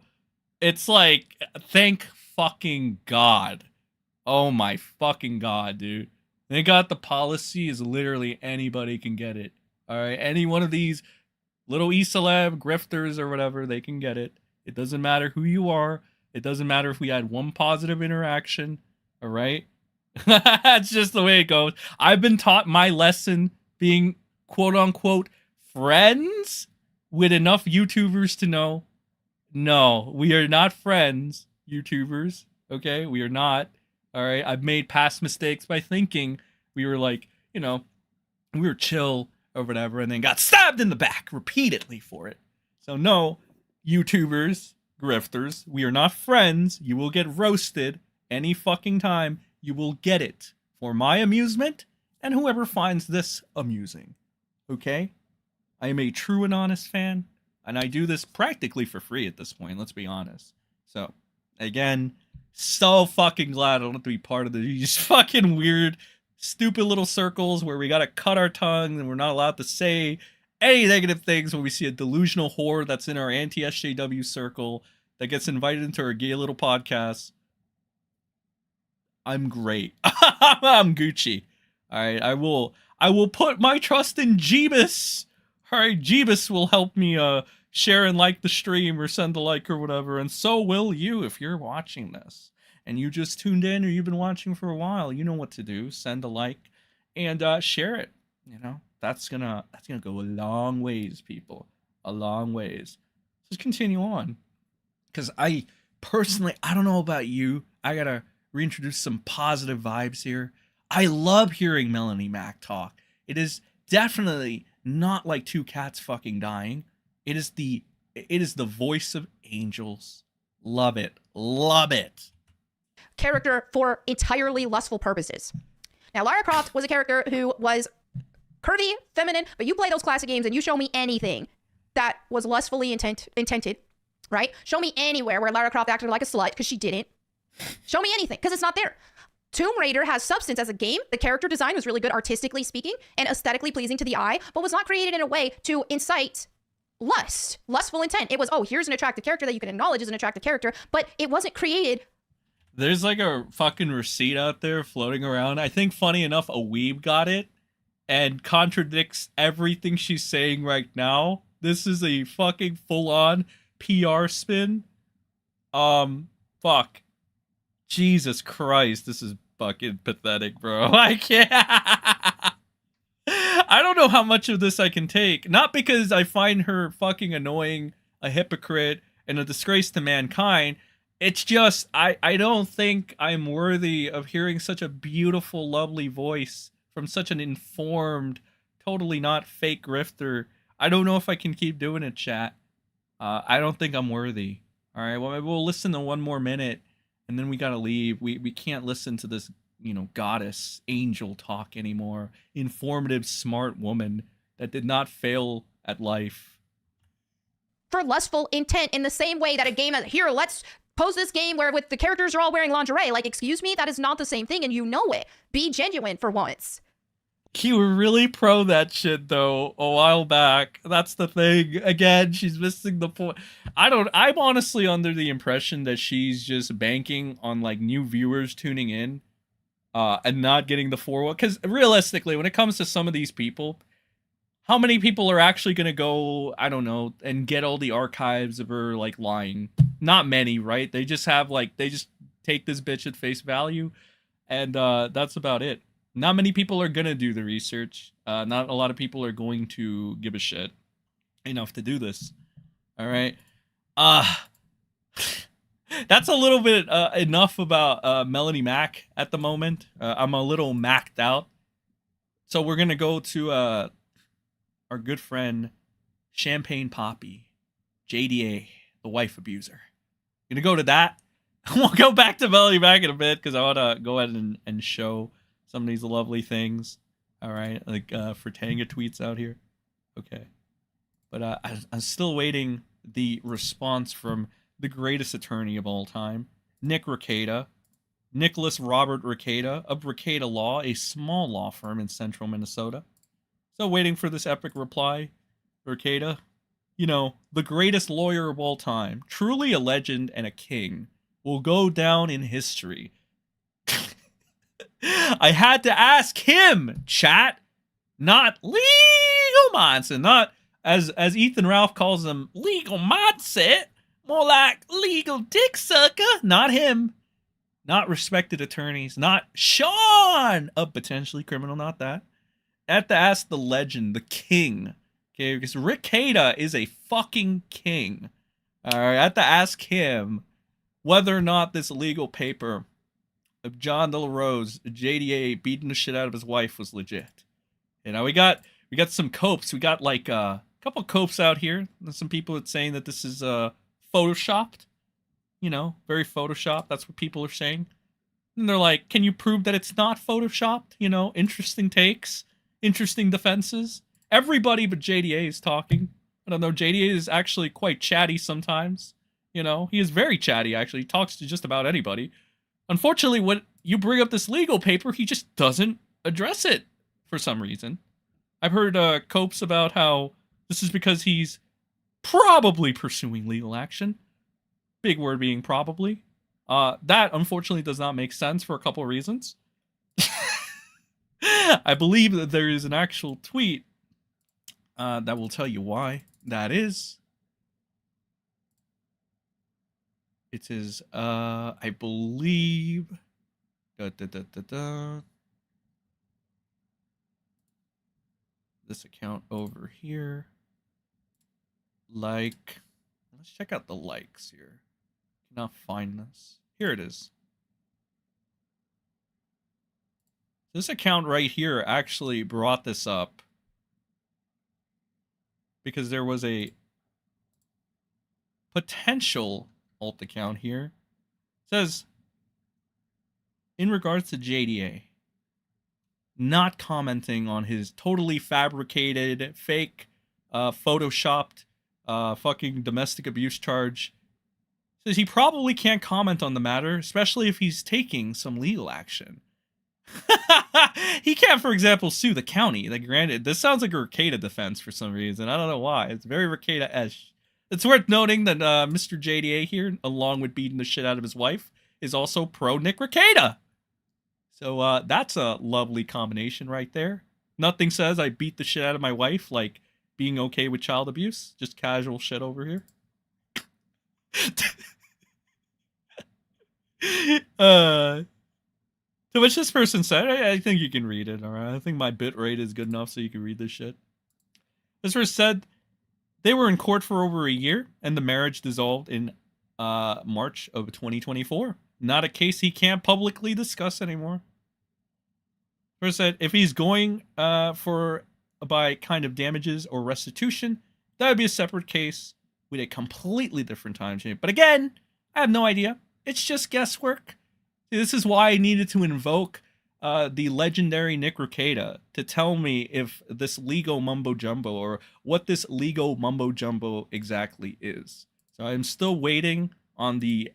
It's like, thank fucking God. Oh my fucking God, dude. They got the policy is literally anybody can get it. Alright, any one of these little e-celeb, grifters, or whatever, they can get it. It doesn't matter who you are. It doesn't matter if we had one positive interaction, all right? That's just the way it goes. I've been taught my lesson being quote-unquote friends with enough YouTubers to know, no, we are not friends, YouTubers, okay? We are not, all right? I've made past mistakes by thinking we were like, you know, we were chill or whatever, and then got stabbed in the back repeatedly for it. So no, YouTubers, grifters, we are not friends. You will get roasted any fucking time. You will get it for my amusement and whoever finds this amusing. Okay? I am a true and honest fan, and I do this practically for free at this point, let's be honest. So, again, so fucking glad I don't have to be part of these fucking weird, stupid little circles where we gotta cut our tongue and we're not allowed to say any negative things when we see a delusional whore that's in our anti-SJW circle. that gets invited into our gay little podcast, I'm great. I'm Gucci. All right, I will put my trust in Jeebus. All right, Jeebus will help me share and like the stream or send a like or whatever, and so will you if you're watching this. And you just tuned in or you've been watching for a while, you know what to do. Send a like and share it. You know, that's gonna go a long ways, people. A long ways. Just continue on. Because I personally, I don't know about you, I gotta reintroduce some positive vibes here. I love hearing Melanie Mac talk. It is definitely not like two cats fucking dying. It is the voice of angels. Love it. Love it. Character for entirely lustful purposes. Now, Lara Croft was a character who was curvy, feminine, but you play those classic games and you show me anything that was lustfully intended, right? Show me anywhere where Lara Croft acted like a slut, because she didn't. Show me anything, because it's not there. Tomb Raider has substance as a game. The character design was really good, artistically speaking, and aesthetically pleasing to the eye, but was not created in a way to incite lustful intent. It was, oh, here's an attractive character that you can acknowledge as an attractive character, but it wasn't created. There's like a fucking receipt out there floating around. I think, funny enough, a weeb got it and contradicts everything she's saying right now. This is a fucking full-on PR spin. Fuck. Jesus Christ, this is fucking pathetic, bro. I can't. I don't know how much of this I can take. Not because I find her fucking annoying, a hypocrite, and a disgrace to mankind. It's just, I don't think I'm worthy of hearing such a beautiful, lovely voice from such an informed, totally not fake grifter. I don't know if I can keep doing it, chat. I don't think I'm worthy. All right, well, maybe we'll listen to one more minute, and then we gotta leave. We can't listen to this, you know, goddess, angel talk anymore. Informative, smart woman that did not fail at life. For lustful intent, in the same way that a game, here, let's pose this game where with the characters are all wearing lingerie. Like, excuse me, that is not the same thing, and you know it. Be genuine for once. You were really pro that shit, though, a while back. That's the thing. Again, she's missing the point. I'm honestly under the impression that she's just banking on, like, new viewers tuning in and not getting the forward. Because realistically, when it comes to some of these people, how many people are actually going to go, I don't know, and get all the archives of her, like, lying? Not many, right? They just have, like, they just take this bitch at face value, and that's about it. Not many people are going to do the research. Not a lot of people are going to give a shit enough to do this. All right? That's a little bit enough about Melanie Mac at the moment. I'm a little macked out. So we're going to go to our good friend, Champagne Poppy, JDA, the wife abuser. Gonna go to that. We'll go back to Melanie Mac in a bit, because I want to go ahead and show some of these lovely things. All right, like Fratanga tweets out here. Okay, but I'm still waiting the response from the greatest attorney of all time, Rekieta, Nicholas Robert Rekieta of Rekieta Law, a small law firm in central Minnesota. So waiting for this epic reply, Rekieta, you know, the greatest lawyer of all time, truly a legend and a king, will go down in history. I had to ask him, chat, not legal mindset, not as Ethan Ralph calls them, legal mindset, more like legal dick sucker, not him, not respected attorneys, not Sean, a potentially criminal, not that. I have to ask the legend, the king, okay, because Rekieta is a fucking king. All right, I have to ask him whether or not this legal paper of John De La Rose, JDA, beating the shit out of his wife was legit. You know, we got some copes. We got like a couple copes out here. There's some people that's saying that this is photoshopped. You know, very photoshopped. That's what people are saying. And they're like, can you prove that it's not photoshopped? You know, interesting takes, interesting defenses. Everybody but JDA is talking. I don't know, JDA is actually quite chatty sometimes. You know, he is very chatty, actually. He talks to just about anybody. Unfortunately, when you bring up this legal paper, he just doesn't address it for some reason. I've heard copes about how this is because he's probably pursuing legal action. Big word being probably. That unfortunately does not make sense for a couple of reasons. I believe that there is an actual tweet that will tell you why that is. It is, I believe, this account over here. Like, let's check out the likes here. Cannot find this. Here it is. This account right here actually brought this up because there was a potential alt account here. It says, in regards to JDA, not commenting on his totally fabricated, fake, photoshopped, fucking domestic abuse charge, says he probably can't comment on the matter, especially if he's taking some legal action. He can't, for example, sue the county. Like, granted, this sounds like a Rekieta defense for some reason. I don't know why. It's very Rekieta-esque. It's worth noting that Mr. JDA here, along with beating the shit out of his wife, is also pro Nick Rekieta. So that's a lovely combination right there. Nothing says I beat the shit out of my wife like being okay with child abuse. Just casual shit over here. To which this person said, I think you can read it, alright? I think my bit rate is good enough so you can read this shit. This person said, they were in court for over a year, and the marriage dissolved in March of 2024. Not a case he can't publicly discuss anymore. First said, if he's going by kind of damages or restitution, that would be a separate case with a completely different time change. But again, I have no idea. It's just guesswork. See, this is why I needed to invoke the legendary Nick Rekieta to tell me if this legal mumbo jumbo or what this legal mumbo jumbo exactly is. So I'm still waiting on the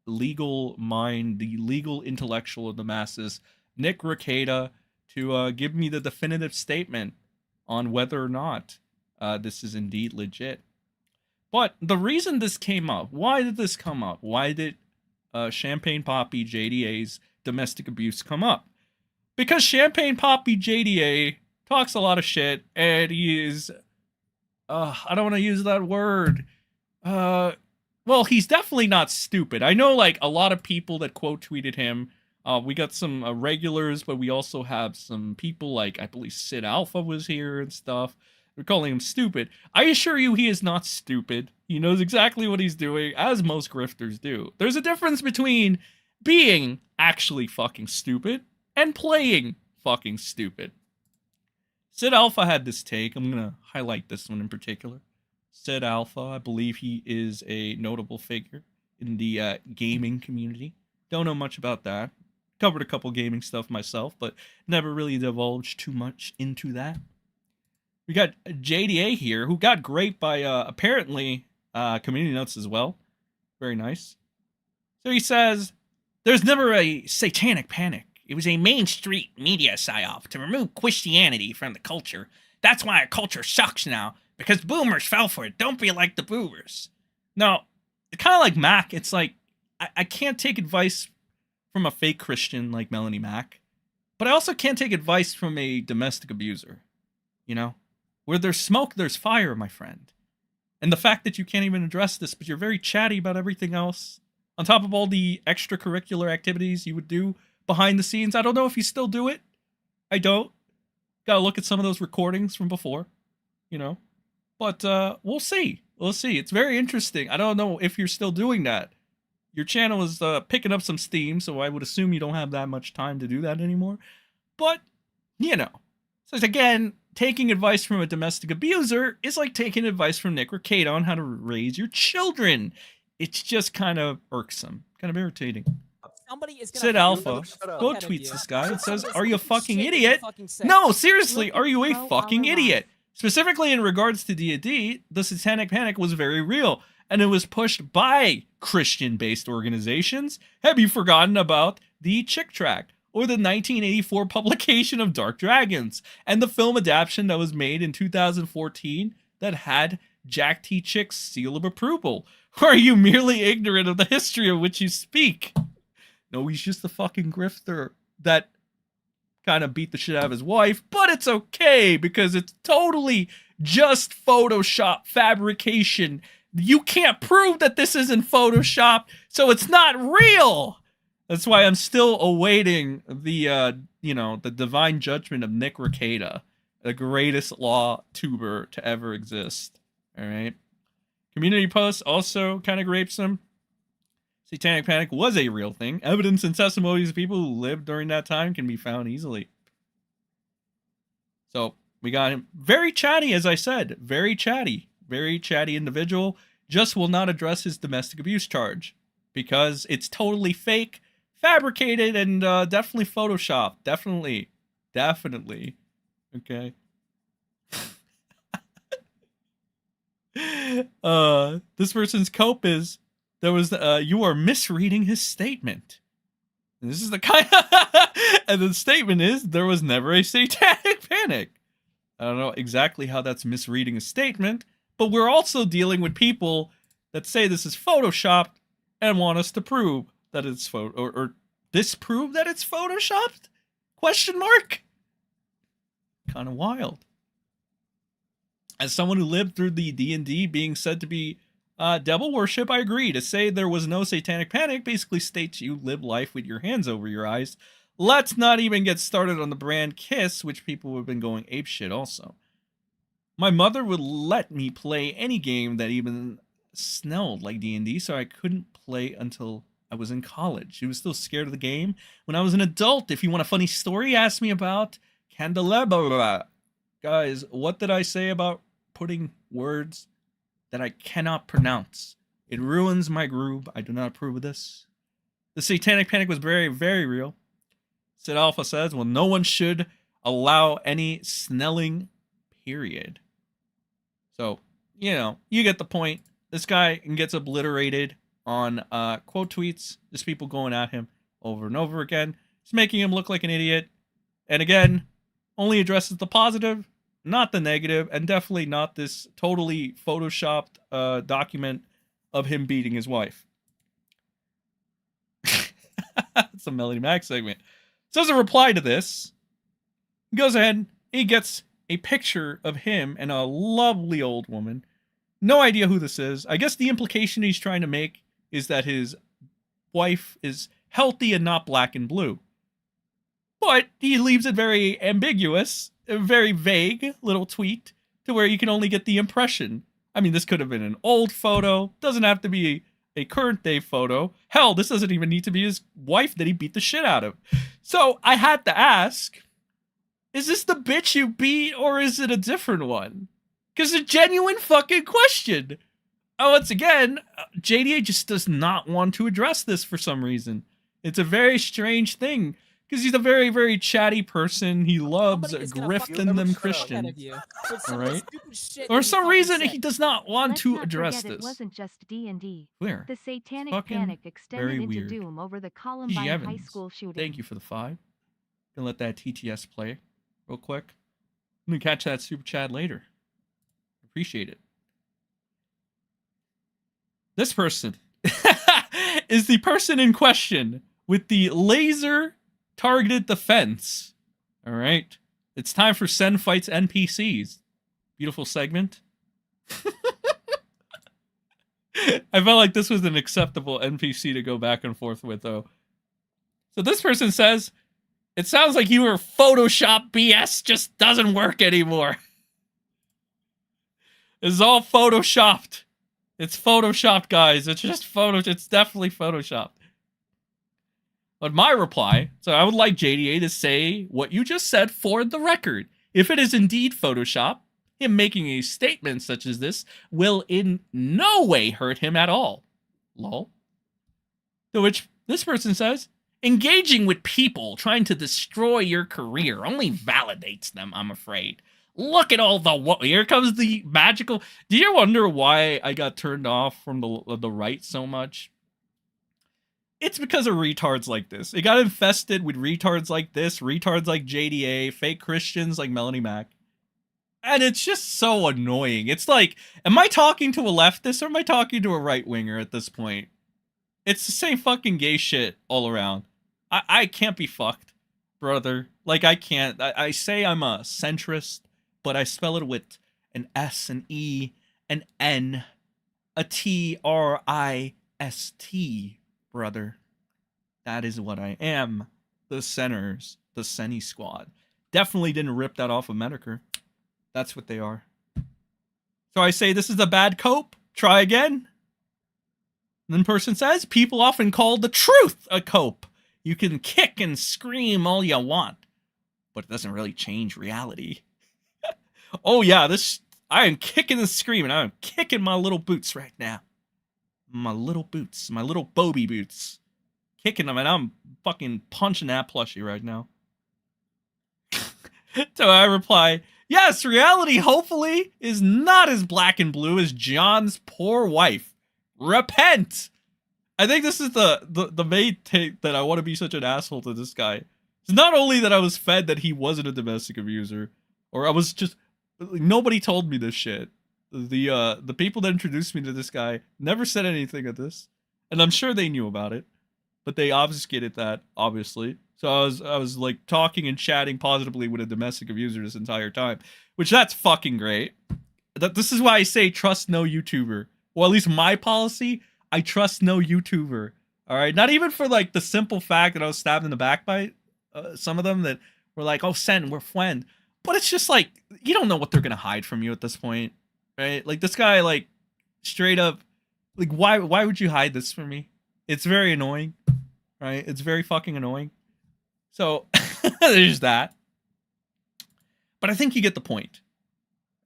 legal mind, the legal intellectual of the masses, Nick Rekieta, to give me the definitive statement on whether or not this is indeed legit. But the reason this came up, why did this come up? Why did Champagne Poppy JDA's domestic abuse come up? Because Champagne Poppy JDA talks a lot of shit, and he is, I don't want to use that word. Well, he's definitely not stupid. I know, like, a lot of people that quote tweeted him. We got some regulars, but we also have some people like, I believe Sid Alpha was here and stuff. We're calling him stupid. I assure you he is not stupid. He knows exactly what he's doing, as most grifters do. There's a difference between being actually fucking stupid and playing fucking stupid. Sid Alpha had this take. I'm going to highlight this one in particular. Sid Alpha, I believe he is a notable figure in the gaming community. Don't know much about that. Covered a couple gaming stuff myself, but never really divulged too much into that. We got JDA here, who got great by apparently community notes as well. Very nice. So he says, there's never a satanic panic. It was a Main Street media psyop to remove Christianity from the culture. That's why our culture sucks now, because boomers fell for it. Don't be like the boomers. Now, kind of like Mac, it's like, I can't take advice from a fake Christian like Melanie Mac, but I also can't take advice from a domestic abuser. You know? Where there's smoke, there's fire, my friend. And the fact that you can't even address this, but you're very chatty about everything else, on top of all the extracurricular activities you would do behind the scenes. I don't know if you still do it. I don't. Gotta look at some of those recordings from before, you know. But we'll see. We'll see. It's very interesting. I don't know if you're still doing that. Your channel is picking up some steam, so I would assume you don't have that much time to do that anymore. But, you know. So again, taking advice from a domestic abuser is like taking advice from Nick Rekieta on how to raise your children. It's just kind of irksome, kind of irritating. Sid Alpha quote tweets this guy and says, "Are you a fucking idiot? No, seriously, are you a fucking idiot?" Specifically in regards to D&D, the satanic panic was very real, and it was pushed by Christian-based organizations. Have you forgotten about the Chick Tract, or the 1984 publication of Dark Dragons, and the film adaptation that was made in 2014 that had Jack T. Chick's seal of approval? Or are you merely ignorant of the history of which you speak? No, he's just a fucking grifter that kind of beat the shit out of his wife, but it's okay because it's totally just Photoshop fabrication. You can't prove that this isn't Photoshop, so it's not real. That's why I'm still awaiting the, the divine judgment of Nick Rekieta, the greatest law tuber to ever exist. All right. Community posts also kind of grapes him. Satanic Panic was a real thing. Evidence and testimonies of people who lived during that time can be found easily. So we got him. Very chatty, as I said. Very chatty. Very chatty individual. Just will not address his domestic abuse charge. Because it's totally fake, fabricated, and definitely photoshopped. Definitely. Definitely. Okay. This person's cope is there was you are misreading his statement. And this is the kind and the statement is there was never a satanic panic. I don't know exactly how that's misreading a statement, but we're also dealing with people that say this is photoshopped and want us to prove that it's or disprove that it's photoshopped? Question mark? Kind of wild. As someone who lived through the D&D being said to be devil worship, I agree. To say there was no satanic panic basically states you live life with your hands over your eyes. Let's not even get started on the brand Kiss, which people have been going apeshit also. My mother would let me play any game that even smelled like D&D, so I couldn't play until I was in college. She was still scared of the game. When I was an adult, if you want a funny story, ask me about Candelabra. Guys, what did I say about putting words that I cannot pronounce? It ruins my groove. I do not approve of this. The satanic panic was very, very real. Sid Alpha says, well, no one should allow any snelling, period. So, you get the point. This guy gets obliterated on quote tweets. Just people going at him over and over again. It's making him look like an idiot. And again, only addresses the positive, not the negative, and definitely not this totally photoshopped document of him beating his wife. It's a Melody Mac segment. So as a reply to this, he goes ahead, he gets a picture of him and a lovely old woman. No idea who this is. I guess the implication he's trying to make is that his wife is healthy and not black and blue. But he leaves it very ambiguous, a very vague little tweet to where you can only get the impression. I mean, this could have been an old photo. Doesn't have to be a current day photo. Hell, this doesn't even need to be his wife that he beat the shit out of. So I had to ask, is this the bitch you beat or is it a different one? Because it's a genuine fucking question. Once again, JDA just does not want to address this for some reason. It's a very strange thing. Because he's a very, very chatty person. He loves grifting them Christians. All right? For some reason, he does not want to address this. It wasn't just D&D. Where? The satanic panic extended into weird. doom over the Columbine High School shooting. Thank you for the 5. Gonna let that TTS play real quick. I'm gonna catch that super chat later. Appreciate it. This person is the person in question with the laser targeted defense. All right. It's time for Sen Fights NPCs. Beautiful segment. I felt like this was an acceptable NPC to go back and forth with, though. So this person says, it sounds like your Photoshop BS just doesn't work anymore. It's all Photoshopped. It's Photoshopped, guys. It's just it's definitely Photoshopped. But my reply, so I would like JDA to say what you just said for the record. If it is indeed Photoshop, him making a statement such as this will in no way hurt him at all. Lol. To which this person says, engaging with people trying to destroy your career only validates them, I'm afraid. Look at all the... Here comes the magical... Do you wonder why I got turned off from the right so much? It's because of retards like this. It got infested with retards like this, retards like JDA, fake Christians like Melanie Mac. And it's just so annoying. It's like, am I talking to a leftist or am I talking to a right-winger at this point? It's the same fucking gay shit all around. I can't be fucked, brother. Like, I can't. I say I'm a centrist, but I spell it with an S, an E, an N, a T-R-I-S-T, brother. That is what I am. The centers, the Senny squad. Definitely didn't rip that off of Metokur. That's what they are. So I say, this is a bad cope. Try again. And then person says, people often call the truth a cope. You can kick and scream all you want, but it doesn't really change reality. Oh yeah, I am kicking and screaming. I'm kicking my little boots right now. My little boots, my little Bobby boots. Kicking them, and I'm fucking punching that plushie right now. So I reply, yes, reality hopefully is not as black and blue as John's poor wife. Repent! I think this is the main take that I want to be such an asshole to this guy. It's not only that I was fed that he wasn't a domestic abuser, or I was just, nobody told me this shit. The people that introduced me to this guy never said anything of this, and I'm sure they knew about it, but they obfuscated that, obviously. So I was like talking and chatting positively with a domestic abuser this entire time, which that's fucking great. This is why I say trust no YouTuber. Well, at least my policy, I trust no YouTuber. All right, not even for like the simple fact that I was stabbed in the back by some of them that were like, "Oh, Sen, we're friend," but it's just like you don't know what they're gonna hide from you at this point, right? Like this guy, like straight up, like why would you hide this from me? It's very annoying, right? It's very fucking annoying. So there's that. But I think you get the point.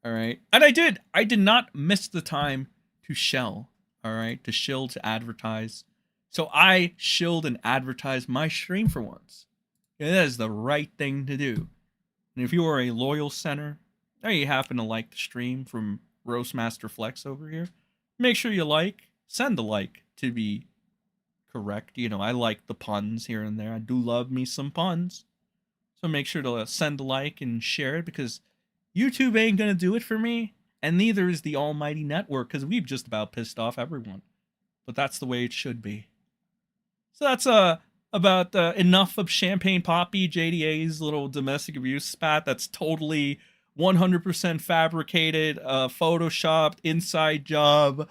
All right. And I did not miss the time to shell. All right. To shill, to advertise. So I shilled and advertised my stream for once. Yeah, that is the right thing to do. And if you are a loyal center, or you happen to like the stream from Roastmaster Flex over here, make sure you send a like to be correct. You know, I like the puns here and there. I do love me some puns. So make sure to send a like and share it because YouTube ain't going to do it for me. And neither is the almighty network because we've just about pissed off everyone. But that's the way it should be. So that's about enough of Champagne Poppy, JDA's little domestic abuse spat. That's totally 100% fabricated, photoshopped, inside job.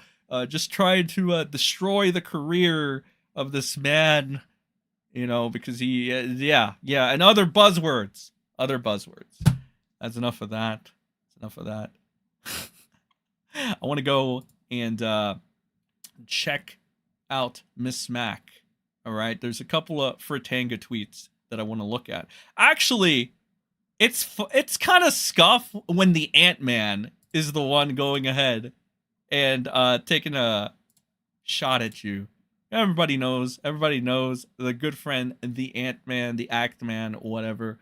Just trying to destroy the career of this man, you know, because he, yeah, and other buzzwords. That's enough of that. I want to go and check out Miss Mac. All right, there's a couple of Fratanga tweets that I want to look at. Actually, it's kind of scuff when the Ant-Man is the one going ahead and taking a shot at you. Everybody knows the good friend, the Ant-Man, the Act-Man, whatever.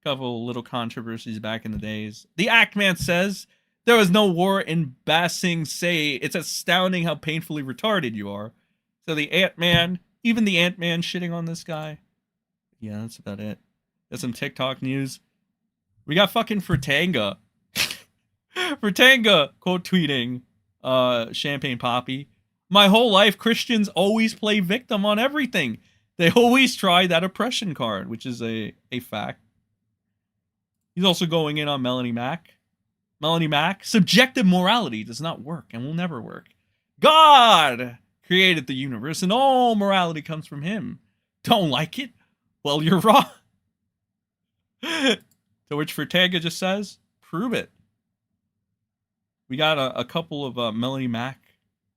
Couple little controversies back in the days. The Act-Man says, there was no war in Basing Say. It's astounding how painfully retarded you are. So the Ant-Man, even the Ant-Man shitting on this guy. Yeah, that's about it. That's some TikTok news. We got fucking Fratanga. Fratanga quote tweeting Champagne Poppy. My whole life, Christians always play victim on everything. They always try that oppression card, which is a fact. He's also going in on Melanie Mac. Melanie Mac, subjective morality does not work and will never work. God created the universe and all morality comes from him. Don't like it? Well, you're wrong. To which Fratanga just says, prove it. We got a couple of Melanie Mac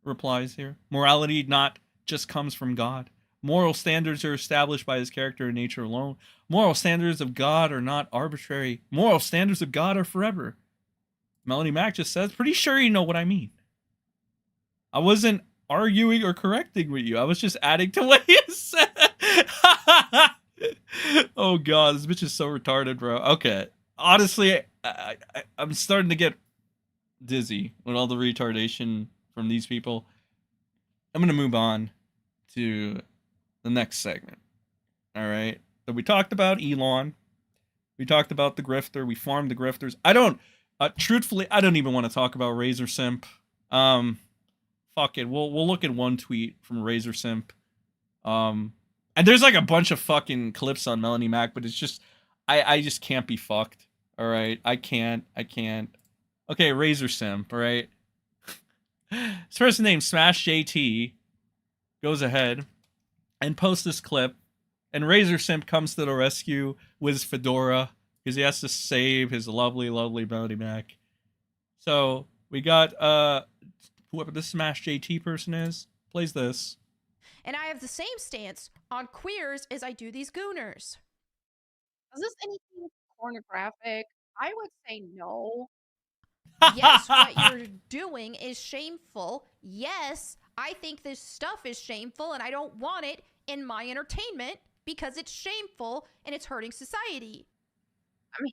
replies here. Morality not just comes from God. Moral standards are established by his character and nature alone. Moral standards of God are not arbitrary. Moral standards of God are forever. Melanie Mac just says, pretty sure you know what I mean. I wasn't arguing or correcting with you. I was just adding to what you said. Oh God, this bitch is so retarded, bro. Okay. Honestly, I'm starting to get dizzy with all the retardation from these people. I'm going to move on to the next segment. All right. So we talked about Elon. We talked about the grifter. We farmed the grifters. I don't Truthfully, I don't even want to talk about Razor Simp. Fuck it. We'll look at one tweet from Razor Simp. And there's like a bunch of fucking clips on Melanie Mac, but it's just I just can't be fucked. All right, I can't. Okay, Razor Simp. All right. This person named Smash JT goes ahead and posts this clip, and Razor Simp comes to the rescue with his fedora because he has to save his lovely, lovely Melody Mac. So we got whoever this Smash JT person is plays this. And I have the same stance on queers as I do these gooners. Is this anything pornographic? I would say no. Yes, what you're doing is shameful. Yes, I think this stuff is shameful and I don't want it in my entertainment because it's shameful and it's hurting society. I mean,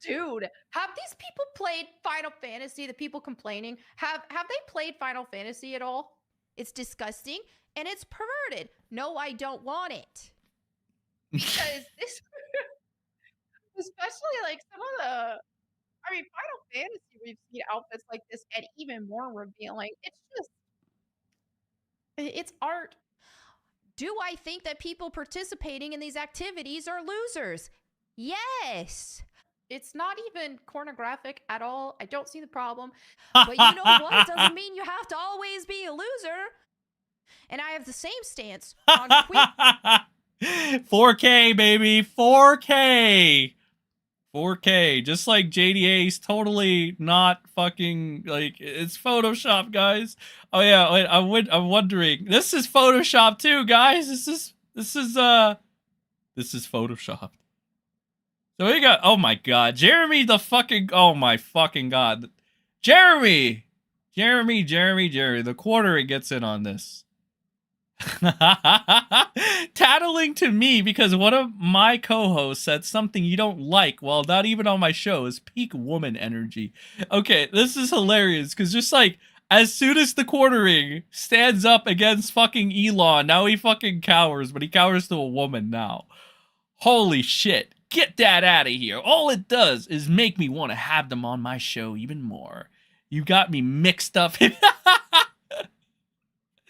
dude, have these people played Final Fantasy? The people complaining, have they played Final Fantasy at all? It's disgusting and it's perverted. No, I don't want it. Because this, especially like some of the, I mean, Final Fantasy, we've seen outfits like this and even more revealing. It's art. Do I think that people participating in these activities are losers? Yes. It's not even pornographic at all. I don't see the problem. But you know what? It doesn't mean you have to always be a loser. And I have the same stance on 4K, baby. 4K. 4K. Just like JDA's totally not fucking, like, it's Photoshop, guys. Oh, yeah. Wait, I'm wondering. This is Photoshop, too, guys. This is Photoshopped. So we got, oh my god, Jeremy the fucking, oh my fucking god. Jeremy, the quarter gets in on this. Tattling to me because one of my co-hosts said something you don't like while not even on my show is peak woman energy. Okay, this is hilarious because just like, as soon as the quartering stands up against fucking Elon, now he fucking cowers, but he cowers to a woman now. Holy shit. Get that out of here. All it does is make me want to have them on my show even more. You got me mixed up.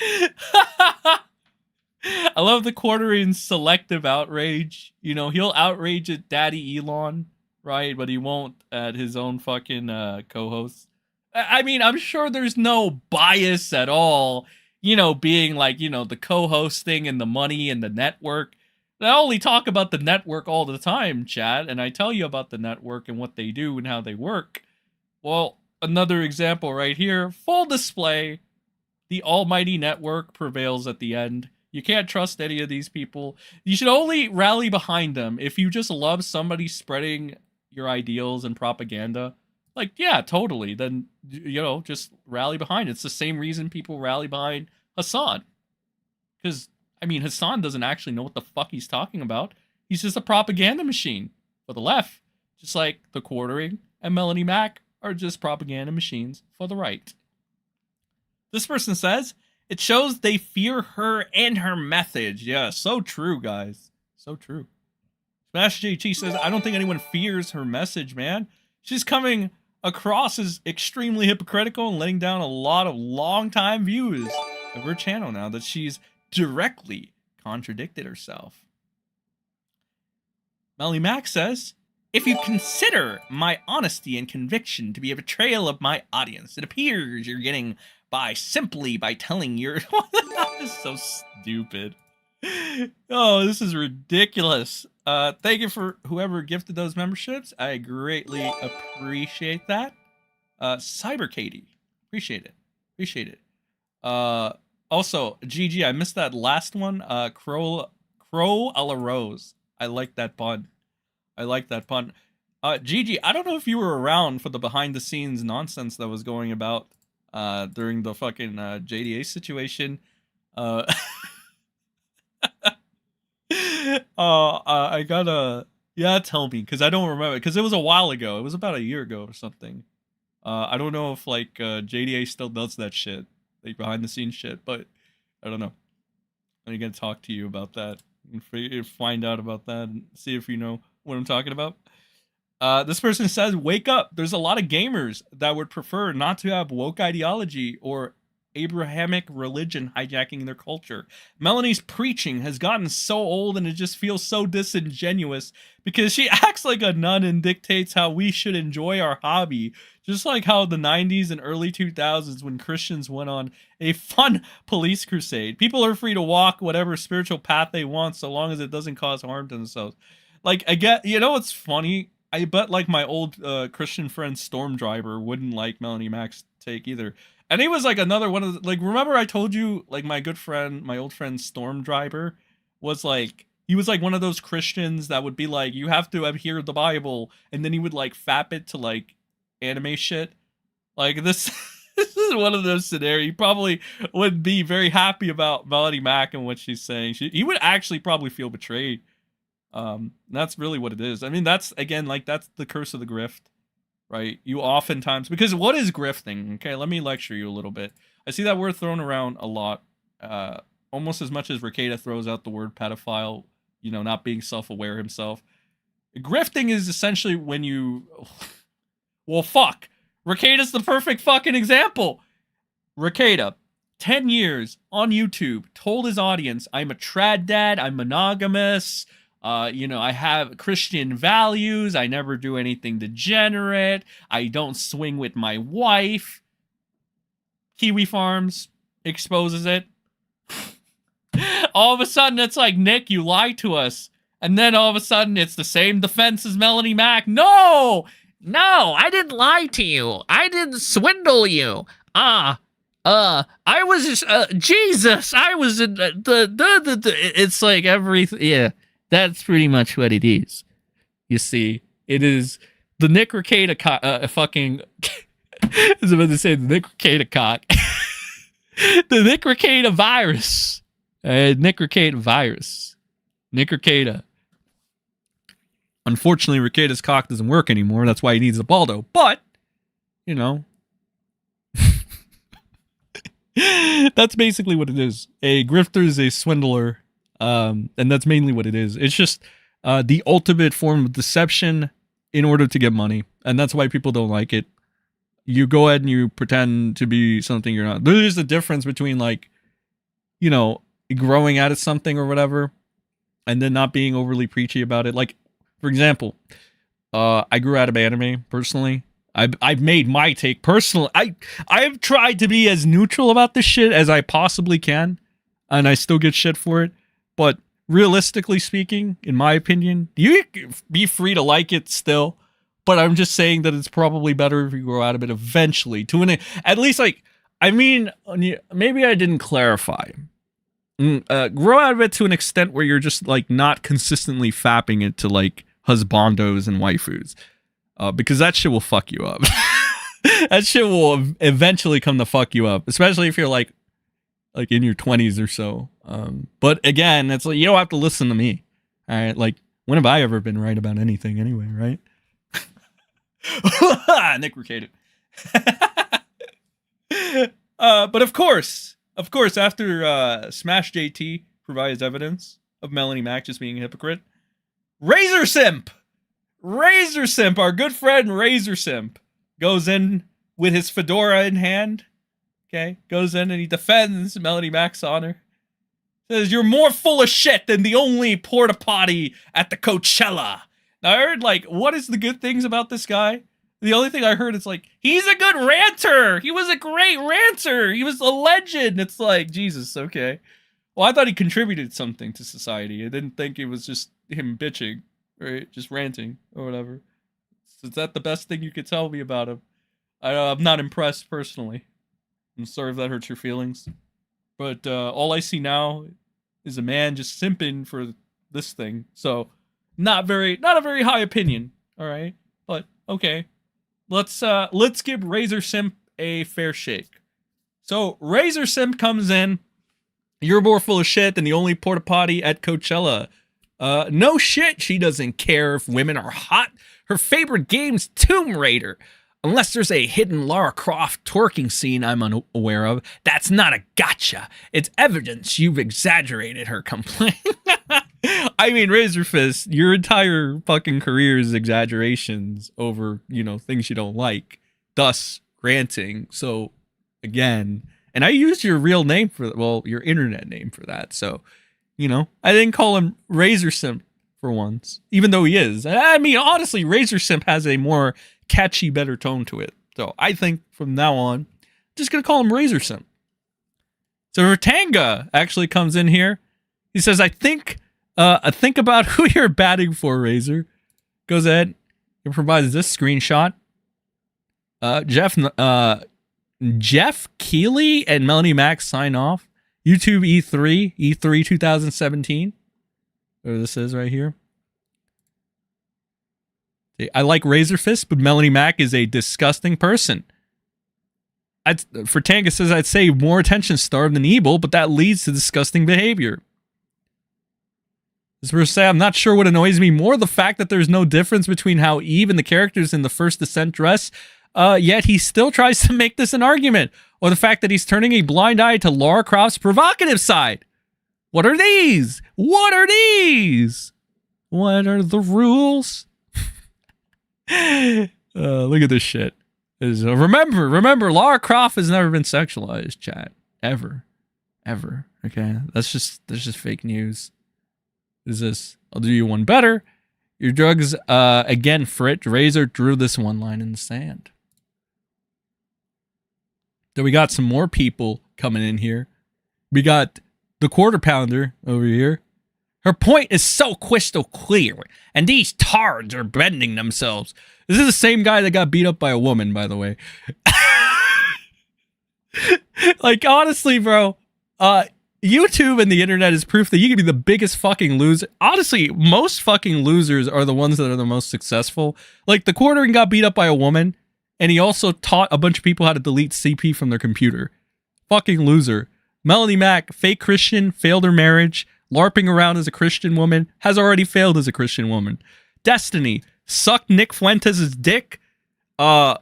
I love the quartering's selective outrage. You know, he'll outrage at Daddy Elon, right? But he won't at his own fucking co-host. I mean, I'm sure there's no bias at all, you know, being like, you know, the co-host thing and the money and the network. I only talk about the network all the time, chat, and I tell you about the network and what they do and how they work. Well, another example right here, full display, the almighty network prevails at the end. You can't trust any of these people. You should only rally behind them if you just love somebody spreading your ideals and propaganda. Like, yeah, totally. Then, you know, just rally behind it. It's the same reason people rally behind Hassan. Because I mean, Hassan doesn't actually know what the fuck he's talking about. He's just a propaganda machine for the left. Just like the quartering and Melanie Mac are just propaganda machines for the right. This person says, it shows they fear her and her methods. Yeah, so true, guys. So true. Smash JT says, I don't think anyone fears her message, man. She's coming across as extremely hypocritical and letting down a lot of long-time viewers of her channel now that she's directly contradicted herself. Melly Mac says, if you consider my honesty and conviction to be a betrayal of my audience, it appears you're getting by simply by telling your... This is so stupid. Oh, this is ridiculous. Thank you for whoever gifted those memberships. I greatly appreciate that. Cyber Katie. Appreciate it. Also, GG, I missed that last one. Crow a la Rose. I like that pun. GG, I don't know if you were around for the behind the scenes nonsense that was going about during the fucking JDA situation. I gotta, yeah, tell me, because I don't remember, because it was a while ago. It was about a year ago or something. I don't know if like JDA still does that shit, like behind the scenes shit, but I don't know. I'm gonna talk to you about that and find out about that and see if you know what I'm talking about. This person says, wake up. There's a lot of gamers that would prefer not to have woke ideology or Abrahamic religion hijacking their culture. Melanie's preaching has gotten so old and it just feels so disingenuous because she acts like a nun and dictates how we should enjoy our hobby. Just like how the 90s and early 2000s when Christians went on a fun police crusade. People are free to walk whatever spiritual path they want so long as it doesn't cause harm to themselves. Like, I get, you know what's funny? I bet like my old Christian friend Storm Driver wouldn't like Melanie Mac's take either. And he was like another one of the, like, remember I told you like my good friend, my old friend Storm Driver was like, he was like one of those Christians that would be like, you have to adhere to the Bible. And then he would like fap it to like anime shit. Like this, this is one of those scenarios. He probably would be very happy about Melanie Mac and what she's saying. He would actually probably feel betrayed. That's really what it is. I mean, that's again, like that's the curse of the grift. Right? You oftentimes, because what is grifting? Okay, let me lecture you a little bit. I see that word thrown around a lot, almost as much as Rekieta throws out the word pedophile, you know, not being self-aware himself. Grifting is essentially when you, well, fuck. Rekieta's the perfect fucking example. Rekieta, 10 years on YouTube, told his audience, I'm a trad dad, I'm monogamous, you know, I have Christian values. I never do anything degenerate. I don't swing with my wife. Kiwi Farms exposes it. All of a sudden, it's like, Nick, you lied to us. And then all of a sudden, it's the same defense as Melanie Mac. No, I didn't lie to you. I didn't swindle you. I was Jesus. I was in it's like everything. Yeah. That's pretty much what it is. You see, it is the Nick Rekieta fucking. I was about to say the Nick Rekieta cock. The Nick Rekieta virus. Nick Rekieta virus. Nick Rekieta. Unfortunately, Rekieta's cock doesn't work anymore. That's why he needs a Baldo. But, you know. That's basically what it is. A grifter is a swindler. And that's mainly what it is. It's just the ultimate form of deception in order to get money. And that's why people don't like it. You go ahead and you pretend to be something you're not. There's a difference between like, you know, growing out of something or whatever, and then not being overly preachy about it. Like, for example, I grew out of anime personally. I've made my take personally. I've tried to be as neutral about this shit as I possibly can, and I still get shit for it. But realistically speaking, in my opinion, you be free to like it still. But I'm just saying that it's probably better if you grow out of it eventually. At least, like, I mean, maybe I didn't clarify. Grow out of it to an extent where you're just, like, not consistently fapping it to, like, husbandos and waifus. Because that shit will fuck you up. That shit will eventually come to fuck you up. Especially if you're, like in your 20s or so. But again, it's like, you don't have to listen to me. All right, like, when have I ever been right about anything anyway, right? Nick Rekieta. But of course, after Smash JT provides evidence of Melanie Mac just being a hypocrite, Razor Simp, our good friend Razor Simp, goes in with his fedora in hand. Okay, goes in and he defends Melanie Mac's honor. Says, you're more full of shit than the only porta potty at the Coachella. Now, I heard, like, what is the good things about this guy? The only thing I heard is, like, he's a good ranter. He was a great ranter. He was a legend. It's like, Jesus, okay. Well, I thought he contributed something to society. I didn't think it was just him bitching, right? Just ranting or whatever. So is that the best thing you could tell me about him? I'm not impressed personally. I'm sorry if that hurts your feelings. But all I see now is a man just simping for this thing. So not a very high opinion. All right. But okay. Let's give Razor Simp a fair shake. So Razor Simp comes in. You're more full of shit than the only porta potty at Coachella. No shit. She doesn't care if women are hot. Her favorite game's Tomb Raider. Unless there's a hidden Lara Croft twerking scene I'm unaware of, that's not a gotcha. It's evidence you've exaggerated her complaint. I mean, Razor Fist, your entire fucking career is exaggerations over, things you don't like, thus ranting. So, again, and I used your real name your internet name for that. So, I didn't call him Razor Simp for once, even though he is. I mean, honestly, Razor Simp has a more catchy, better tone to it. So, I think from now on, just going to call him Razor Simp. So, Ratanga actually comes in here. He says, I think about who you're batting for, Razor. Goes ahead and provides this screenshot. Jeff Keighley and Melanie Max sign off. YouTube E3 2017. There this is right here. I like Razor Fist, but Melanie Mac is a disgusting person. Tanga says, I'd say more attention starved than evil, but that leads to disgusting behavior. This person say, I'm not sure what annoys me more, the fact that there's no difference between how Eve and the characters in the first Descent dress, yet he still tries to make this an argument, or the fact that he's turning a blind eye to Lara Croft's provocative side. What are these? What are these? What are the rules? Look at this shit. Remember, Lara Croft has never been sexualized, chat. Ever. Okay? That's just fake news. Is this? I'll do you one better. Your drugs, again, Frit. Razor drew this one line in the sand. Then we got some more people coming in here. We got the quarter pounder over here. Her point is so crystal clear, and these tards are bending themselves. This is the same guy that got beat up by a woman, by the way. Like, honestly, bro, YouTube and the internet is proof that you can be the biggest fucking loser. Honestly, most fucking losers are the ones that are the most successful. Like, the quartering got beat up by a woman, and he also taught a bunch of people how to delete CP from their computer. Fucking loser. Melanie Mac, fake Christian, failed her marriage, LARPing around as a Christian woman, has already failed as a Christian woman. Destiny, sucked Nick Fuentes' dick, cockhold,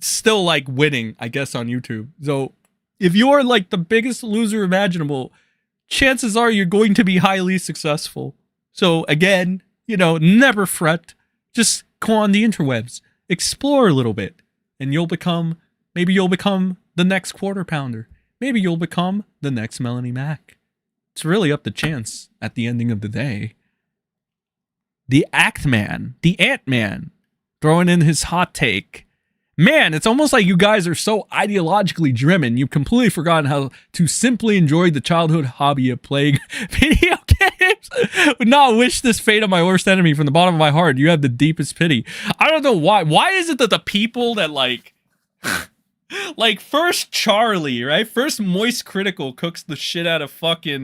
still like winning, I guess, on YouTube. So if you're like the biggest loser imaginable, chances are you're going to be highly successful. So again, never fret. Just go on the interwebs, explore a little bit, and maybe you'll become the next quarter pounder. Maybe you'll become the next Melanie Mac. It's really up to chance at the ending of the day. The Ant-Man, throwing in his hot take. Man, it's almost like you guys are so ideologically driven, you've completely forgotten how to simply enjoy the childhood hobby of playing video games. Would not wish this fate on my worst enemy from the bottom of my heart. You have the deepest pity. I don't know why. Why is it that the people that like first Charlie, right? First Moist Critical cooks the shit out of fucking,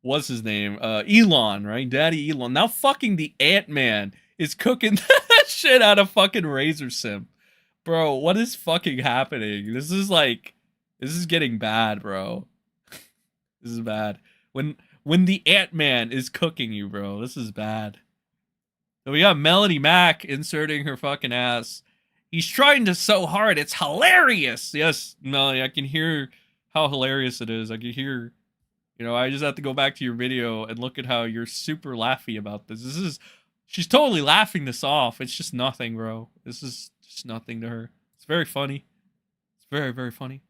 what's his name? Elon, right? Daddy Elon. Now fucking the Ant-Man is cooking the shit out of fucking Razor Simp. Bro, what is fucking happening? This is getting bad, bro. This is bad. When the Ant-Man is cooking you, bro, this is bad. So we got Melanie Mac inserting her fucking ass. He's trying to so hard, it's hilarious. Yes, Melanie, I can hear how hilarious it is. I can hear, I just have to go back to your video and look at how you're super laughy about this. She's totally laughing this off. It's just nothing, bro. This is just nothing to her. It's very funny. It's very, very funny.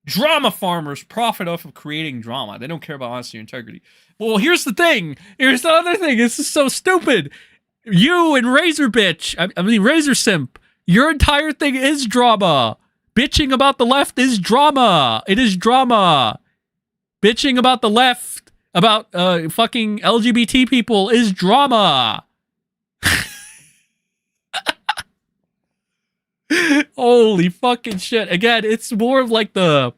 Drama farmers profit off of creating drama. They don't care about honesty or integrity. Well, here's the thing. Here's the other thing. This is so stupid. You and Razor Bitch, Razor Simp, your entire thing is drama. Bitching about the left is drama. It is drama. Bitching about the left, about fucking LGBT people is drama. Holy fucking shit. Again, it's more of like the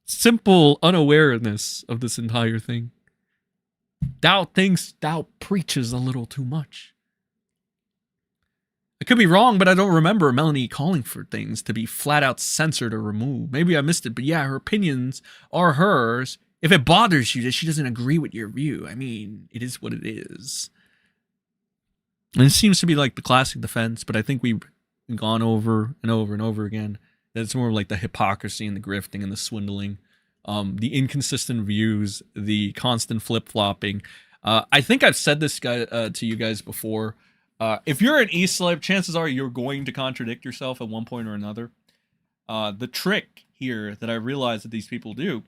simple unawareness of this entire thing. Thou thinks thou preaches a little too much. I could be wrong, but I don't remember Melanie calling for things to be flat out censored or removed. Maybe I missed it, but yeah, her opinions are hers. If it bothers you that she doesn't agree with your view, I mean, it is what it is. And it seems to be like the classic defense, but I think we've gone over and over and over again that it's more like the hypocrisy and the grifting and the swindling the inconsistent views, the constant flip-flopping. I think I've said this guy to you guys before. If you're an e-celeb, chances are you're going to contradict yourself at one point or another. The trick here that I realize that these people do,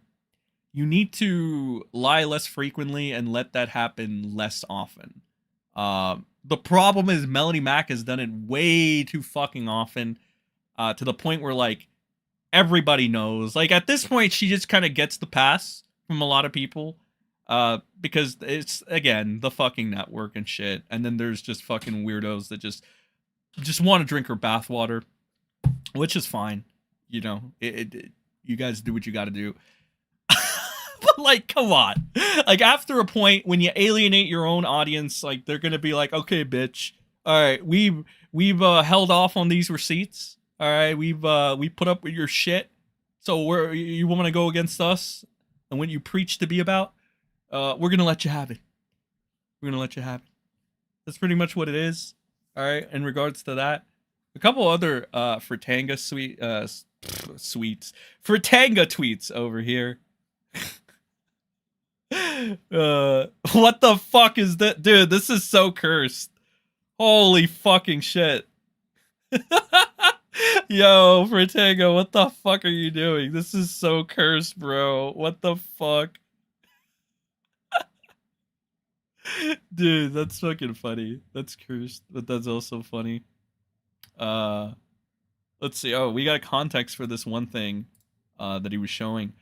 you need to lie less frequently and let that happen less often. The problem is Melanie Mac has done it way too fucking often, to the point where, like, everybody knows. Like, at this point, she just kind of gets the pass from a lot of people, because it's, again, the fucking network and shit. And then there's just fucking weirdos that just want to drink her bathwater, which is fine. You know, you guys do what you got to do. But, like, come on. Like, after a point, when you alienate your own audience, like, they're gonna be like, okay, bitch, all right, we've held off on these receipts. All right, we put up with your shit. So you want to go against us and what you preach to be about? We're gonna let you have it. We're gonna let you have it. That's pretty much what it is. All right. In regards to that, a couple other Fratanga Fratanga tweets over here. What the fuck is that, dude? This is so cursed. Holy fucking shit. Yo, Fratanga, what the fuck are you doing? This is so cursed, bro. What the fuck? Dude, that's fucking funny. That's cursed, but that's also funny. Let's see. Oh, we got context for this one thing that he was showing.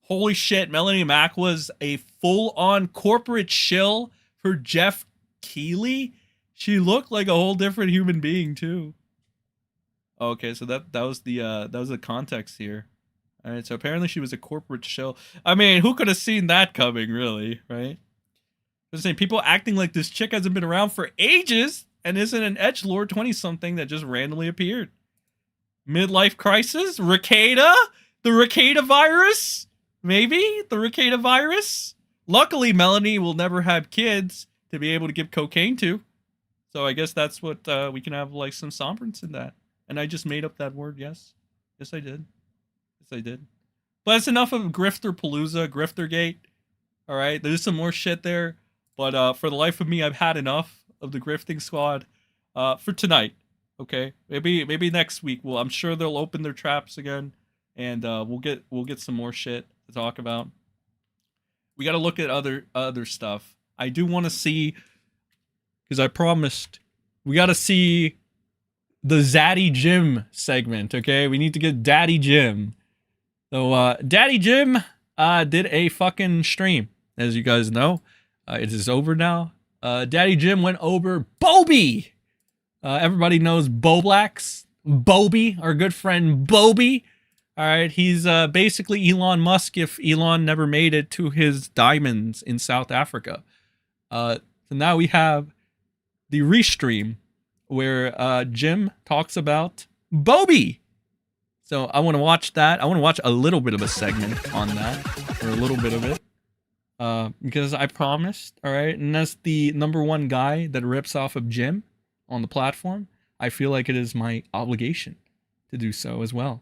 Holy shit, Melanie Mac was a full-on corporate shill for Jeff Keighley. She looked like a whole different human being too. Okay, so that was the context here. All right, so apparently she was a corporate shill. I mean, who could have seen that coming, really, right? I'm saying people acting like this chick hasn't been around for ages and isn't an edgelord 20-something that just randomly appeared. Midlife crisis? Rekieta? The Rekieta virus? Maybe? The Rekieta virus? Luckily, Melanie will never have kids to be able to give cocaine to. So I guess that's what we can have, like, some sombrance in that. And I just made up that word, yes. Yes, I did. Yes, I did. But that's enough of Grifter Palooza, Griftergate. All right, there's some more shit there. But for the life of me, I've had enough of the grifting squad for tonight. Okay, maybe next week. I'm sure they'll open their traps again, and we'll get some more shit to talk about. We got to look at other stuff. I do want to see, because I promised, we got to see the Zaddy Jim segment. Okay, we need to get Daddy Jim. So Daddy Jim did a fucking stream, as you guys know. It is over now. Daddy Jim went over Bobby. Everybody knows Boblax. Bobby, our good friend Bobby. All right, he's basically Elon Musk if Elon never made it to his diamonds in South Africa. So now we have the restream where Jim talks about Bobby. So I want to watch that. I want to watch a little bit of a segment on that, or a little bit of it. Because I promised, all right, and as the #1 guy that rips off of Jim on the platform, I feel like it is my obligation to do so as well.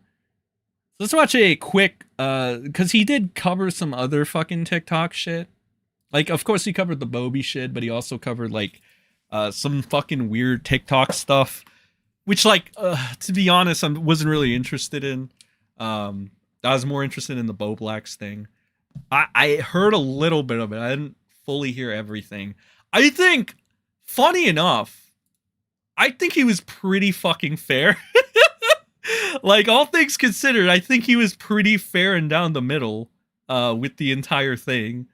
So let's watch a quick, because he did cover some other fucking TikTok shit. Like, of course, he covered the Bobby shit, but he also covered, like, some fucking weird TikTok stuff, which, like, to be honest, I wasn't really interested in. I was more interested in the Boblax thing. I heard a little bit of it. I didn't fully hear everything. I think, funny enough, I think he was pretty fucking fair. Like, all things considered, I think he was pretty fair and down the middle with the entire thing.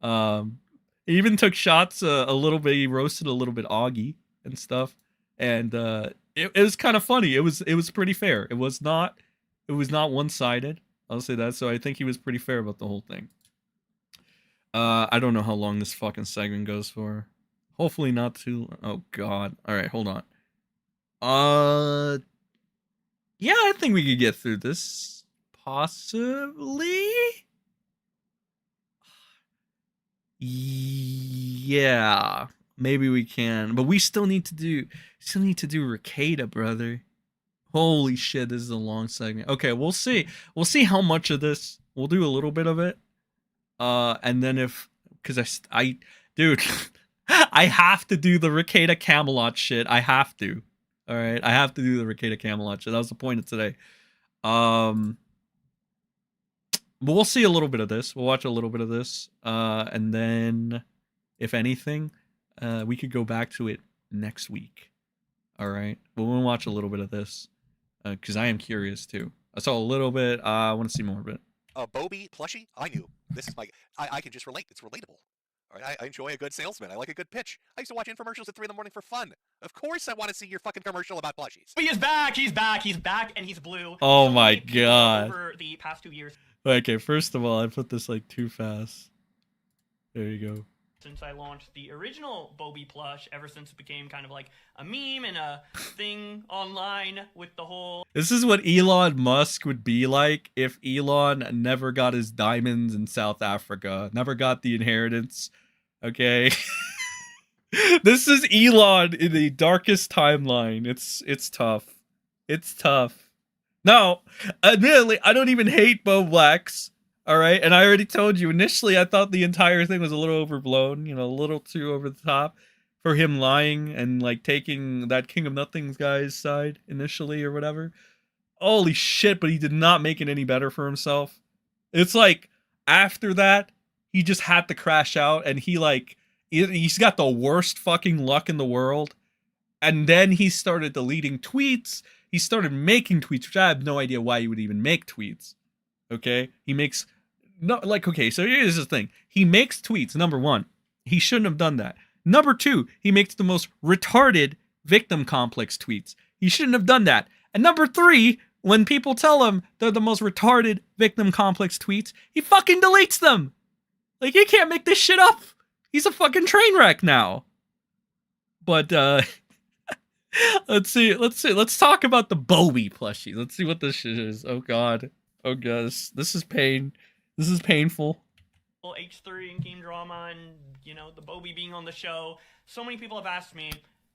He even took shots a little bit. He roasted a little bit Augie and stuff. And it was kind of funny. It was pretty fair. It was not one-sided. I'll say that. So I think he was pretty fair about the whole thing. I don't know how long this fucking segment goes for. Hopefully not too. Oh God. All right, hold on. Yeah, I think we could get through this. Possibly. Yeah, maybe we can. But we still need to do Rekieta, brother. Holy shit, this is a long segment. Okay, we'll see. We'll see how much of this. We'll do a little bit of it. And then because dude, I have to do the Rekieta Camelot shit. I have to. All right, I have to do the Rekieta Camelot shit. That was the point of today. But we'll see a little bit of this. We'll watch a little bit of this. And then, if anything, we could go back to it next week. All right, but we'll watch a little bit of this because I am curious too. I saw a little bit. I want to see more of it. Bobby plushie. I knew this is my. I can just relate. It's relatable. All right, I enjoy a good salesman. I like a good pitch. I used to watch infomercials at 3 in the morning for fun. Of course, I want to see your fucking commercial about plushies. He is back. He's back. He's back, and he's blue. Oh my god! Over the past 2 years. Okay, first of all, I put this like too fast. There you go. Since I launched the original Bobby plush, ever since it became kind of like a meme and a thing online with the whole... This is what Elon Musk would be like if Elon never got his diamonds in South Africa, never got the inheritance, okay? This is Elon in the darkest timeline. It's tough. It's tough. No, admittedly, I don't even hate Bo Blacks. All right, and I already told you, initially I thought the entire thing was a little overblown, you know, a little too over the top for him lying and, like, taking that King of Nothings guy's side initially or whatever. Holy shit, but he did not make it any better for himself. It's like, after that, he just had to crash out, and he's got the worst fucking luck in the world. And then he started deleting tweets. He started making tweets, which I have no idea why he would even make tweets. Okay? He makes... No, like, okay, so here's the thing. He makes tweets, number one. He shouldn't have done that. Number two, he makes the most retarded victim complex tweets. He shouldn't have done that. And number three, when people tell him they're the most retarded victim complex tweets, he fucking deletes them. Like, he can't make this shit up. He's a fucking train wreck now. But, let's see. Let's talk about the Bobby plushie. Let's see what this shit is. Oh, God. Oh, God. This is pain. This is painful. H3 and game drama and, you know, the Bobby being on the show. So many people have asked me,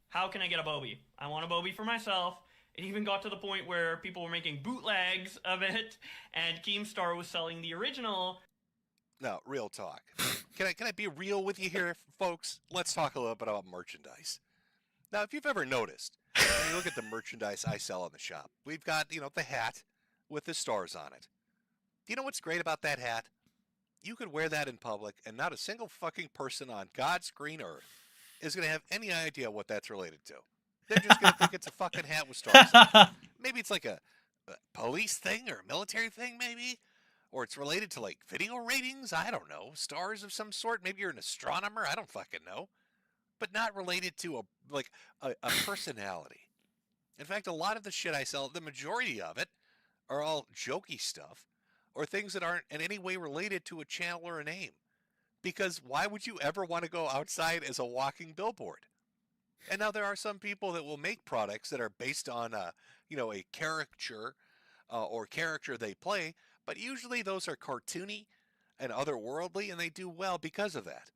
how can I get a Bobby? I want a Bobby for myself. It even got to the point where people were making bootlegs of it, and Keemstar was selling the original. No, real talk. Can I be real with you here, folks? Let's talk a little bit about merchandise. Now, if you've ever noticed, when you look at the merchandise I sell in the shop, we've got, you know, the hat with the stars on it. You know what's great about that hat? You could wear that in public, and not a single fucking person on God's green earth is going to have any idea what that's related to. They're just going to think it's a fucking hat with stars on it. Maybe it's like a police thing or a military thing, maybe? Or it's related to, like, video ratings? I don't know. Stars of some sort? Maybe you're an astronomer? I don't fucking know. But not related to a personality. In fact, a lot of the shit I sell, the majority of it, are all jokey stuff. Or things that aren't in any way related to a channel or a name. Because why would you ever want to go outside as a walking billboard? And now there are some people that will make products that are based on a caricature or character they play, but usually those are cartoony and otherworldly, and they do well because of that.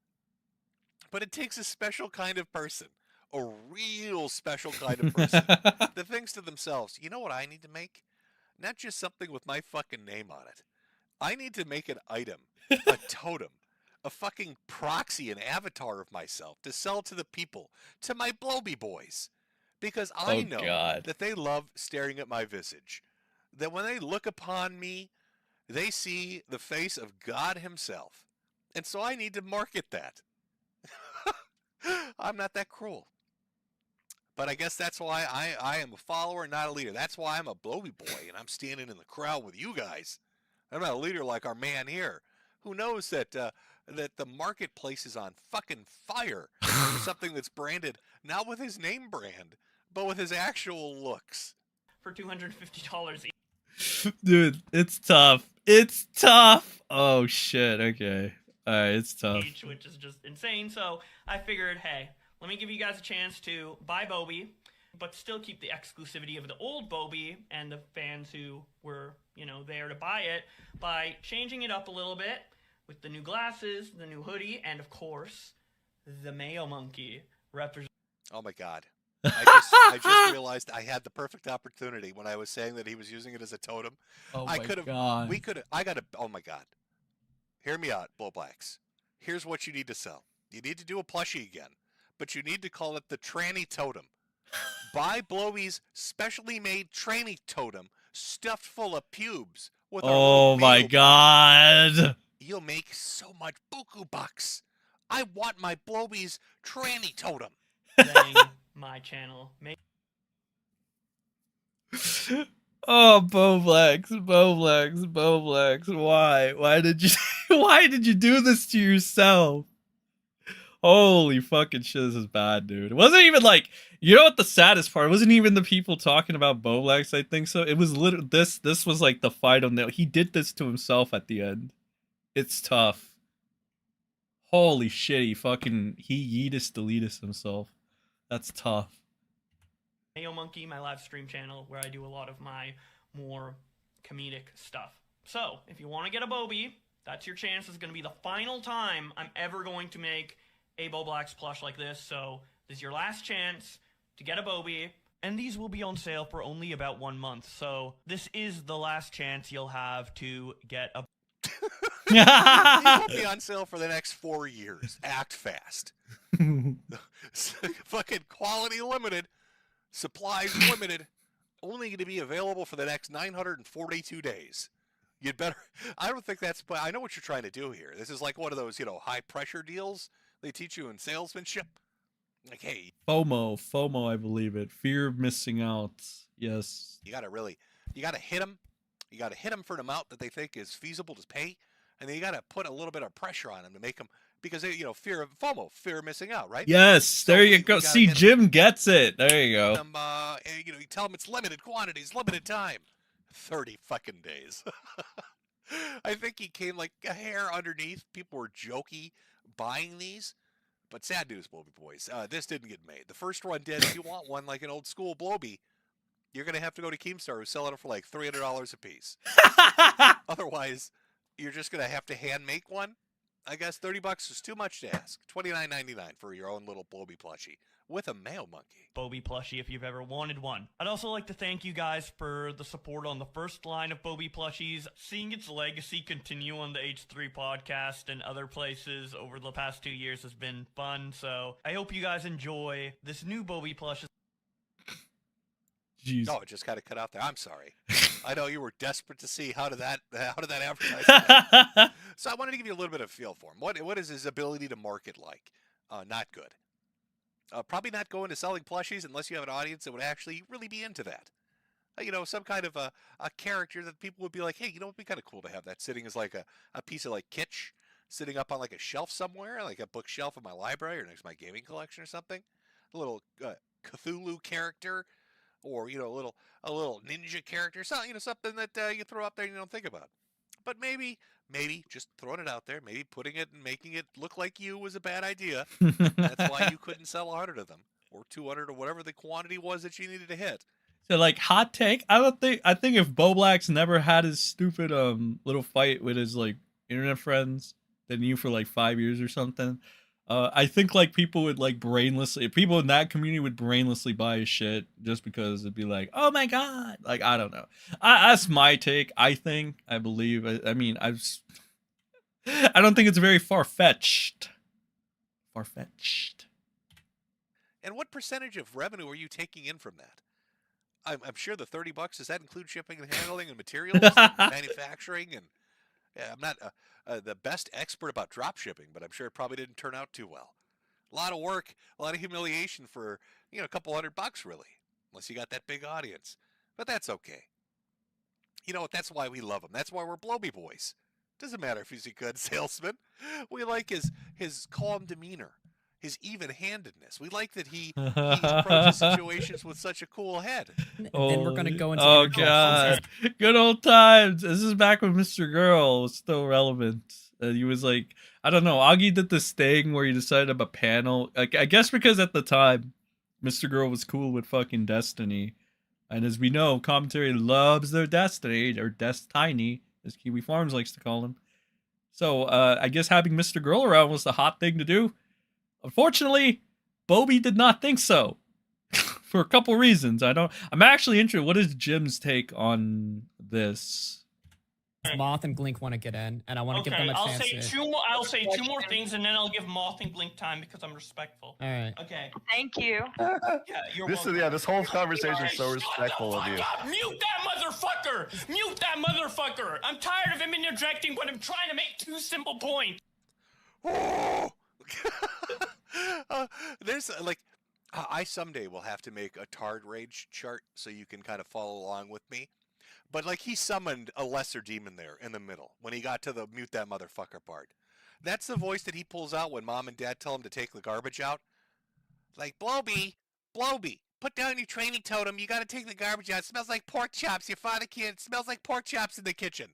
But it takes a special kind of person, a real special kind of person, that thinks to themselves, you know what I need to make? Not just something with my fucking name on it. I need to make an item, a totem, a fucking proxy, an avatar of myself to sell to the people, to my Bloby boys. Because I know that they love staring at my visage. That when they look upon me, they see the face of God himself. And so I need to market that. I'm not that cruel. But I guess that's why I am a follower, not a leader. That's why I'm a Bloby boy, and I'm standing in the crowd with you guys. I'm not a leader like our man here, who knows that the marketplace is on fucking fire for something that's branded not with his name brand, but with his actual looks. For $250 Dude, it's tough. It's tough. Oh shit. Okay. All right, it's tough. Each, which is just insane. So I figured, hey, let me give you guys a chance to buy Bobby, but still keep the exclusivity of the old Bobby and the fans who were, you know, there to buy it by changing it up a little bit with the new glasses, the new hoodie, and of course, the Mayo Monkey represents. Oh my God. I just realized I had the perfect opportunity when I was saying that he was using it as a totem. Oh I my could have. God. We could. I got to. Oh my God. Hear me out, Bull Blacks. Here's what you need to sell. You need to do a plushie again, but you need to call it the tranny totem. Buy Blowy's specially made tranny totem stuffed full of pubes with Oh my God. You'll make so much buku bucks. I want my Blowy's tranny totem. My channel. Oh, Boblex. Why? Why did you do this to yourself? Holy fucking shit, this is bad, dude. It wasn't even like, you know what the saddest part? It wasn't even the people talking about Boblex, I think so. It was literally, this was like the final nail. He did this to himself at the end. It's tough. Holy shit, he yeetus deletus himself. That's tough. Mayo Monkey, my live stream channel, where I do a lot of my more comedic stuff. So, if you want to get a Bobby, that's your chance. It's going to be the final time I'm ever going to make a Boblex plush like this. So, this is your last chance to get a Bobby. And these will be on sale for only about 1 month. So, this is the last chance you'll have to get a It won't be on sale for the next 4 years. Act fast. Fucking quality limited. Supplies limited. Only going to be available for the next 942 days. You'd better... I don't think that's... I know what you're trying to do here. This is like one of those, high-pressure deals they teach you in salesmanship. Like, hey... FOMO, I believe it. Fear of missing out. Yes. You got to hit them. You got to hit them for an amount that they think is feasible to pay. And then you got to put a little bit of pressure on them to make them... Because, fear of FOMO, fear of missing out, right? Yes, so there you go. See, Jim gets it. There you go. You tell them it's limited quantities, limited time. 30 fucking days. I think he came like a hair underneath. People were jokey buying these. But sad news, Bloby boys. This didn't get made. The first one did. If you want one like an old school Bloby, you're going to have to go to Keemstar, who's selling it for like $300 a piece. Otherwise, you're just going to have to hand make one. I guess $30 is too much to ask. $29.99 for your own little Bloby plushie with a Mayo Monkey. Bobby plushie if you've ever wanted one. I'd also like to thank you guys for the support on the first line of Bobby plushies. Seeing its legacy continue on the H3 podcast and other places over the past 2 years has been fun. So I hope you guys enjoy this new Bobby plush. Jeez. No, it just got to cut out there. I'm sorry. I know you were desperate to see how did that advertise. So I wanted to give you a little bit of feel for him. What is his ability to market like? Not good. Probably not going to selling plushies unless you have an audience that would actually really be into that. Some kind of a character that people would be like, hey, it'd be kind of cool to have that sitting as like a piece of like kitsch sitting up on like a shelf somewhere, like a bookshelf in my library or next to my gaming collection or something. A little Cthulhu character. Or a little ninja character, something that you throw up there and you don't think about. But maybe just throwing it out there, maybe putting it and making it look like you was a bad idea. That's why you couldn't sell 100 of them or 200 or whatever the quantity was that you needed to hit. So like hot take, I think if Boblex never had his stupid little fight with his like internet friends that knew for like 5 years or something. I think like people would like people in that community would brainlessly buy his shit just because it'd be like, oh my god, like I don't know. That's my take. I believe. I mean, I don't think it's very far-fetched. And what percentage of revenue are you taking in from that? I'm sure the $30. Does that include shipping and handling and materials, and manufacturing and? Yeah, I'm not the best expert about drop shipping, but I'm sure it probably didn't turn out too well. A lot of work, a lot of humiliation for, a couple $100 really, unless you got that big audience. But that's okay. You know what? That's why we love him. That's why we're Bloby boys. Doesn't matter if he's a good salesman. We like his calm demeanor, his even-handedness. We like that he approaches situations with such a cool head. Then we're going to go into... Oh, God. Good old times. This is back when Mr. Girl was still relevant. He was like, I don't know, Augie did this thing where he decided of a panel. I guess because at the time, Mr. Girl was cool with fucking Destiny. And as we know, commentary loves their Destiny, or Destiny, as Kiwi Farms likes to call him. So I guess having Mr. Girl around was the hot thing to do. Unfortunately, Bobby did not think so. for a couple reasons. I'm actually interested. What is Jim's take on this? Moth and Glink want to get in, and I want to give them a chance. I'll say two more things, and then I'll give Moth and Glink time because I'm respectful. All right. Okay. Thank you. Yeah, you're welcome. This whole conversation is so respectful of you. Mute that motherfucker! Mute that motherfucker! I'm tired of him interjecting when I'm trying to make two simple points. There's I someday will have to make a Tard Rage chart so you can kind of follow along with me. But he summoned a lesser demon there in the middle when he got to the mute that motherfucker part. That's the voice that he pulls out when mom and dad tell him to take the garbage out. Like, Blowby, put down your training totem. You got to take the garbage out. It smells like pork chops. Your father can't. It smells like pork chops in the kitchen.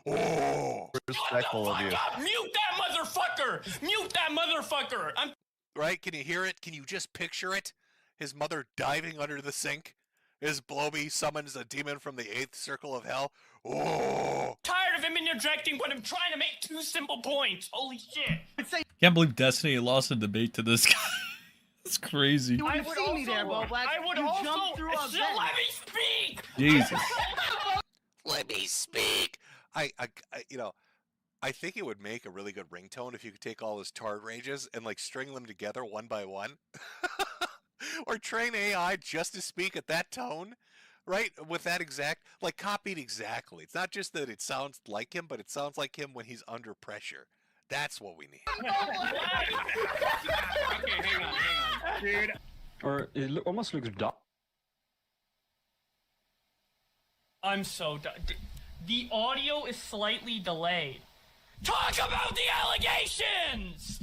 Oh, respectful of you. Mute that motherfucker! Mute that motherfucker! Right? Can you hear it? Can you just picture it? His mother diving under the sink. As Blowby summons a demon from the 8th circle of hell. Oh! Tired of him interjecting when I'm trying to make two simple points. Holy shit! Can't believe Destiny lost a debate to this guy. It's crazy. I would also let me speak. Jesus. Let me speak. I think it would make a really good ringtone if you could take all those Tard Rages and string them together one by one. Or train AI just to speak at that tone, right? With that exact, copied exactly. It's not just that it sounds like him, but it sounds like him when he's under pressure. That's what we need. Okay, hang on. Dude. Or it almost looks dark. I'm so done. The audio is slightly delayed. Talk about the allegations!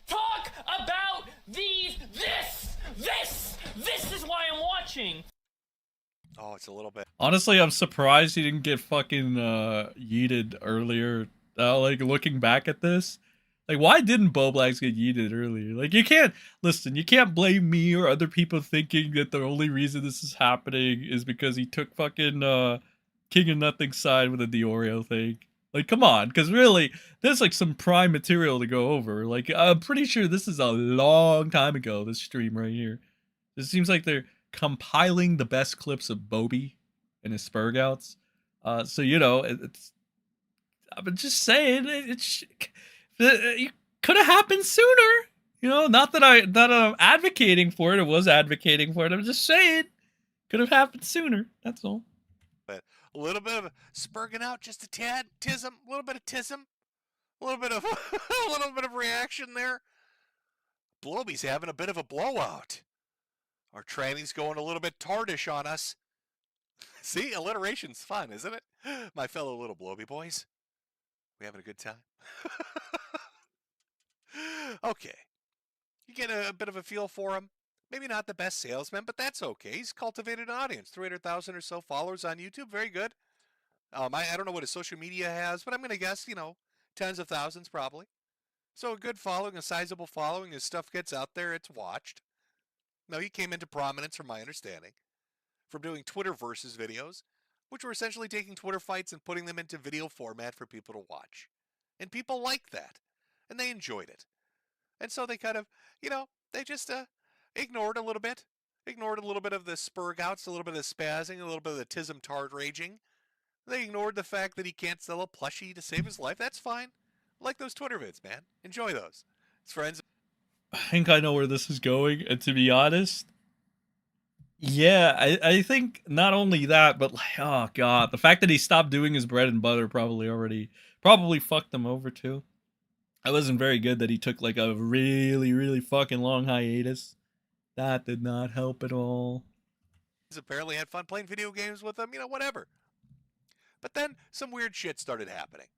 Talk about this is why I'm watching. Oh, it's a little bit. Honestly, I'm surprised he didn't get fucking yeeted earlier. Looking back at this, why didn't Boblax get yeeted earlier? You can't blame me or other people thinking that the only reason this is happening is because he took fucking King of Nothing's side with the Diorio thing. Come on, because really, there's some prime material to go over. I'm pretty sure this is a long time ago, this stream right here. It seems like they're compiling the best clips of Bobby and his Spurgouts. It's... I'm just saying, it could have happened sooner. Not that I'm advocating for it. I was advocating for it. I'm just saying, could have happened sooner. That's all. A little bit of spurging out, just a tad, tism, a little bit of tism, a little bit of reaction there. Blowby's having a bit of a blowout. Our tranny's going a little bit tardish on us. See, alliteration's fun, isn't it? My fellow little Blowby boys. We having a good time? Okay. You get a bit of a feel for him. Maybe not the best salesman, but that's okay. He's cultivated an audience. 300,000 or so followers on YouTube. Very good. I don't know what his social media has, but I'm going to guess, tens of thousands probably. So a good following, a sizable following. His stuff gets out there. It's watched. Now, he came into prominence, from my understanding, from doing Twitter versus videos, which were essentially taking Twitter fights and putting them into video format for people to watch. And people liked that. And they enjoyed it. And so they kind of, they just... ignored a little bit of the spurgouts, a little bit of the spazzing, a little bit of the tism Tard raging. They ignored the fact that he can't sell a plushie to save his life. That's fine. I like those Twitter vids, man. Enjoy those. His friends. I think I know where this is going, and to be honest, yeah, I think not only that, but oh god, the fact that he stopped doing his bread and butter probably fucked him over too. It wasn't very good that he took a really, really fucking long hiatus. That did not help at all. He's apparently had fun playing video games with them, whatever. But then some weird shit started happening.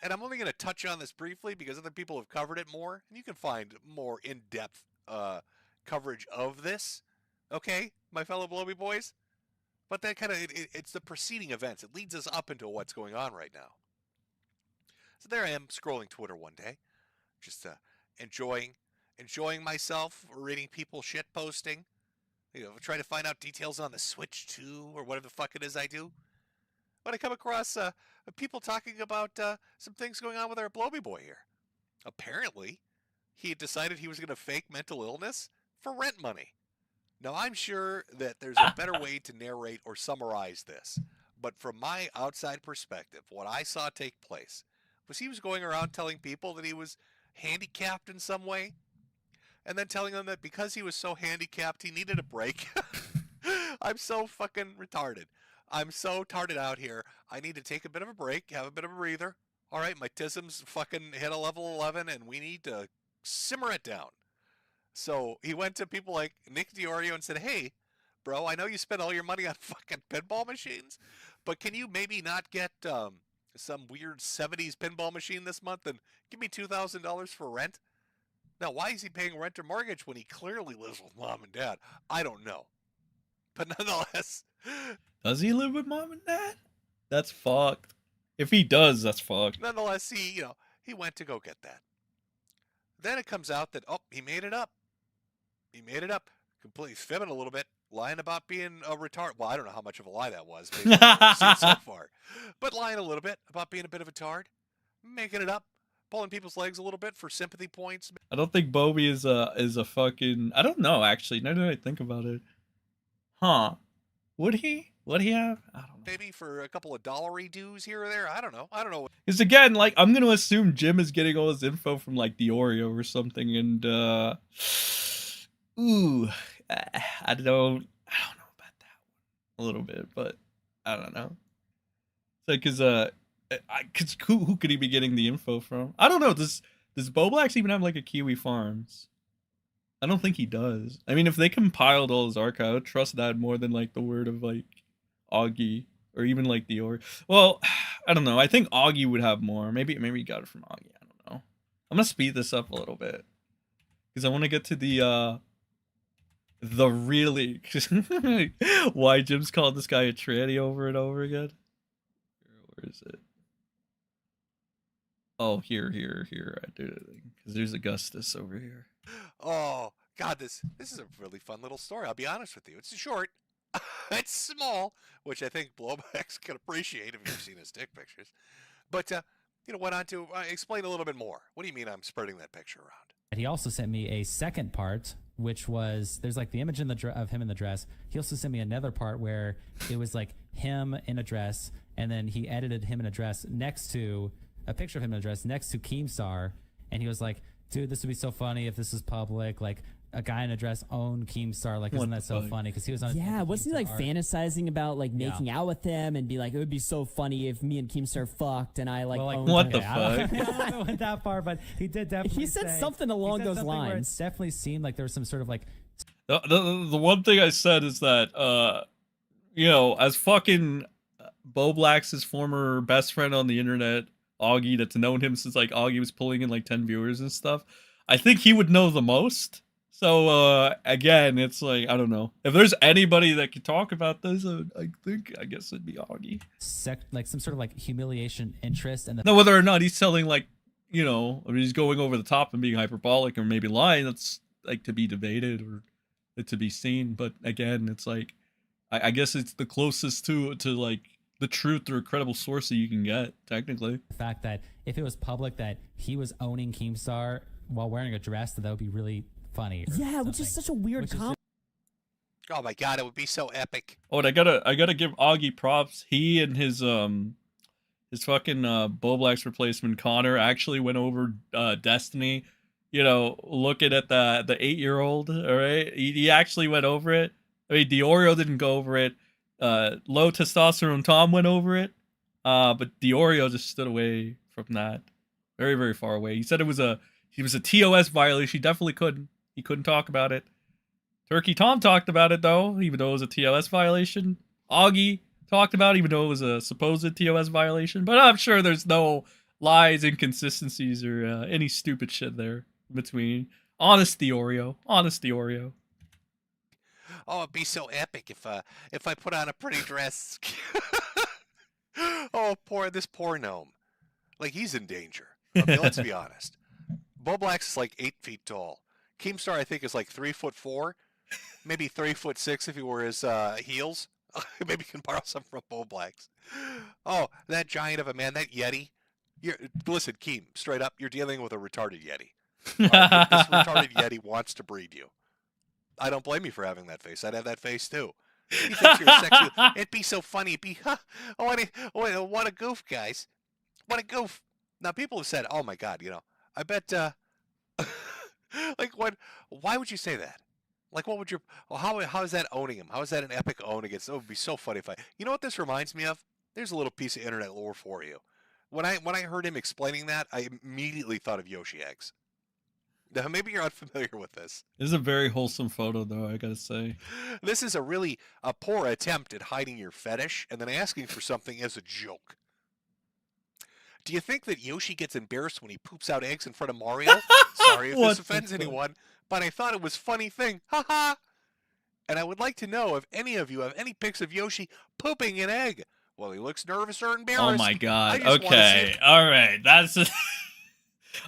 And I'm only going to touch on this briefly because other people have covered it more. And you can find more in-depth coverage of this. Okay, my fellow Blowby boys? But that kind of, it's the preceding events. It leads us up into what's going on right now. So there I am scrolling Twitter one day. Just enjoying myself, reading people shit posting. Trying to find out details on the Switch 2 or whatever the fuck it is I do. But I come across people talking about some things going on with our Blowby boy here. Apparently, he had decided he was going to fake mental illness for rent money. Now, I'm sure that there's a better way to narrate or summarize this, but from my outside perspective, what I saw take place was he was going around telling people that he was handicapped in some way, and then telling them that because he was so handicapped, he needed a break. I'm so fucking retarded. I'm so tarded out here. I need to take a bit of a break, have a bit of a breather. All right, my tisms fucking hit a level 11, and we need to simmer it down. So he went to people like Nick DiOrio and said, hey, bro, I know you spent all your money on fucking pinball machines, but can you maybe not get some weird 70s pinball machine this month and give me $2,000 for rent? Now, why is he paying rent or mortgage when he clearly lives with mom and dad? I don't know. But nonetheless. Does he live with mom and dad? That's fucked. If he does, that's fucked. Nonetheless, he went to go get that. Then it comes out that, he made it up. He made it up. Completely fibbing a little bit, lying about being a retard. Well, I don't know how much of a lie that was based on what we've seen so far. But lying a little bit about being a bit of a tard. Making it up. Pulling people's legs a little bit for sympathy points. I don't think Bobby is a fucking... I don't know, actually. Now that I think about it. Huh. Would he? Would he have? I don't know. Maybe for a couple of dollary dues here or there. I don't know. Because again, like, I'm going to assume Jim is getting all his info from, like, DiOrio or something. And, ooh, I don't know about that one a little bit, but I don't know. It's like, cause who could he be getting the info from? I don't know. Does Boblax even have like a Kiwi Farms? I don't think he does. I mean, if they compiled all his archive, I would trust that more than like the word of like Augie or even like DiOrio. Well, I don't know. I think Augie would have more. Maybe he got it from Augie. I don't know. I'm gonna speed this up a little bit because I want to get to the really why Jim's called this guy a tranny over and over again. Where is it? Oh, here. I did it because there's Augustus over here. Oh God, this is a really fun little story. I'll be honest with you. It's short. It's small, which I think Blowbacks can appreciate if you've seen his dick pictures. But went on to explain a little bit more. What do you mean I'm spreading that picture around? He also sent me a second part, which was there's like the image in of him in the dress. He also sent me another part where it was like him in a dress, and then he edited him in a dress next to a picture of him in a dress next to Keemstar, and he was like, "Dude, this would be so funny if this is public. Like a guy in a dress owned Keemstar. Like, isn't that so funny?" Because he was on. Yeah, wasn't he like fantasizing about like making out with him and be like, it would be so funny if me and Keemstar fucked and I like. Well, like owned what him. the fuck? I don't know what that far, but he did definitely. He said something along those lines. It definitely seemed like there was some sort of like. The one thing I said is that as fucking Boblax's former best friend on the internet, Augie, that's known him since like Augie was pulling in like 10 viewers and stuff, I think he would know the most. So again, it's like, I don't know if there's anybody that could talk about this. I guess it'd be Augie. Like some sort of like humiliation interest, and no, whether or not he's selling like, I mean, he's going over the top and being hyperbolic or maybe lying. That's like to be debated or to be seen. But again, it's like, I guess it's the closest to like the truth or a credible source that you can get, technically. The fact that if it was public that he was owning Keemstar while wearing a dress, that would be really funny. Yeah, which is such a weird comment. Oh my God, it would be so epic. Oh, and I gotta give Augie props. He and his fucking Boblax replacement Connor actually went over Destiny. Looking at the 8-year-old. All right, he actually went over it. I mean, DiOrio didn't go over it. Low testosterone Tom went over it. But DiOrio just stood away from that, very very far away. He said it was a TOS violation. He definitely couldn't. He couldn't talk about it. Turkey Tom talked about it, though, even though it was a TOS violation. Augie talked about it, even though it was a supposed TOS violation. But I'm sure there's no lies, inconsistencies, or any stupid shit there between. Honest DiOrio. Oh, it'd be so epic if I put on a pretty dress. Oh, this poor gnome. Like, he's in danger. Okay, let's be honest. Boblax is like 8 feet tall. Keemstar, I think, is like 3'4", maybe 3'6" if he wore his heels. Maybe you can borrow some from Boblax. Oh, that giant of a man, that Yeti. Listen, Keem, straight up, you're dealing with a retarded Yeti. Right, this retarded Yeti wants to breed you. I don't blame you for having that face. I'd have that face too. You think you're sexy? It'd be so funny. It'd be, what a goof, guys. What a goof. Now, people have said, oh my God, I bet, like, why would you say that? Like, what would your, how is that owning him? How is that an epic own against, it would be so funny if you know what this reminds me of? There's a little piece of internet lore for you. When I heard him explaining that, I immediately thought of Yoshi Eggs. Now, maybe you're unfamiliar with this. This is a very wholesome photo, though, I gotta say. This is a poor attempt at hiding your fetish and then asking for something as a joke. Do you think that Yoshi gets embarrassed when he poops out eggs in front of Mario? Sorry if this offends anyone, but I thought it was a funny thing. Ha ha! And I would like to know if any of you have any pics of Yoshi pooping an egg. Well, he looks nervous or embarrassed. Oh my God. Okay. All right. That's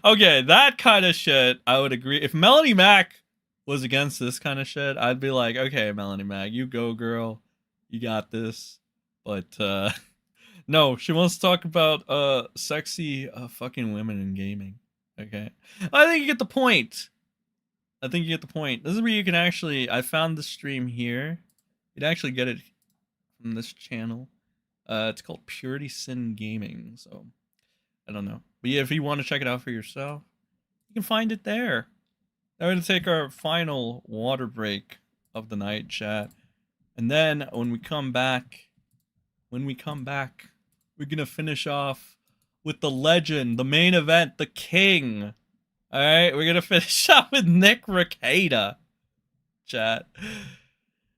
okay. That kind of shit, I would agree. If Melanie Mac was against this kind of shit, I'd be like, okay, Melanie Mac, you go, girl. You got this. But no, she wants to talk about sexy fucking women in gaming. Okay. I think you get the point. This is where you can actually, I found the stream here. You'd actually get it from this channel. It's called Purity Sin Gaming, so I don't know. But yeah, if you want to check it out for yourself, you can find it there. Now we're going to take our final water break of the night, chat. And then when we come back, we're going to finish off with the legend, the main event, the king. All right, we're going to finish up with Nick Rekieta, chat.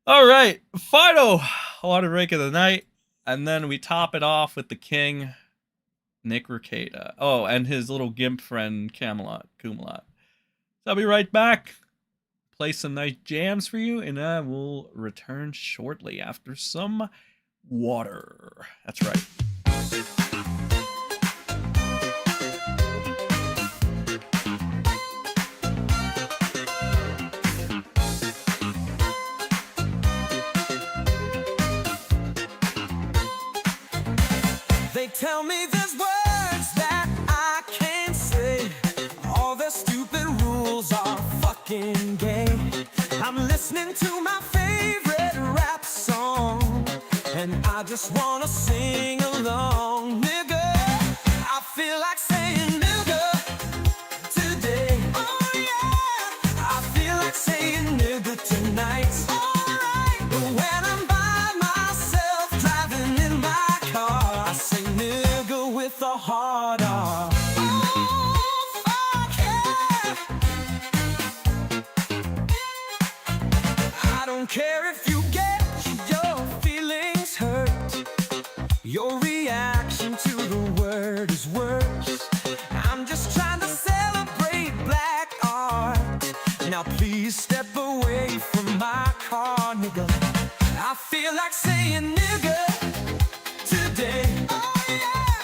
All right, final water break of the night. And then we top it off with the king, Nick Rekieta. Oh, and his little gimp friend, Camelot. So I'll be right back. Play some nice jams for you, and I will return shortly after some water. That's right. They tell me there's words that I can't say. All the stupid rules are fucking gay. I'm listening to my favorite rap song, and I just wanna sing along. Nigga, I feel like saying nigga today. Oh yeah, I feel like saying nigga tonight. Alright, but when I'm by myself driving in my car, I say nigga with a hard R. Oh, fuck yeah. I don't care if you get your feelings hurt. Your reaction to the word is worse. I'm just trying to celebrate black art. Now please step away from my car, nigga. I feel like saying nigga today. Oh yeah,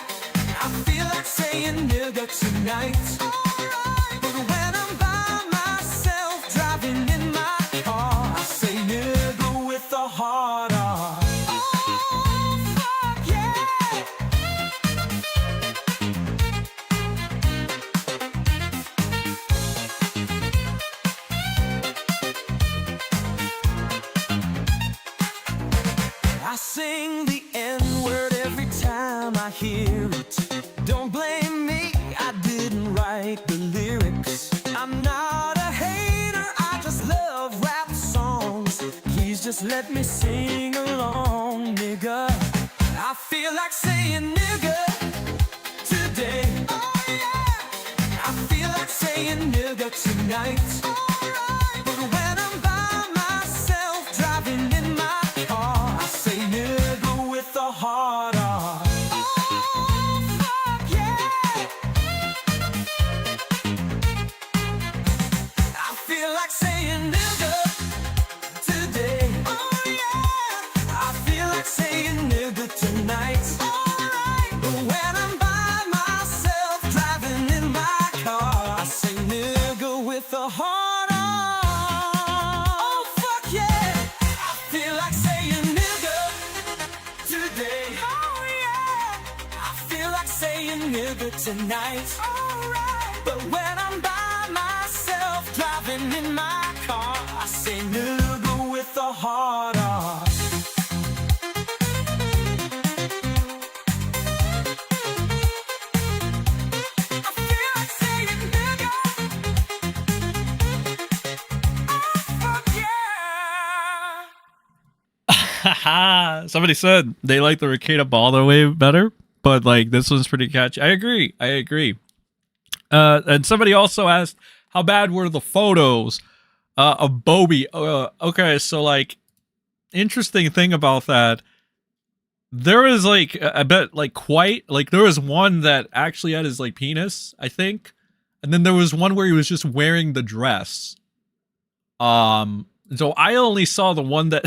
I feel like saying nigga tonight. Alright, but when I'm by myself driving in my car, I say nigga with a hard R. Oh fuck yeah. I sing the N-word every time I hear it. Don't blame me, I didn't write the lyrics. I'm not a hater, I just love rap songs. Please just let me sing along, nigga. I feel like saying nigga today. Oh yeah, I feel like saying nigga tonight. Alright, but when I'm by myself driving in my car, I say nigga with a hard R. Oh, fuck yeah. I feel like saying nigga today. Oh yeah, I feel like saying nigga tonight. Alright, but when I'm by myself driving in my car, I say nigga with a hard R. Oh fuck yeah, I feel like saying nigga today. Oh yeah, I feel like saying nigga tonight. Alright, but when I'm by myself driving in my car, I say nigga Somebody said they like the Rekieta baller way better, but like this one's pretty catchy. I agree. And somebody also asked, how bad were the photos of Bobby? Okay, so like, interesting thing about that, there was like, I bet like quite, like there was one that actually had his like penis, I think. And then there was one where he was just wearing the dress. So I only saw the one that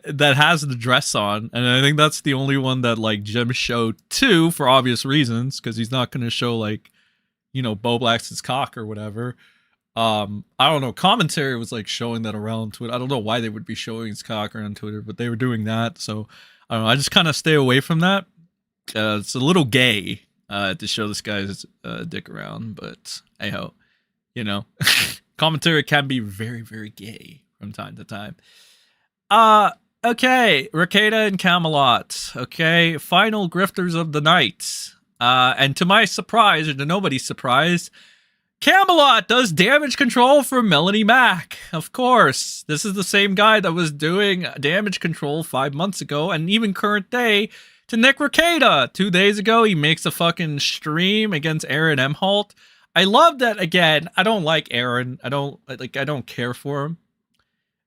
that has the dress on, and I think that's the only one that like Jim showed too, for obvious reasons, because he's not going to show like, you know, Bo Blacks's cock or whatever. I don't know. Commentary was like showing that around Twitter. I don't know why they would be showing his cock around Twitter, but they were doing that. So I don't know. I just kind of stay away from that. It's a little gay to show this guy's dick around, but hey ho, you know, commentary can be very, very gay from time to time. Okay, Rekieta and Camelot. Okay, final Grifters of the night. And to my surprise, or to nobody's surprise, Camelot does damage control for Melanie Mac. Of course, this is the same guy that was doing damage control 5 months ago, and even current day to Nick Rekieta. 2 days ago, he makes a fucking stream against Aaron Emholt. I love that. Again, I don't like Aaron. I don't care for him.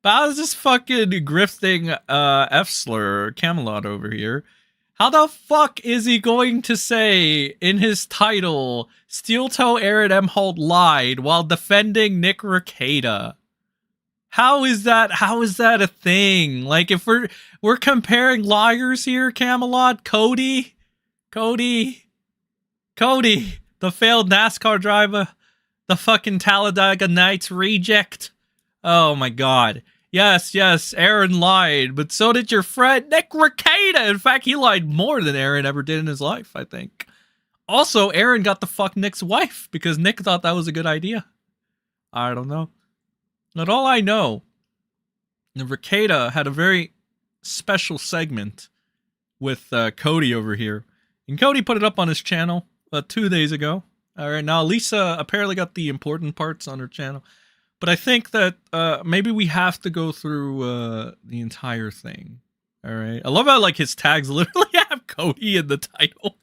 But I was just fucking grifting F-Slur Camelot over here. How the fuck is he going to say in his title, Steel Toe Aaron Emholt lied while defending Nick Rekieta? How is that a thing? Like, if we're comparing liars here, Camelot, Cody, the failed NASCAR driver, the fucking Talladega Nights reject. Oh my god. Yes, Aaron lied, but so did your friend Nick Rekieta. In fact, he lied more than Aaron ever did in his life, I think. Also, Aaron got to fuck Nick's wife because Nick thought that was a good idea. I don't know. But all I know, Rekieta had a very special segment with Cody over here. And Cody put it up on his channel 2 days ago. All right, now Lisa apparently got the important parts on her channel. But I think that maybe we have to go through the entire thing. All right. I love how like his tags literally have Cody in the title.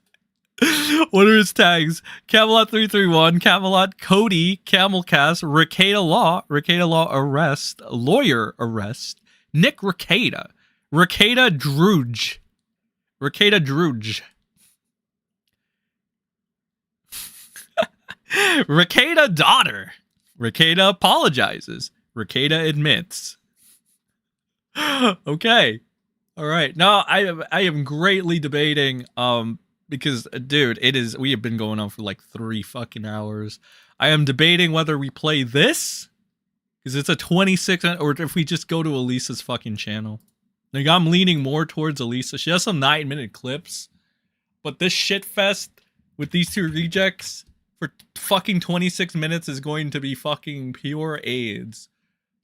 What are his tags? Camelot 331, Camelot, Cody, Camelcast, Rekieta Law arrest, lawyer arrest, Nick Rekieta, Rekieta Drooge, Rekieta daughter. Rekieta apologizes. Rekieta admits. Okay. All right. Now I am greatly debating because dude, we have been going on for like 3 fucking hours. I am debating whether we play this because it's a 26 or if we just go to Elisa's fucking channel. Like, I'm leaning more towards Elisa. She has some 9-minute clips, but this shit fest with these 2 rejects for fucking 26 minutes is going to be fucking pure AIDS.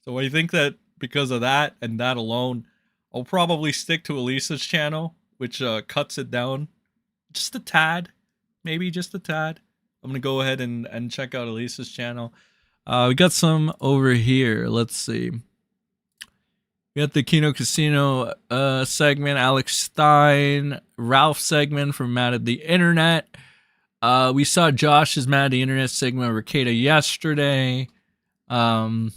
So I think that because of that and that alone, I'll probably stick to Elisa's channel, which cuts it down just a tad, maybe just a tad. I'm gonna go ahead and check out Elisa's channel. We got some over here. Let's see. We got the Kino Casino segment, Alex Stein, Ralph segment from Mad at the Internet. We saw Josh's Mad at the Internet segment with Rekieta yesterday. Let's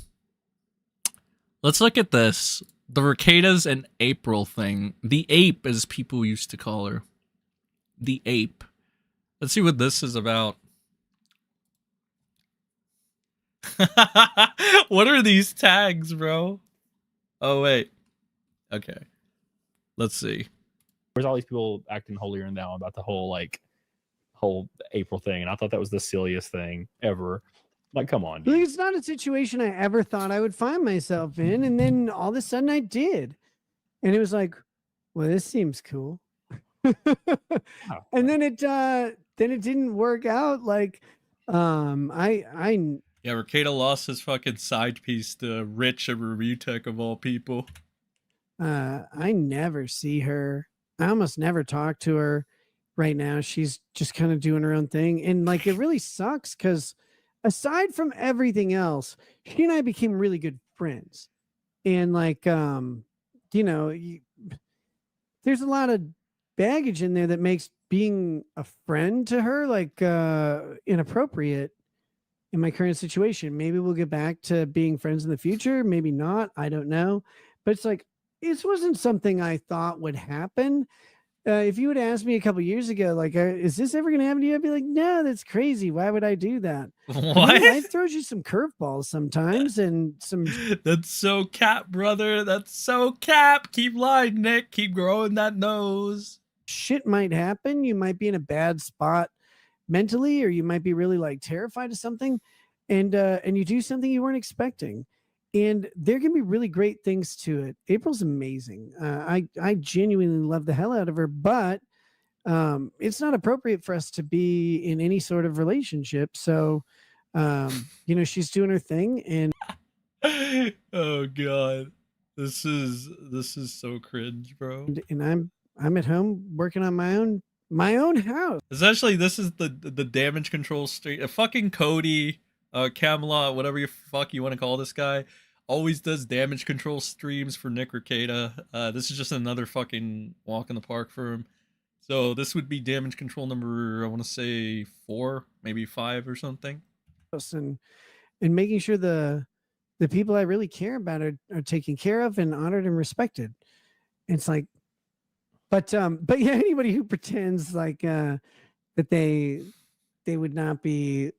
look at this. The Rekieta's and April thing. The ape, as people used to call her. The ape. Let's see what this is about. What are these tags, bro? Oh, wait. Okay. Let's see. There's all these people acting holier than thou about the whole April thing, and I thought that was the silliest thing ever. Like, come on, dude. It's not a situation I ever thought I would find myself in, and then all of a sudden I did. And it was like, well, this seems cool. And then it didn't work out. Like, yeah, Rekieta lost his fucking side piece to Rich of Review Tech of all people. I never see her. I almost never talk to her right now. She's just kind of doing her own thing. And like, it really sucks because aside from everything else, she and I became really good friends. And like, there's a lot of baggage in there that makes being a friend to her like inappropriate in my current situation. Maybe we'll get back to being friends in the future, maybe not, I don't know. But it's like, this wasn't something I thought would happen. If you would ask me a couple years ago, like, is this ever going to happen to you? I'd be like, no, that's crazy. Why would I do that? What? Life throws you some curveballs sometimes, and some. That's so cap, brother. That's so cap. Keep lying, Nick. Keep growing that nose. Shit might happen. You might be in a bad spot mentally, or you might be really like terrified of something, and you do something you weren't expecting. And there can be really great things to it. April's amazing. I genuinely love the hell out of her, but it's not appropriate for us to be in any sort of relationship. So, she's doing her thing, and oh god, this is so cringe, bro. And I'm at home working on my own house. Essentially, this is the damage control street. Fucking Cody, Camelot, whatever you want to call this guy, always does damage control streams for Nick Rekieta. This is just another fucking walk in the park for him. So this would be damage control number, I want to say 4, maybe 5 or something. And making sure the people I really care about are taken care of and honored and respected. It's like, but yeah, anybody who pretends like that they would not be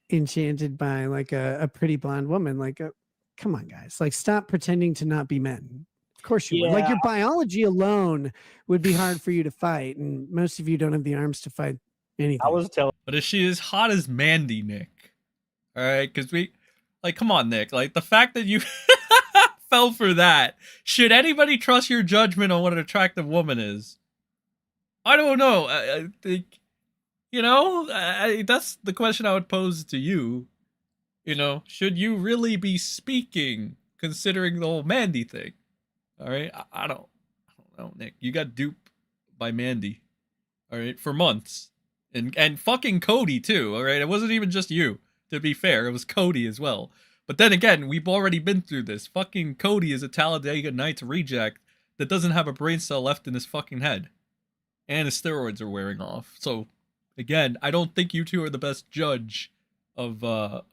enchanted by like a pretty blonde woman, like come on, guys, like stop pretending to not be men. Of course you would. Like your biology alone would be hard for you to fight, and most of you don't have the arms to fight anything. I was telling, but is she as hot as Mandy, Nick? All right, because come on, Nick, like the fact that you fell for that. Should anybody trust your judgment on what an attractive woman is? I don't know. I think, that's the question I would pose to you. Should you really be speaking, considering the whole Mandy thing? All right, I don't know, Nick. You got duped by Mandy, all right, for months, and fucking Cody too. All right, it wasn't even just you. To be fair, it was Cody as well. But then again, we've already been through this. Fucking Cody is a Talladega Nights reject that doesn't have a brain cell left in his fucking head, and his steroids are wearing off. So, again, I don't think you two are the best judge of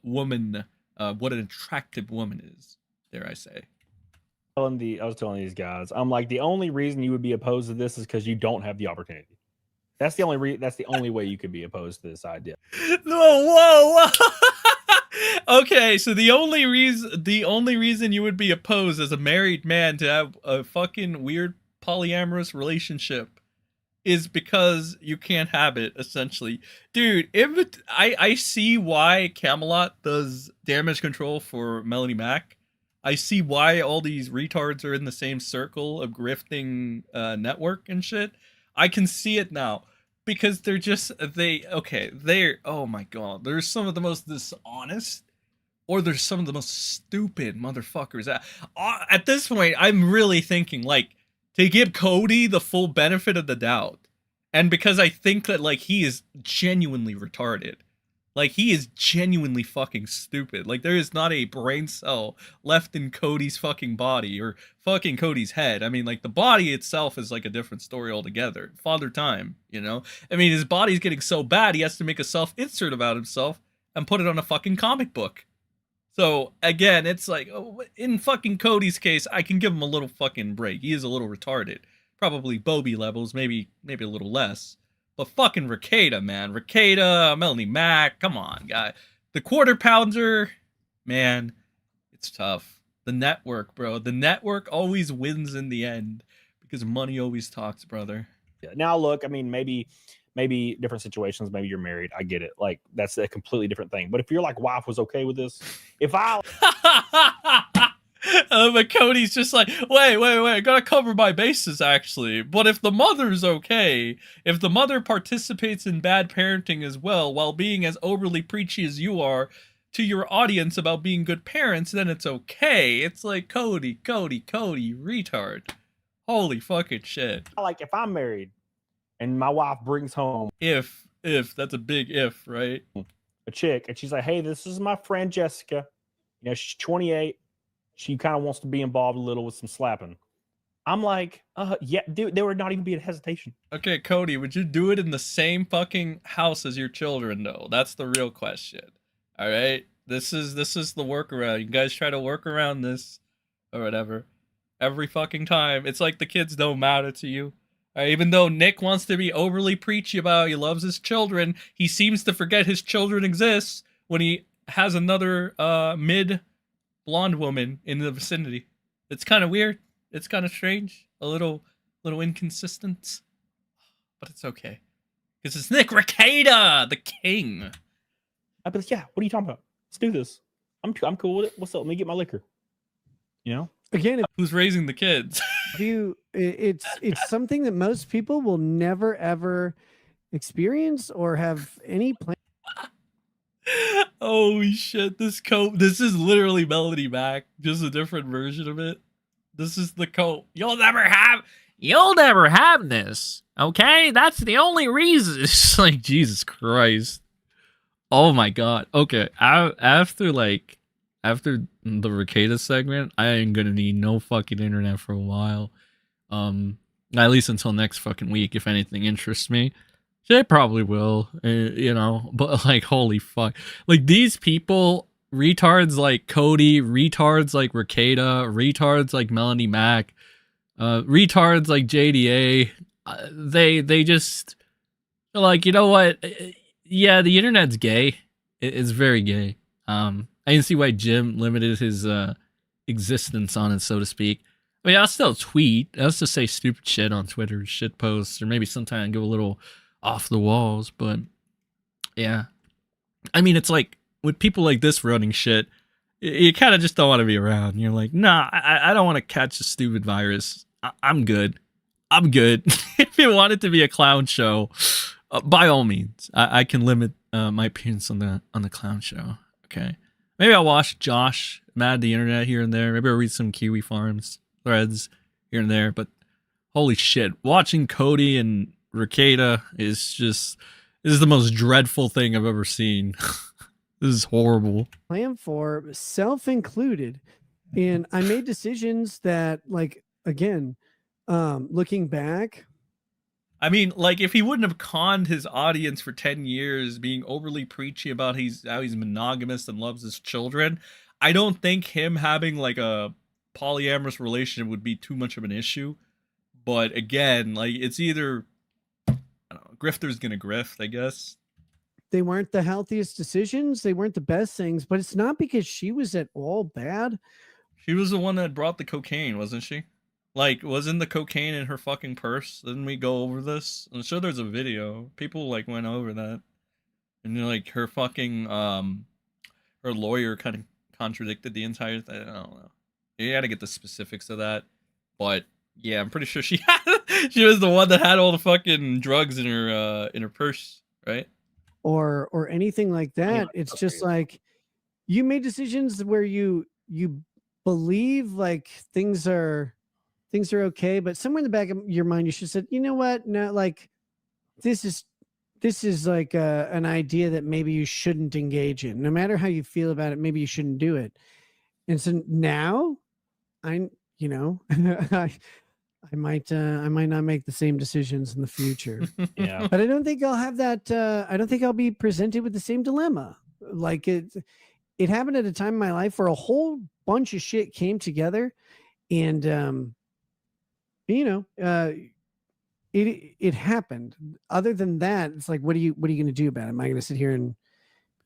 woman, what an attractive woman is. Dare I say? I was telling these guys, I'm like, the only reason you would be opposed to this is because you don't have the opportunity. That's the only way you could be opposed to this idea. Whoa. Okay, so the only reason you would be opposed as a married man to have a fucking weird polyamorous relationship is because you can't have it, essentially. Dude, I see why Camelot does damage control for Melanie Mac. I see why all these retards are in the same circle of grifting network and shit. I can see it now. Because oh my god, they're some of the most dishonest, or they're some of the most stupid motherfuckers. At this point, I'm really thinking, like, to give Cody the full benefit of the doubt, and because I think that, like, he is genuinely retarded. Like, he is genuinely fucking stupid. Like, there is not a brain cell left in Cody's fucking body, or fucking Cody's head. I mean, like, the body itself is, like, a different story altogether. Father Time, I mean, his body's getting so bad, he has to make a self-insert about himself and put it on a fucking comic book. So, again, it's like, in fucking Cody's case, I can give him a little fucking break. He is a little retarded. Probably Bobby levels, maybe a little less. But fucking Rekieta, man. Rekieta, Melanie Mac, come on, guy. The quarter pounder, man, it's tough. The network, bro. The network always wins in the end because money always talks, brother. Yeah. Now, look, I mean, maybe different situations. Maybe you're married. I get it. Like, that's a completely different thing. But if your like wife was okay with this, if I but Cody's just like, wait, I gotta cover my bases, actually. But if the mother's okay, if the mother participates in bad parenting as well, while being as overly preachy as you are to your audience about being good parents, then it's okay. It's like, Cody, retard. Holy fucking shit. Like, if I'm married and my wife brings home... If, that's a big if, right? A chick, and she's like, hey, this is my friend Jessica. She's 28. she kind of wants to be involved a little with some slapping. I'm like, yeah, dude, there would not even be a hesitation. Okay, Cody, would you do it in the same fucking house as your children, though? That's the real question. All right, this is the workaround. You guys try to work around this, or whatever. Every fucking time, it's like the kids don't matter to you. Even though Nick wants to be overly preachy about how he loves his children, he seems to forget his children exist when he has another mid blonde woman in the vicinity. It's kind of weird. It's kind of strange, a little inconsistent, but it's okay because it's Nick Rekieta, the king. I'd be like, yeah, what are you talking about? Let's do this. I'm cool with it. What's up? Let me get my liquor. You know, again, who's raising the kids? It's something that most people will never ever experience or have any plan. Holy shit! This is literally Melody Mac, just a different version of it. This is the coat. You'll never have this. Okay? That's the only reason. It's like, Jesus Christ. Oh my god. Okay. After the Rekieta segment, I ain't gonna need no fucking internet for a while. At least until next fucking week, if anything interests me. They probably will, you know, but like, holy fuck. Like, these people, retards like Cody, retards like Rekieta, retards like Melanie Mac, retards like JDA, they just, like, you know what? Yeah, the internet's gay. It's very gay. I can see why Jim limited his existence on it, so to speak. I mean, I'll still tweet. I'll just say stupid shit on Twitter, shit posts, or maybe sometime go a little off the walls, but yeah. I mean, it's like, with people like this running shit, you kind of just don't want to be around. You're like, nah, I don't want to catch a stupid virus. I'm good. If you want it to be a clown show, by all means, I can limit my appearance on the clown show. Okay, maybe I'll watch Josh Mad the Internet here and there. Maybe I'll read some Kiwi Farms threads here and there. But holy shit, watching Cody and Rekieta this is the most dreadful thing I've ever seen. This is horrible. Plan for, self included, and I made decisions that, like, again, looking back, I mean, like, if he wouldn't have conned his audience for 10 years, being overly preachy about how he's monogamous and loves his children, I don't think him having like a polyamorous relationship would be too much of an issue. But again, like, it's either, I don't know, Grifter's gonna grift, I guess. They weren't the healthiest decisions. They weren't the best things, but it's not because she was at all bad. She was the one that brought the cocaine, wasn't she? Like, wasn't the cocaine in her fucking purse? Didn't we go over this? I'm sure there's a video. People, like, went over that. And, you know, like, her fucking, her lawyer kind of contradicted the entire thing. I don't know. You gotta get the specifics of that. But, yeah, I'm pretty sure she was the one that had all the fucking drugs in her purse, right? Or anything like that. It's just like, you made decisions where you believe like things are okay, but somewhere in the back of your mind you should have said, you know what, no, like, this is like an idea that maybe you shouldn't engage in. No matter how you feel about it, maybe you shouldn't do it. And so now I might not make the same decisions in the future. Yeah. But I don't think I'll have that. I don't think I'll be presented with the same dilemma. Like, it happened at a time in my life where a whole bunch of shit came together, and it happened. Other than that, it's like, what are you going to do about it? Am I going to sit here and,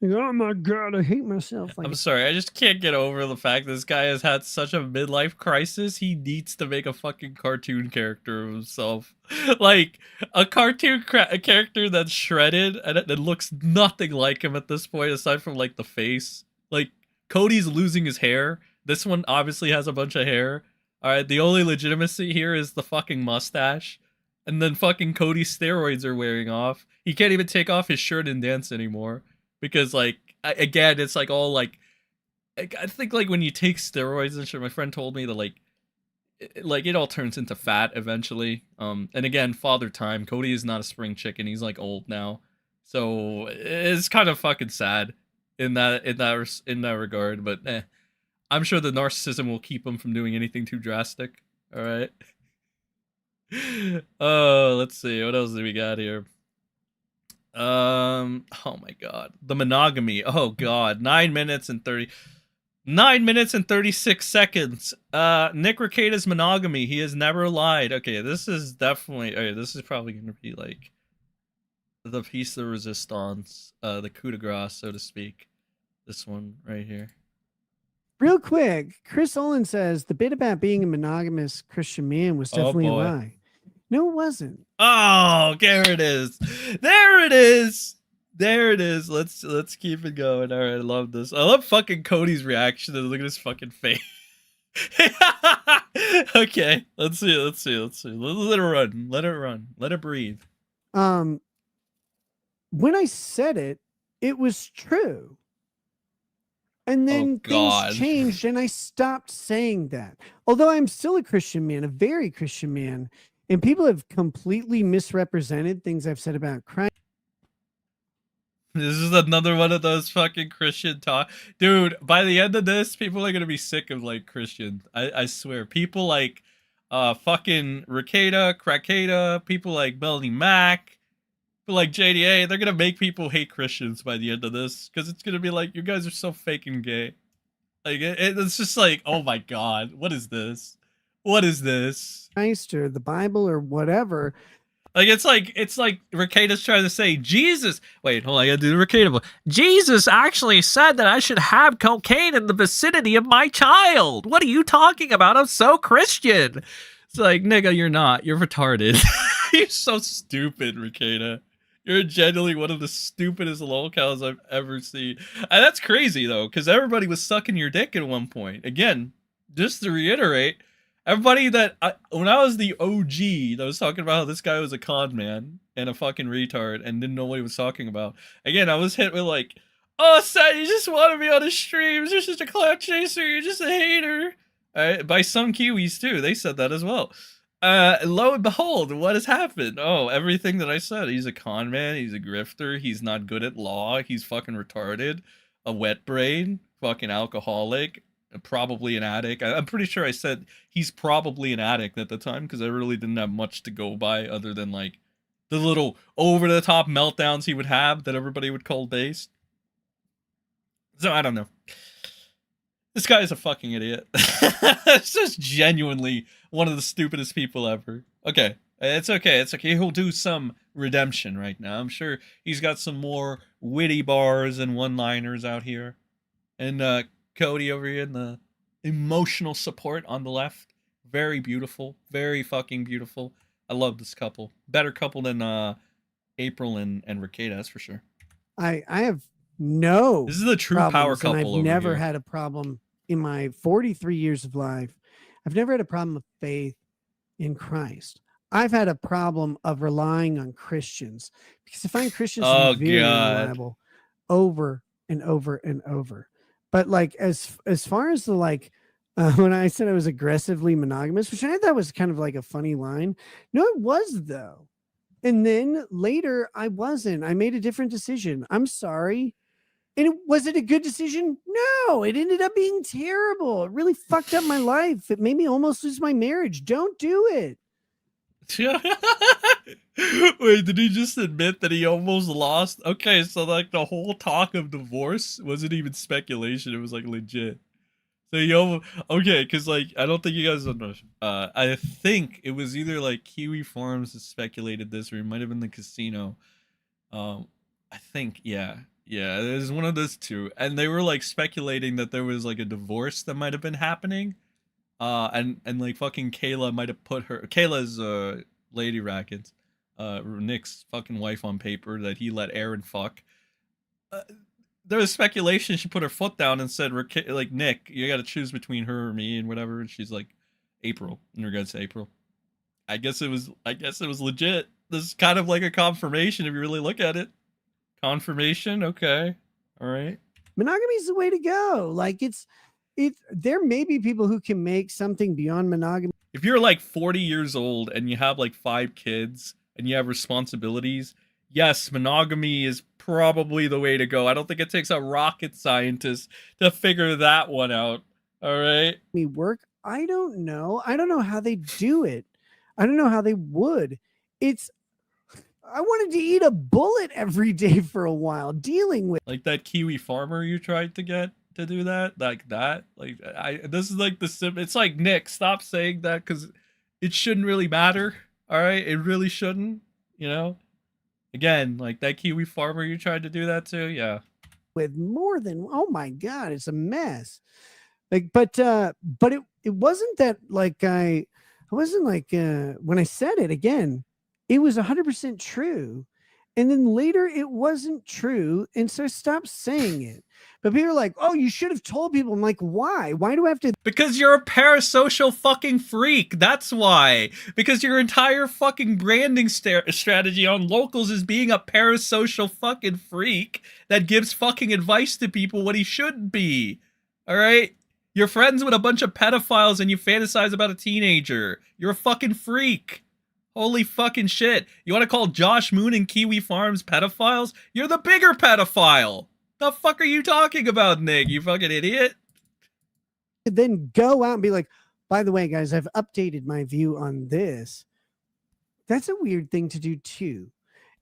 oh my god, I hate myself? Like, I'm sorry, I just can't get over the fact this guy has had such a midlife crisis. He needs to make a fucking cartoon character of himself. Like, a cartoon character that's shredded and it looks nothing like him at this point, aside from, like, the face. Like, Cody's losing his hair. This one obviously has a bunch of hair. Alright, the only legitimacy here is the fucking mustache. And then fucking Cody's steroids are wearing off. He can't even take off his shirt and dance anymore. Because, like, again, it's like all like, I think like when you take steroids and shit, my friend told me that like it all turns into fat eventually. And again, father time. Cody is not a spring chicken. He's like old now, so it's kind of fucking sad in that regard. But I'm sure the narcissism will keep him from doing anything too drastic. All right. Oh, let's see. What else do we got here? Oh my god. The monogamy. Oh god. 9 minutes and 36 seconds. Nick Rekieta's monogamy. He has never lied. Okay, this is definitely, okay, this is probably gonna be like the piece de resistance, the coup de grace, so to speak. This one right here. Real quick, Chris Olin says the bit about being a monogamous Christian man was definitely a lie. No, it wasn't. Oh, there it is. There it is. There it is. Let's keep it going. All right, I love this. I love fucking Cody's reaction to look at his fucking face. Okay, let's see. Let it run. Let it run. Let it breathe. When I said it, it was true. And then things changed and I stopped saying that. Although I'm still a Christian man, a very Christian man, and people have completely misrepresented things I've said about Christ. This is another one of those fucking Christian talk. Dude, by the end of this, people are going to be sick of like Christian. I swear. People like fucking Rekieta, people like Melanie Mac, people like JDA, they're going to make people hate Christians by the end of this because it's going to be like, you guys are so fake and gay. Like, it's just like, oh my God, what is this? What is this? Christ or the Bible or whatever. Like, it's like Rekieta's trying to say, Jesus, wait, hold on, I gotta do the Rekieta. Jesus actually said that I should have cocaine in the vicinity of my child. What are you talking about? I'm so Christian. It's like, nigga, you're not. You're retarded. You're so stupid, Rekieta. You're genuinely one of the stupidest lolcows I've ever seen. And that's crazy, though, because everybody was sucking your dick at one point. Again, just to reiterate, everybody that when I was the OG that was talking about how this guy was a con man and a fucking retard and didn't know what he was talking about. Again, I was hit with like, oh, Seth, you just want to be on the streams. You're just a clout chaser. You're just a hater. By some Kiwis too. They said that as well. Lo and behold, what has happened? Oh, everything that I said. He's a con man. He's a grifter. He's not good at law. He's fucking retarded. A wet brain. Fucking alcoholic. Probably an addict. I'm pretty sure I said he's probably an addict at the time because I really didn't have much to go by other than like the little over-the-top meltdowns he would have that everybody would call based. So I don't know. This guy is a fucking idiot. It's just genuinely one of the stupidest people ever. Okay. It's okay. It's okay. He'll do some redemption right now. I'm sure he's got some more witty bars and one-liners out here. And Cody over here in the emotional support on the left. Very beautiful. Very fucking beautiful. I love this couple. Better couple than April and Rekieta, that's for sure. I have no. This is the true power couple. I've over never here. had a problem in my 43 years of life. I've never had a problem of faith in Christ. I've had a problem of relying on Christians because I find Christians very unreliable over and over and over. But like as far as the like when I said I was aggressively monogamous, which I thought was kind of like a funny line. No, it was though. And then later I wasn't. I made a different decision. I'm sorry. And was it a good decision? No, it ended up being terrible. It really fucked up my life. It made me almost lose my marriage. Don't do it. Wait, did he just admit that he almost lost? Okay, so like the whole talk of divorce wasn't even speculation. It was like legit. So he almost, okay, because like I don't think you guys know. I think it was either like Kiwi Farms that speculated this, or it might have been the casino. I think it was one of those two, and they were like speculating that there was like a divorce that might have been happening. And like fucking Kayla might have put her. Kayla's Lady Rackets, Nick's fucking wife on paper that he let Aaron fuck. There was speculation she put her foot down and said, like, Nick, you got to choose between her or me and whatever. And she's like, April, in regards to April. I guess it was legit. This is kind of like a confirmation if you really look at it. Confirmation, okay, all right. Monogamy is the way to go. Like there may be people who can make something beyond monogamy. If you're like 40 years old and you have like 5 kids and you have responsibilities, yes, monogamy is probably the way to go. I don't think it takes a rocket scientist to figure that one out. All right. Me work. I don't know. I don't know how they do it. I don't know how they would. I wanted to eat a bullet every day for a while, dealing with like that Kiwi farmer you tried to get to do that, like that. Like this is like it's like Nick. Stop saying that because it shouldn't really matter. All right, it really shouldn't. You know. Again, like that Kiwi farmer you tried to do that to, yeah. With more than, oh my god, it's a mess. Like, but it wasn't that like I wasn't like when I said it again, it was 100% true. And then later it wasn't true. And so I stopped saying it. But people are like, oh, you should have told people. I'm like, why? Why do I have to? Because you're a parasocial fucking freak. That's why. Because your entire fucking branding strategy on locals is being a parasocial fucking freak that gives fucking advice to people what he shouldn't be. All right? You're friends with a bunch of pedophiles and you fantasize about a teenager. You're a fucking freak. Holy fucking shit. You want to call Josh Moon and Kiwi Farms pedophiles? You're the bigger pedophile. The fuck are you talking about, Nick? You fucking idiot. Then go out and be like, by the way, guys, I've updated my view on this. That's a weird thing to do too.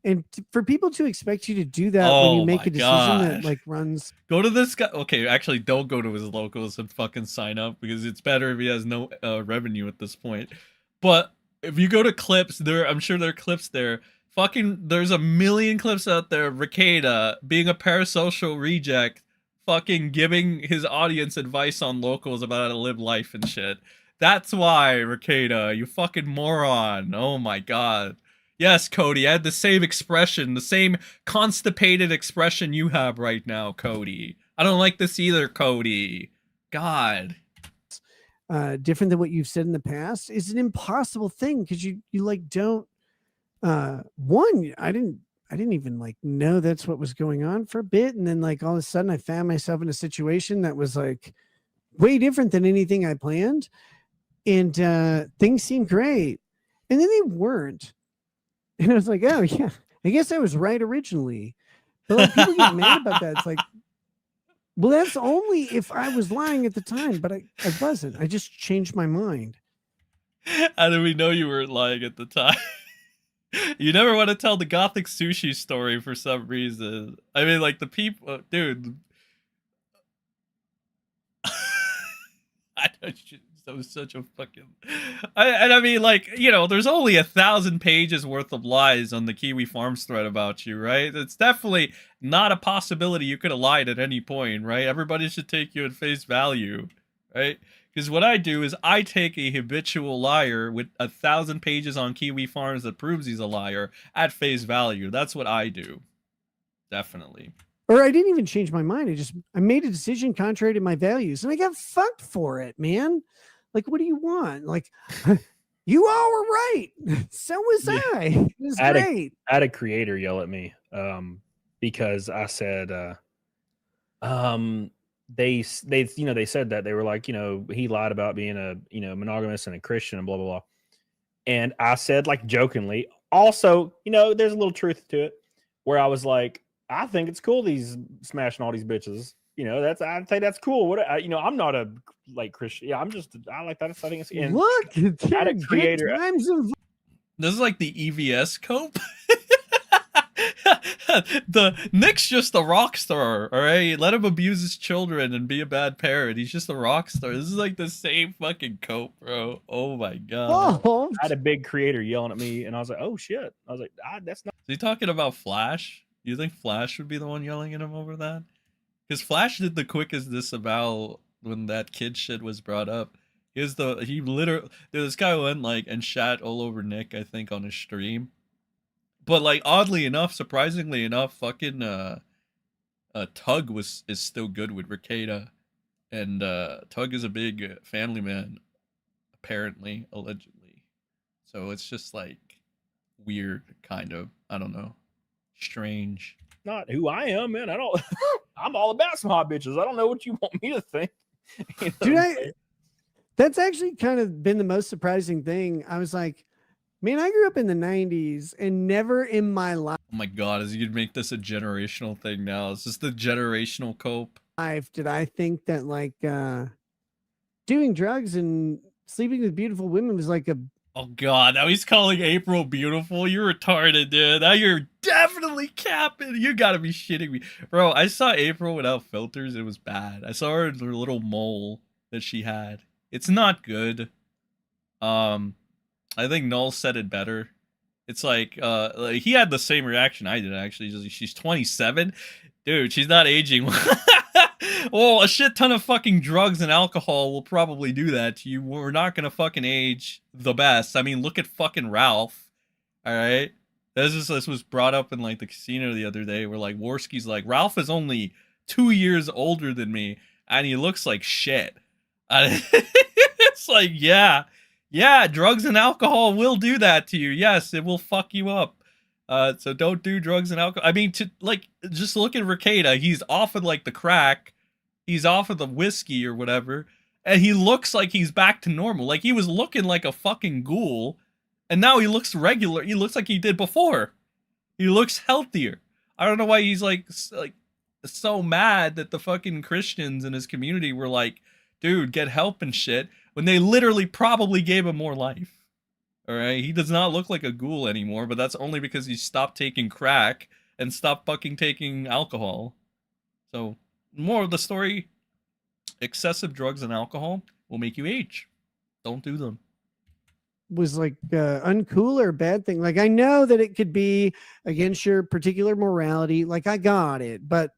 And for people to expect you to do that when you make a decision that like runs. Go to this guy. Okay, actually, don't go to his locals and fucking sign up because it's better if he has no revenue at this point. But if you go to clips, I'm sure there are clips there. Fucking, there's a million clips out there. Rekieta being a parasocial reject, fucking giving his audience advice on locals about how to live life and shit. That's why, Rekieta, you fucking moron. Oh my god. Yes, Cody, I had the same expression, the same constipated expression you have right now, Cody. I don't like this either, Cody. God. Different than what you've said in the past is an impossible thing because you like don't. One, I didn't even like know that's what was going on for a bit, and then like all of a sudden I found myself in a situation that was like way different than anything I planned, and things seemed great, and then they weren't, and I was like, oh yeah, I guess I was right originally, but like people get mad about that. It's like, well, that's only if I was lying at the time, but I wasn't. I just changed my mind. How do we know you weren't lying at the time? You never want to tell the gothic sushi story for some reason. I mean, like the people, dude. That was such a fucking. I mean, like, you know, there's only 1,000 pages worth of lies on the Kiwi Farms thread about you, right? It's definitely not a possibility you could have lied at any point, right? Everybody should take you at face value, right? Because what I do is I take a habitual liar with 1,000 pages on Kiwi Farms that proves he's a liar at face value. That's what I do. Definitely. Or I didn't even change my mind. I made a decision contrary to my values and I got fucked for it, man. Like, what do you want? Like, you all were right. So was I. It was great. I had a creator yell at me because I said, they said that they were like, he lied about being a, monogamous and a Christian and blah, blah, blah. And I said, like, jokingly, also, there's a little truth to it where I was like, I think it's cool he's smashing all these bitches. I think that's cool. I'm not a like Christian. Yeah, I like that. I think it's look at a creator. This is like the EVS cope. The Nick's just a rock star, all right? Let him abuse his children and be a bad parent. He's just a rock star. This is like the same fucking cope, bro. Oh my god. Oh. I had a big creator yelling at me, and I was like, "Oh shit!" I was like, "That's not." Is he talking about Flash? You think Flash would be the one yelling at him over that? Because Flash did the quickest disavow when that kid shit was brought up. He literally, this guy went like and shat all over Nick, I think, on his stream. But like oddly enough, surprisingly enough, fucking Tug is still good with Rekieta, and Tug is a big family man, apparently, allegedly. So it's just like weird, kind of. I don't know, strange. Not who I am, man. I don't. I'm all about some hot bitches. I don't know what you want me to think. Dude, that's actually kind of been the most surprising thing. I was like, man, I grew up in the 90s and never in my life. Oh my god, is you'd make this a generational thing now? Is this the generational cope? Did I think that like doing drugs and sleeping with beautiful women was like a. Oh God! Now he's calling April beautiful. You're retarded, dude. Now you're definitely capping. You gotta be shitting me, bro. I saw April without filters. It was bad. I saw her little mole that she had. It's not good. I think Null said it better. It's like he had the same reaction I did actually. She's 27, dude. She's not aging. Well, a shit ton of fucking drugs and alcohol will probably do that to you. We're not gonna fucking age the best. I mean, look at fucking Ralph. All right, this was brought up in like the casino the other day, where like Worski's like, Ralph is only 2 years older than me, and he looks like shit. It's like, yeah, drugs and alcohol will do that to you. Yes, it will fuck you up. So don't do drugs and alcohol. I mean, just look at Rekieta. He's off of like the crack. He's off of the whiskey or whatever. And he looks like he's back to normal. Like he was looking like a fucking ghoul. And now he looks regular. He looks like he did before. He looks healthier. I don't know why he's like so mad that the fucking Christians in his community were like, dude, get help and shit. When they literally probably gave him more life. Alright, he does not look like a ghoul anymore, but that's only because he stopped taking crack and stopped fucking taking alcohol. So, more of the story, excessive drugs and alcohol will make you age. Don't do them. Was like uncool or a bad thing. Like I know that it could be against your particular morality. Like I got it, but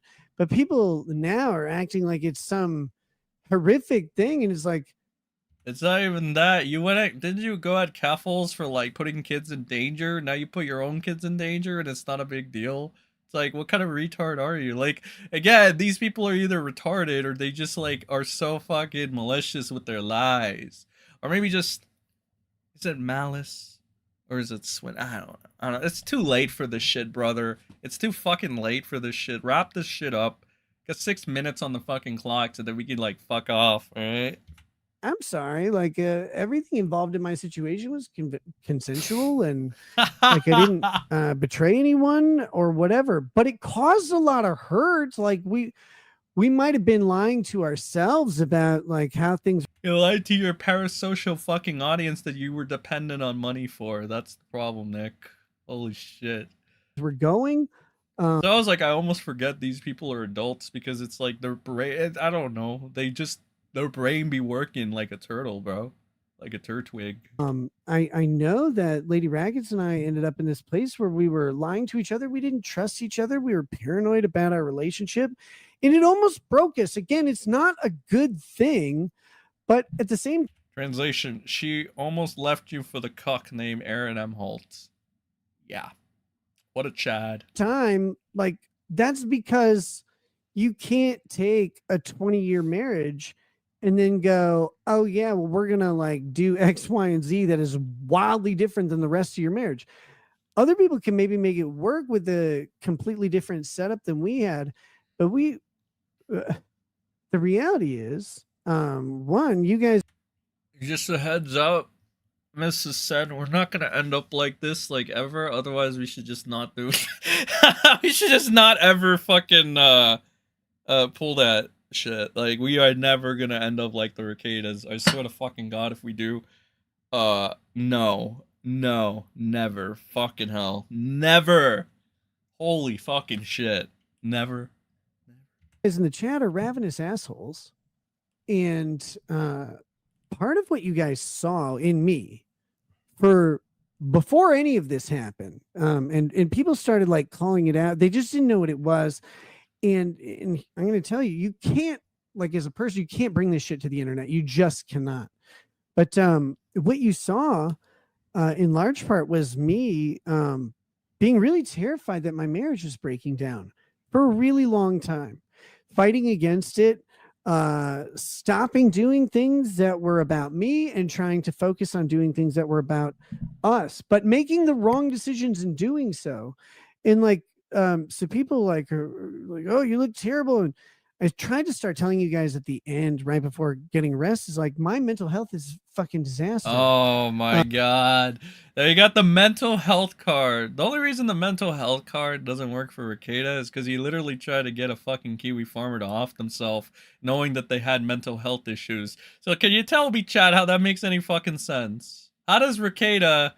people now are acting like it's some horrific thing, and it's like, it's not even that. Didn't you go at Keffels for like putting kids in danger? Now you put your own kids in danger and it's not a big deal. It's like, what kind of retard are you? Like, again, these people are either retarded or they just like are so fucking malicious with their lies. Or maybe just, is it malice? Or is it swin? I don't know. It's too late for this shit, brother. It's too fucking late for this shit. Wrap this shit up. Got 6 minutes on the fucking clock so that we can like fuck off, alright? I'm sorry, like everything involved in my situation was consensual, and like I didn't betray anyone or whatever, but it caused a lot of hurt. Like we might have been lying to ourselves about like how things. You lied to your parasocial fucking audience that you were dependent on money for. That's the problem, Nick. Holy shit. We're going. So I was like, I almost forget these people are adults because it's like their brain. I don't know. Their brain be working like a turtle, bro. Like a turtwig. I know that Lady Raggets and I ended up in this place where we were lying to each other. We didn't trust each other. We were paranoid about our relationship, and it almost broke us. Again, it's not a good thing, but at the same translation, she almost left you for the cuck named Aaron M. Holtz. Yeah. What a Chad. Time, like that's because you can't take a 20-year marriage and then go, oh yeah, well, we're gonna like do X, Y, and Z that is wildly different than the rest of your marriage. Other people can maybe make it work with a completely different setup than we had, but the reality is, one, you guys. Just a heads up, MrSEN, we're not gonna end up like this like ever. Otherwise, we should just not do it. We should just not ever fucking pull that shit. Like, we are never gonna end up like the Rekietas. I swear to fucking God, if we do, no, never, fucking hell, never. Holy fucking shit, never. Guys in the chat are ravenous assholes, and part of what you guys saw in me before any of this happened, and people started like calling it out. They just didn't know what it was. And I'm going to tell you, you can't, like as a person, you can't bring this shit to the internet. You just cannot. But what you saw in large part was me being really terrified that my marriage was breaking down for a really long time, fighting against it, stopping doing things that were about me and trying to focus on doing things that were about us, but making the wrong decisions in doing so. And like, so people like are like, oh, you look terrible. And I tried to start telling you guys at the end, right before getting arrested, is like my mental health is fucking disaster. Oh my god. Now you got the mental health card. The only reason the mental health card doesn't work for Rekieta is because he literally tried to get a fucking Kiwi farmer to off themselves, knowing that they had mental health issues. So can you tell me, Chad, how that makes any fucking sense? How does Rekieta,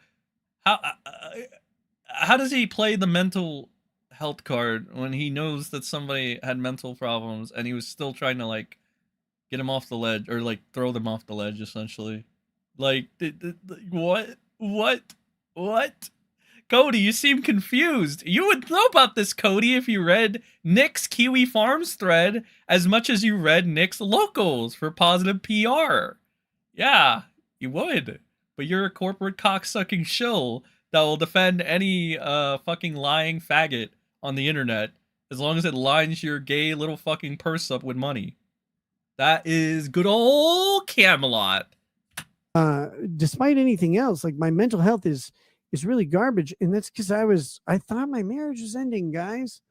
how does he play the mental health card when he knows that somebody had mental problems and he was still trying to like get him off the ledge, or like throw them off the ledge essentially? Like what Cody, you seem confused. You would know about this, Cody, if you read Nick's Kiwi Farms thread as much as you read Nick's Locals for positive PR. Yeah, you would, but you're a corporate cocksucking shill that will defend any fucking lying faggot on the internet as long as it lines your gay little fucking purse up with money. That is good old Camelot. Despite anything else, like my mental health is really garbage, and that's because I thought my marriage was ending, guys.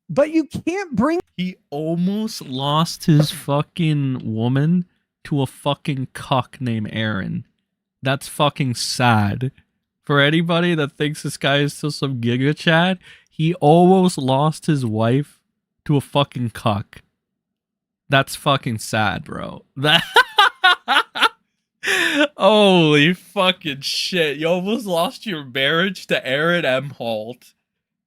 But you can't bring. He almost lost his fucking woman to a fucking cuck named Aaron. That's fucking sad. For anybody that thinks this guy is still some Giga Chad, he almost lost his wife to a fucking cuck. That's fucking sad, bro. That holy fucking shit. You almost lost your marriage to Aaron M. Holt.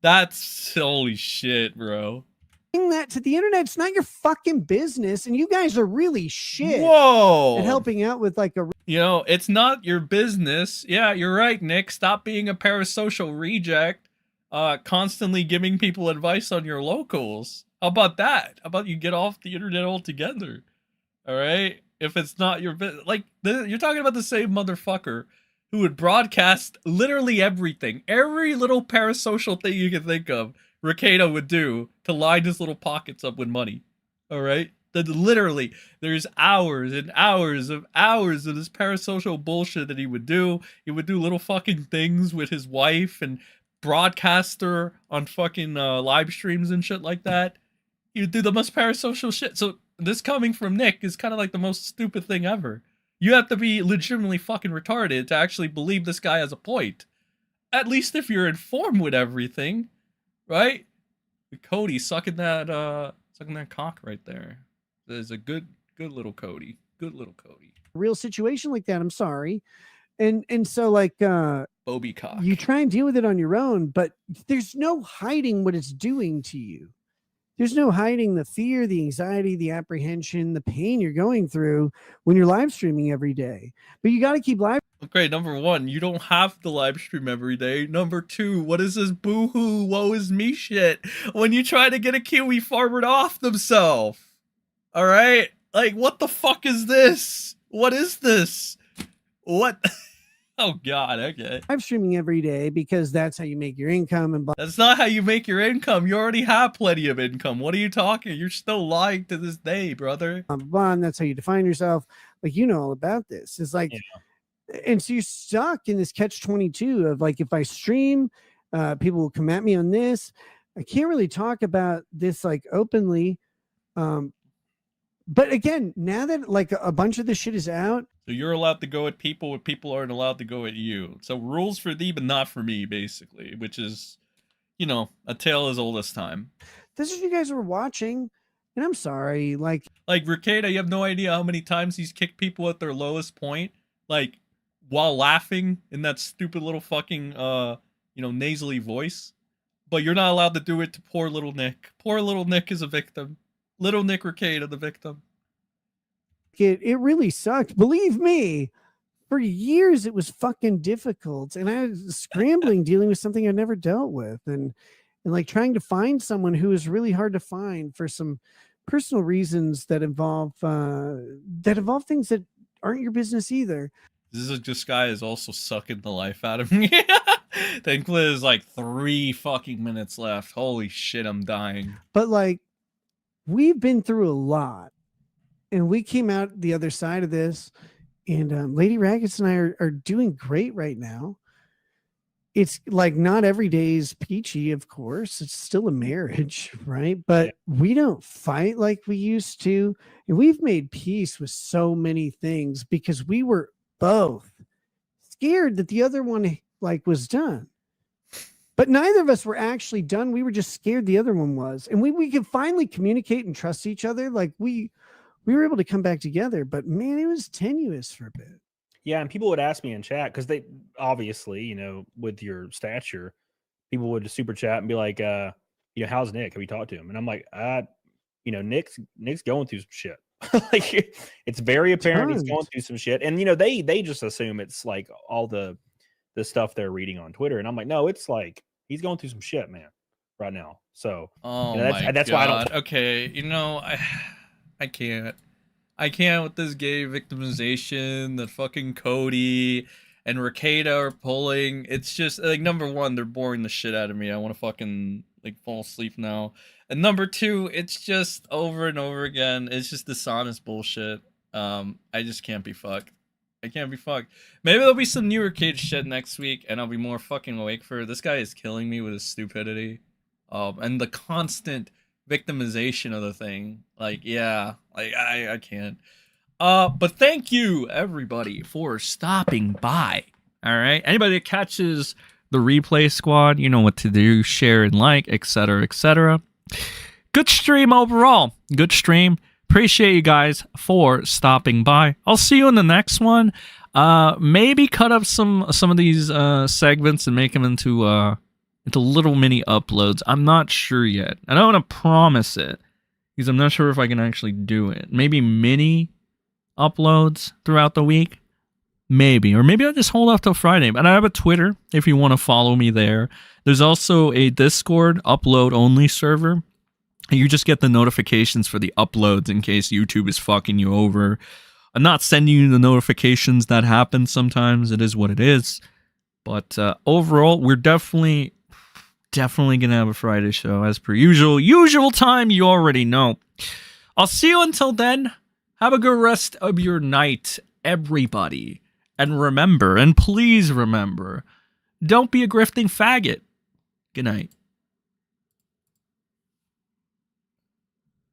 That's holy shit, bro. That to the internet, it's not your fucking business, and you guys are really shit. Whoa. At helping out with like a, you know, it's not your business. Yeah, you're right, Nick. Stop being a parasocial reject, constantly giving people advice on your locals. How about that? How about you get off the internet altogether? All right? If it's not your business, like you're talking about the same motherfucker who would broadcast literally everything, every little parasocial thing you can think of, Rekieta would do to line his little pockets up with money. All right? That literally, there's hours and hours of this parasocial bullshit that he would do. He would do little fucking things with his wife and broadcast her on fucking live streams and shit like that. He would do the most parasocial shit. So this coming from Nick is kind of like the most stupid thing ever. You have to be legitimately fucking retarded to actually believe this guy has a point. At least if you're informed with everything. Right? Cody sucking that cock right there. There's a good little Cody. Good little Cody. Real situation like that, I'm sorry. And so like Bobby cock. You try and deal with it on your own, but there's no hiding what it's doing to you. There's no hiding the fear, the anxiety, the apprehension, the pain you're going through when you're live streaming every day. But you got to keep live. Okay, number one, you don't have to live stream every day. Number two, what is this boo-hoo, woe is me shit when you try to get a Kiwi farmer to off themselves? All right? Like, what the fuck is this? What is this? What? Oh, God, okay. Live streaming every day because that's how you make your income. And that's not how you make your income. You already have plenty of income. What are you talking? You're still lying to this day, brother. And that's how you define yourself. Like, you know all about this. It's like, and so you're stuck in this catch-22 of like, if I stream, people will come at me on this. I can't really talk about this like openly. But again, now that like a bunch of this shit is out. So you're allowed to go at people, but people aren't allowed to go at you. So rules for thee, but not for me, basically, which is, you know, a tale as old as time. This is what you guys were watching. And I'm sorry, like Rekieta, you have no idea how many times he's kicked people at their lowest point, like while laughing in that stupid little fucking, nasally voice. But you're not allowed to do it to poor little Nick. Poor little Nick is a victim. Little Nick Rekieta, the victim. It really sucked. Believe me, for years it was fucking difficult, and I was scrambling dealing with something I never dealt with, and like trying to find someone who is really hard to find for some personal reasons that involve things that aren't your business either. This guy is also sucking the life out of me. Thankfully, there's like 3 fucking minutes left. Holy shit, I'm dying. But like, we've been through a lot, and we came out the other side of this, and Lady Raggets and I are doing great right now. it's like not every day is peachy, of course. It's still a marriage, right? But we don't fight like we used to. And we've made peace with so many things because we were both scared that the other one like was done. But neither of us were actually done. We were just scared the other one was. And we could finally communicate and trust each other. Like we were able to come back together, but man, it was tenuous for a bit. Yeah, and people would ask me in chat because they obviously, you know, with your stature, people would super chat and be like, you know, how's Nick? Have you talked to him? And I'm like, you know, Nick's going through some shit. Like it's very apparent he's going through some shit. And you know, they just assume it's like all the stuff they're reading on Twitter. And I'm like, no, it's like he's going through some shit, man, right now. So you know, that's why I don't. Okay, you know, I can't with this gay victimization that fucking Cody and Rekieta are pulling. It's just like, number one, they're boring the shit out of me. I want to fucking like fall asleep now. And number two, it's just over and over again. It's just dishonest bullshit. I just can't be fucked. I can't be fucked. Maybe there'll be some new Rekieta shit next week and I'll be more fucking awake for it. This guy is killing me with his stupidity. And the constant victimization of the thing. Like, yeah, like I can't. But thank you everybody for stopping by. All right, anybody that catches the replay squad, you know what to do. Share and like, etc., etc. Good stream overall. Good stream. Appreciate you guys for stopping by. I'll see you in the next one. Maybe cut up some of these segments and make them into little mini uploads. I'm not sure yet. I don't want to promise it because I'm not sure if I can actually do it. Maybe mini uploads throughout the week. Maybe. Or maybe I'll just hold off till Friday. But I have a Twitter if you want to follow me there. There's also a Discord upload only server. You just get the notifications for the uploads in case YouTube is fucking you over. I'm not sending you the notifications that happen sometimes. It is what it is. But overall, we're definitely gonna have a Friday show as per usual. Usual time, you already know. I'll see you until then. Have a good rest of your night, everybody. And remember, and please remember, don't be a grifting faggot. Good night.